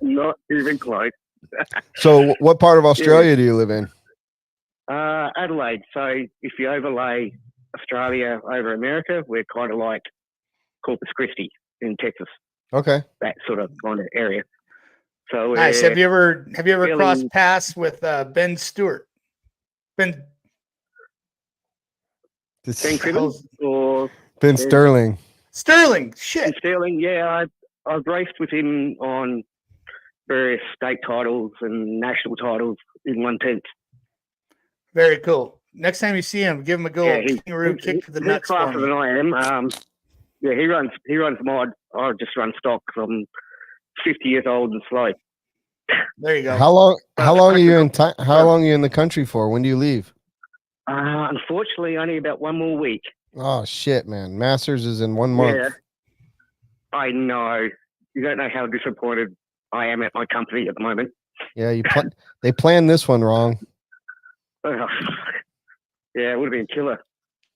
S8: Not even close.
S2: So, what part of Australia do you live in?
S8: Adelaide. So if you overlay Australia over America, we're kind of like Corpus Christi in Texas.
S2: Okay.
S8: That sort of kind of area. So
S1: Nice. Have you ever
S8: really-
S1: crossed paths with Ben Stewart? Ben
S8: Crimmins or
S2: Ben Sterling.
S1: Sterling. Shit.
S8: Sterling? Yeah, I've raced with him on various state titles and national titles in 1/10.
S1: Very cool. Next time you see him, give him a go. Kangaroo kick to the
S8: he's
S1: nuts for
S8: faster
S1: me.
S8: than I am. Yeah, he runs mod. I just run stock. I'm 50 years old and slow.
S1: There you go.
S2: How long are you in how long are you in the country for? When do you leave?
S8: Unfortunately, only about one more week.
S2: Oh shit, man. Masters is in 1 month.
S8: Yeah, I know. You don't know how disappointed I am at my company at the moment.
S2: Yeah, they planned this one wrong.
S8: Yeah, it would have been killer.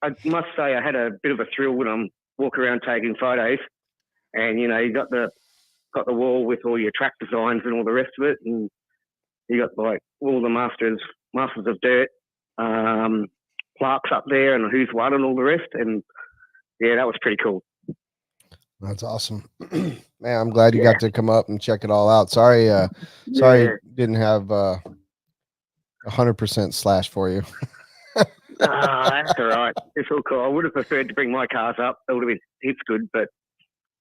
S8: I must say I had a bit of a thrill when I'm walking around taking photos, and you got the wall with all your track designs and all the rest of it, and you got like all the masters of dirt plaques up there and who's won and all the rest, and yeah, that was pretty cool.
S2: That's awesome. Man, I'm glad you got to come up and check it all out. Sorry didn't have 100% slash for you.
S8: That's all right. It's all cool. I would have preferred to bring my cars up. That would have been heaps good, but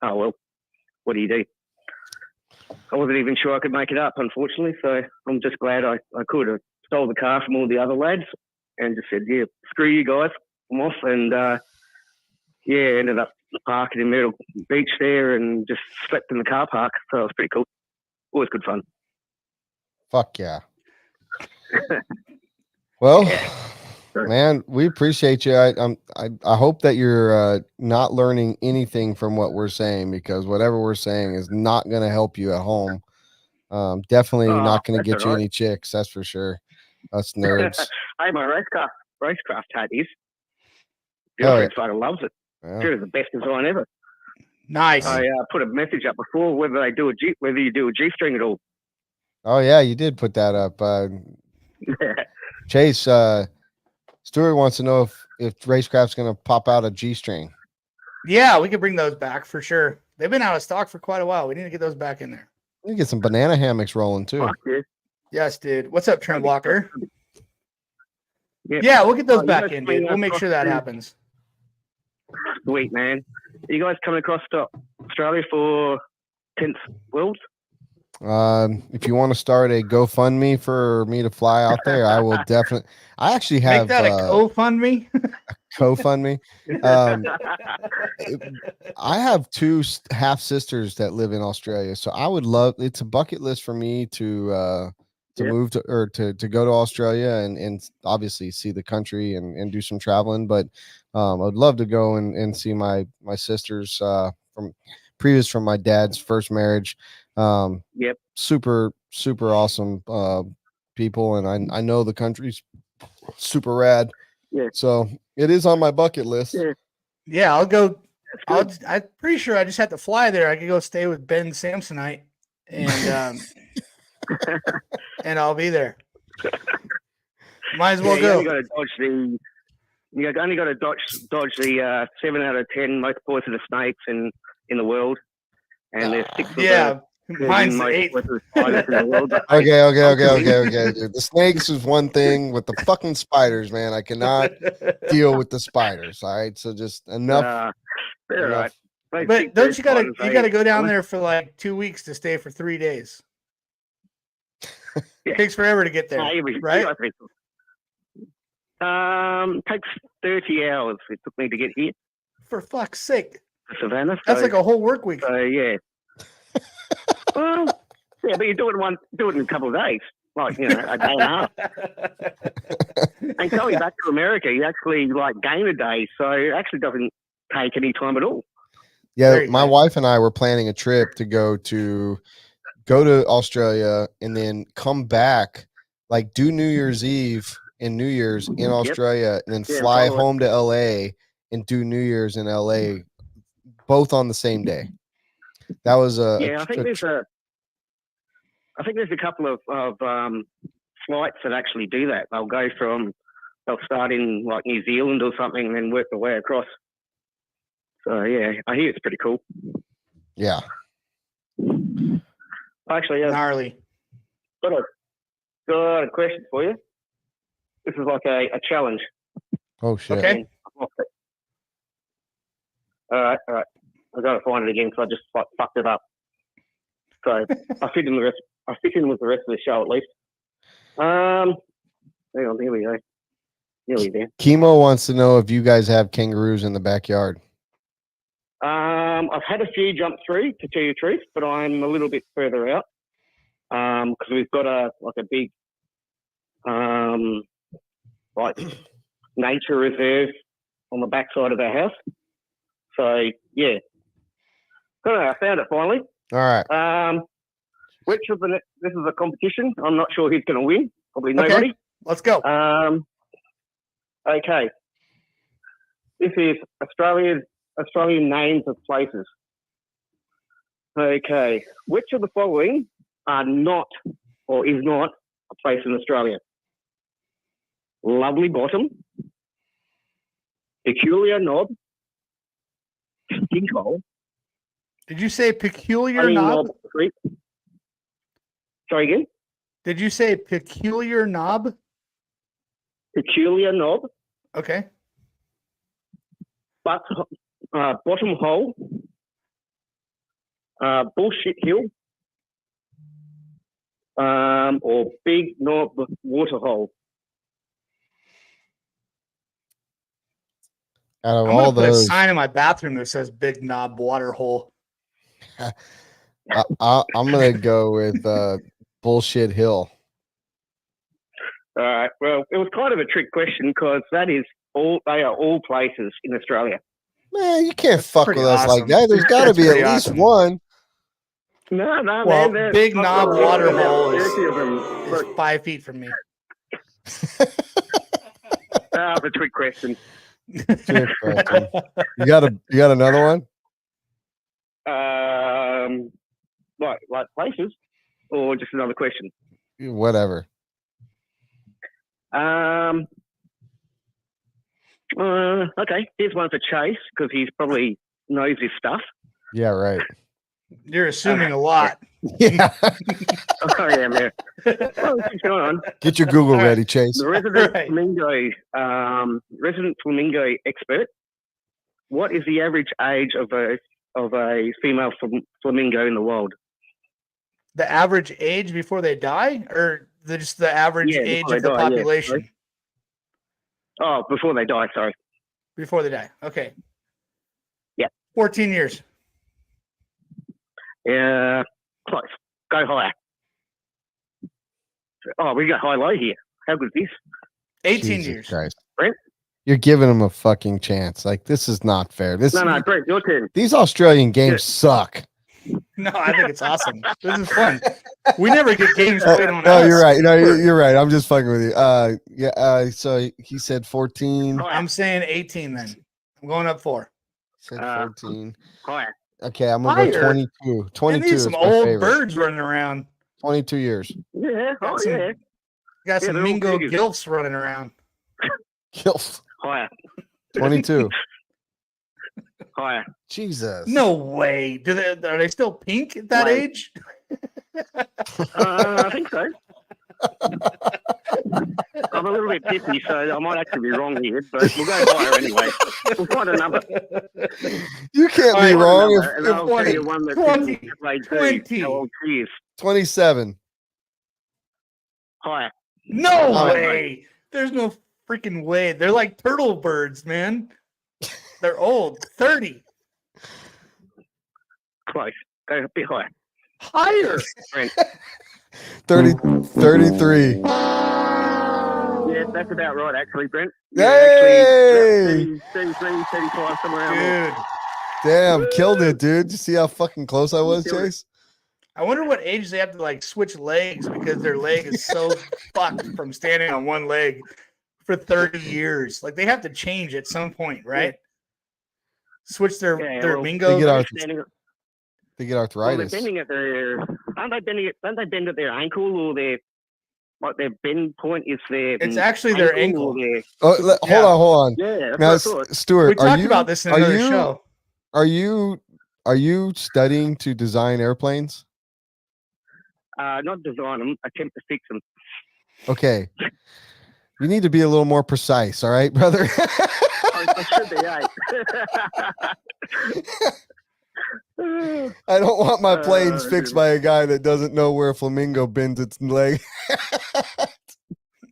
S8: oh well. What do you do? I wasn't even sure I could make it up, unfortunately. So I'm just glad I could have stole the car from all the other lads and just said, yeah, screw you guys, I'm off. And ended up parking in Myrtle Beach there and just slept in the car park. So it was pretty cool. Always good fun.
S2: Fuck yeah. Well, man, we appreciate you. I hope that you're not learning anything from what we're saying, because whatever we're saying is not going to help you at home. Definitely not going to get you any chicks. That's for sure. Us nerds.
S8: Hey, my racecraft hat is. Girlfriend fucking loves it.
S2: Yeah.
S8: It was the best design ever.
S1: Nice.
S8: I put a message up before whether you do a G-string at all.
S2: Oh yeah, you did put that up. Chase, Stuart wants to know if Racecraft's going to pop out a G-string.
S1: Yeah, we could bring those back for sure. They've been out of stock for quite a while. We need to get those back in there.
S2: We need to get some banana hammocks rolling too.
S8: Fuck yeah.
S1: Yes, dude. What's up, Trent Walker? Yeah, we'll get those back in, dude. We'll make sure that happens.
S8: Sweet, man. Are you guys coming across to Australia for 10th Worlds?
S2: If you want to start a GoFundMe for me to fly out there, I will definitely. I actually have
S1: make that a GoFundMe.
S2: GoFundMe. I have two half sisters that live in Australia, so I would love. It's a bucket list for me to move to or to go to Australia and obviously see the country and do some traveling. But I'd love to go and see my sisters from my dad's first marriage. Super awesome people, and I know the country's super rad. So it is on my bucket list.
S1: Yeah, I'll go. I'm pretty sure I just had to fly there. I could go stay with Ben Samsonite and and I'll be there. Might as well go.
S8: You only got to dodge the 7 out of 10 most poisonous snakes in the world, and there's 6 of the
S1: mine's 8.
S8: Okay.
S2: Dude. The snakes is one thing. With the fucking spiders, man, I cannot deal with the spiders. All right, so just enough.
S8: Right.
S1: But don't you gotta go down there for like 2 weeks to stay for 3 days? It takes forever to get there, right?
S8: Takes 30 hours. It took me to get here.
S1: For fuck's sake,
S8: Savannah.
S1: That's like a whole work week.
S8: Yeah. Well, yeah, but you do it in a couple of days, like a day and a half. And going back to America, you actually gain a day, so it actually doesn't take any time at all.
S2: Yeah, my wife and I were planning a trip to go to Australia and then come back, do New Year's Eve and New Year's in Australia, and then
S8: Yeah,
S2: fly
S8: follow it.
S2: home to LA and do New Year's in LA, both on the same day. That was
S8: I think there's a couple of flights that actually do that. They'll start in like New Zealand or something and then work their way across. So yeah, I hear it's pretty cool.
S2: Yeah.
S8: Actually,
S1: Gnarly.
S8: got a question for you. This is like a challenge.
S2: Oh shit.
S1: Okay.
S8: All right. I got to find it again because I just fucked it up. So I fit in with the rest of the show at least. Hang on, here we go.
S2: Chemo wants to know if you guys have kangaroos in the backyard.
S8: I've had a few jump through, to tell you the truth, but I'm a little bit further out because we've got a big nature reserve on the backside of our house. So yeah, I found it finally.
S2: All right.
S8: This is a competition. I'm not sure who's going to win. Probably nobody.
S1: Okay. Let's go.
S8: Okay. This is Australian names of places. Okay. Which of the following are not or is not a place in Australia? Lovely Bottom, Peculiar Knob, Stinkhole.
S1: Did you say peculiar knob?
S8: Creek. Sorry again?
S1: Did you say peculiar knob?
S8: Peculiar Knob,
S1: Okay.
S8: Bottom Hole, Bullshit Hill, or Big Knob Waterhole.
S2: Out of
S1: I'm
S2: all
S1: gonna put a
S2: those,
S1: sign in my bathroom that says "Big Knob Water Hole."
S2: I'm gonna go with Bullshit Hill.
S8: All right. Well, it was kind of a trick question because they are all places in Australia.
S2: Man, you can't fuck
S1: pretty
S2: with us like
S1: awesome.
S2: that. There's got to
S1: That's
S2: be at
S1: pretty
S2: least
S1: awesome.
S2: one.
S8: No,
S1: Well,
S8: man.
S1: Big Knob Water Hole
S8: is
S1: is 5 feet from me.
S8: a trick question.
S2: Trick question. You got another one?
S8: Like places, or just another question?
S2: Whatever.
S8: Okay, here's one for Chase because he's probably knows his stuff.
S2: Yeah, right.
S1: You're assuming a lot.
S2: Yeah.
S8: Oh yeah, man. Well, keep going on.
S2: Get your Google ready, Chase.
S8: The resident
S1: Right.
S8: flamingo expert. What is the average age of a female flamingo in the world?
S1: The average age before they die, or just the average age of the population?
S8: Oh, before they die, sorry.
S1: Before they die. Okay.
S8: Yeah.
S1: 14 years.
S8: Yeah, close. Go higher. Oh, we got high-low here. How good is this?
S1: 18
S2: Jesus
S1: years.
S2: Christ.
S8: Brent?
S2: You're giving them a fucking chance. Like, this is not fair.
S8: No, Brent, your turn.
S2: These Australian games suck.
S1: No, I think it's awesome. This is fun. We never get games played on
S2: No,
S1: us.
S2: you're right. No, you're right. I'm just fucking with you. So he said 14.
S1: I'm saying 18 then. I'm going up 4.
S2: Said 14.
S8: Higher.
S2: Okay, I'm gonna go
S1: Higher.
S2: 22. 22
S1: These
S2: is
S1: some
S2: my
S1: old
S2: favorite.
S1: birds running around.
S2: 22 years.
S8: Yeah,
S1: Got some-
S8: yeah.
S1: Got some
S8: they're all
S1: Mingo
S8: big.
S1: gilfs running around.
S2: Kills.
S8: Higher.
S2: 22.
S8: Higher.
S2: Jesus.
S1: No way. Are they still pink at that
S8: Right.
S1: age?
S8: I think so. I'm a little bit pissy, so I might actually be wrong here, but we'll go higher anyway. We'll find a number.
S2: You can't
S1: All
S2: be
S1: right,
S2: wrong.
S8: And I'll tell you one that's
S1: 20,
S8: played
S1: 20.
S8: how old she is.
S2: 27.
S8: Higher.
S1: No
S2: Oh,
S1: way. There's no freaking way. They're like turtle birds, man. They're old. 30.
S8: Close. Go a bit higher.
S1: Higher.
S8: Brent.
S2: 33.
S8: Yeah, that's about right, actually, Brent.
S2: Hey!
S8: Actually, 33, 35, somewhere around there.
S1: Dude.
S2: Damn, killed it, dude. You see how fucking close I was,
S8: Killed it.
S2: Chase?
S1: I wonder what age they have to like switch legs because their leg is so fucked from standing on one leg. for 30 years. Like they have to change at some point, right? Switch their lingo.
S2: They get arthritis.
S8: Well, they're bending at their. Aren't they bending it? Don't they bend at their ankle or their? Like their bend point is their.
S1: It's actually their ankle.
S2: Hold on.
S8: Yeah,
S2: now,
S8: that's what I thought.
S2: Stuart,
S1: we talked about this in another show.
S2: Are you studying to design airplanes?
S8: Not design them, attempt to fix them.
S2: Okay. You need to be a little more precise, all right, brother?
S8: I should be,
S2: I don't want my planes fixed by a guy that doesn't know where a flamingo bends its leg.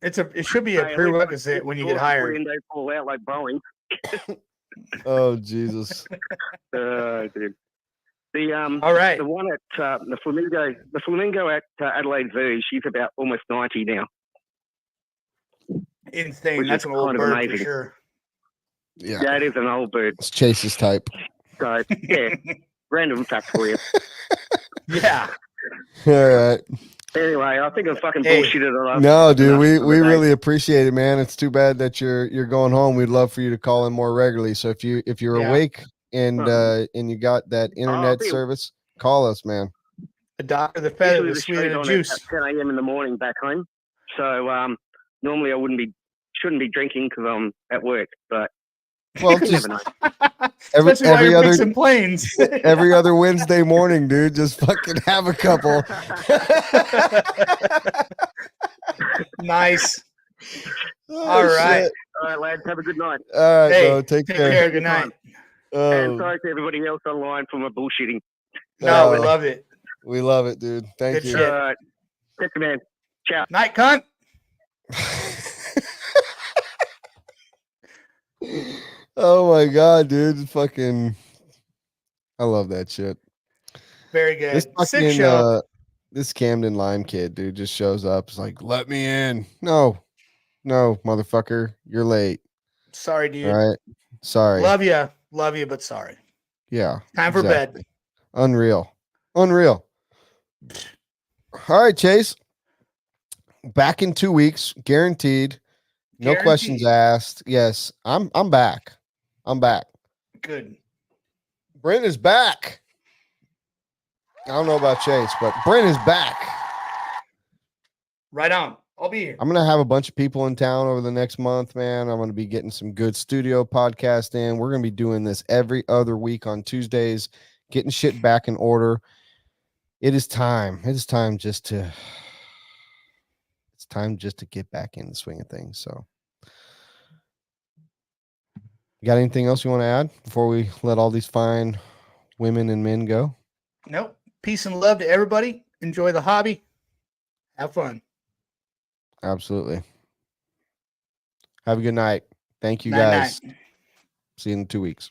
S1: It should be a prerequisite when you get hired.
S8: They fall out like Boeing.
S2: Oh Jesus!
S8: Dude.
S1: All right.
S8: The one at the flamingo at Adelaide Zoo, she's about almost 90 now.
S1: Insane. That's an old bird for sure.
S2: Yeah,
S8: it is an old bird.
S2: It's Chase's type.
S8: So yeah, random fact for you.
S1: Yeah.
S2: All right.
S8: Anyway, I think I'm fucking bullshitted.
S2: No, dude, we really appreciate it, man. It's too bad that you're going home. We'd love for you to call in more regularly. So if you're awake and you got that internet service, call us, man.
S1: The doctor, the feather, the sweet and the juice.
S8: At 10 a.m. in the morning back home. So normally I shouldn't be drinking because I'm at work, but
S2: well, just
S1: every other
S2: planes. Every other Wednesday morning, dude, just fucking have a couple.
S1: Nice. All right,
S8: lads, have a good night.
S2: All right, bro, take care.
S1: Good night.
S8: And sorry to everybody else online for my bullshitting.
S1: No, we love it.
S2: We love it, dude. Thank you.
S8: All right, catch you, man. Ciao.
S1: Night, cunt.
S2: Oh my god, dude! Fucking, I love that shit.
S1: Very good.
S2: This
S1: Sick show.
S2: This Camden Lime kid, dude, just shows up. It's like, let me in. No, motherfucker, you're late.
S1: Sorry, dude.
S2: All right, sorry.
S1: Love you, but sorry.
S2: Yeah.
S1: Time for bed.
S2: Unreal. All right, Chase. Back in 2 weeks, guaranteed. No questions asked. Yes, I'm back.
S1: Good.
S2: Brent is back. I don't know about Chase, but Brent is back.
S1: Right on. I'll be here.
S2: I'm going to have a bunch of people in town over the next month, man. I'm going to be getting some good studio podcast in. We're going to be doing this every other week on Tuesdays, getting shit back in order. It is time. It's time just to get back in the swing of things. So, you got anything else you want to add before we let all these fine women and men go?
S1: Nope. Peace and love to everybody. Enjoy the hobby. Have fun.
S2: Absolutely. Have a good night. Thank you, guys. See you in 2 weeks.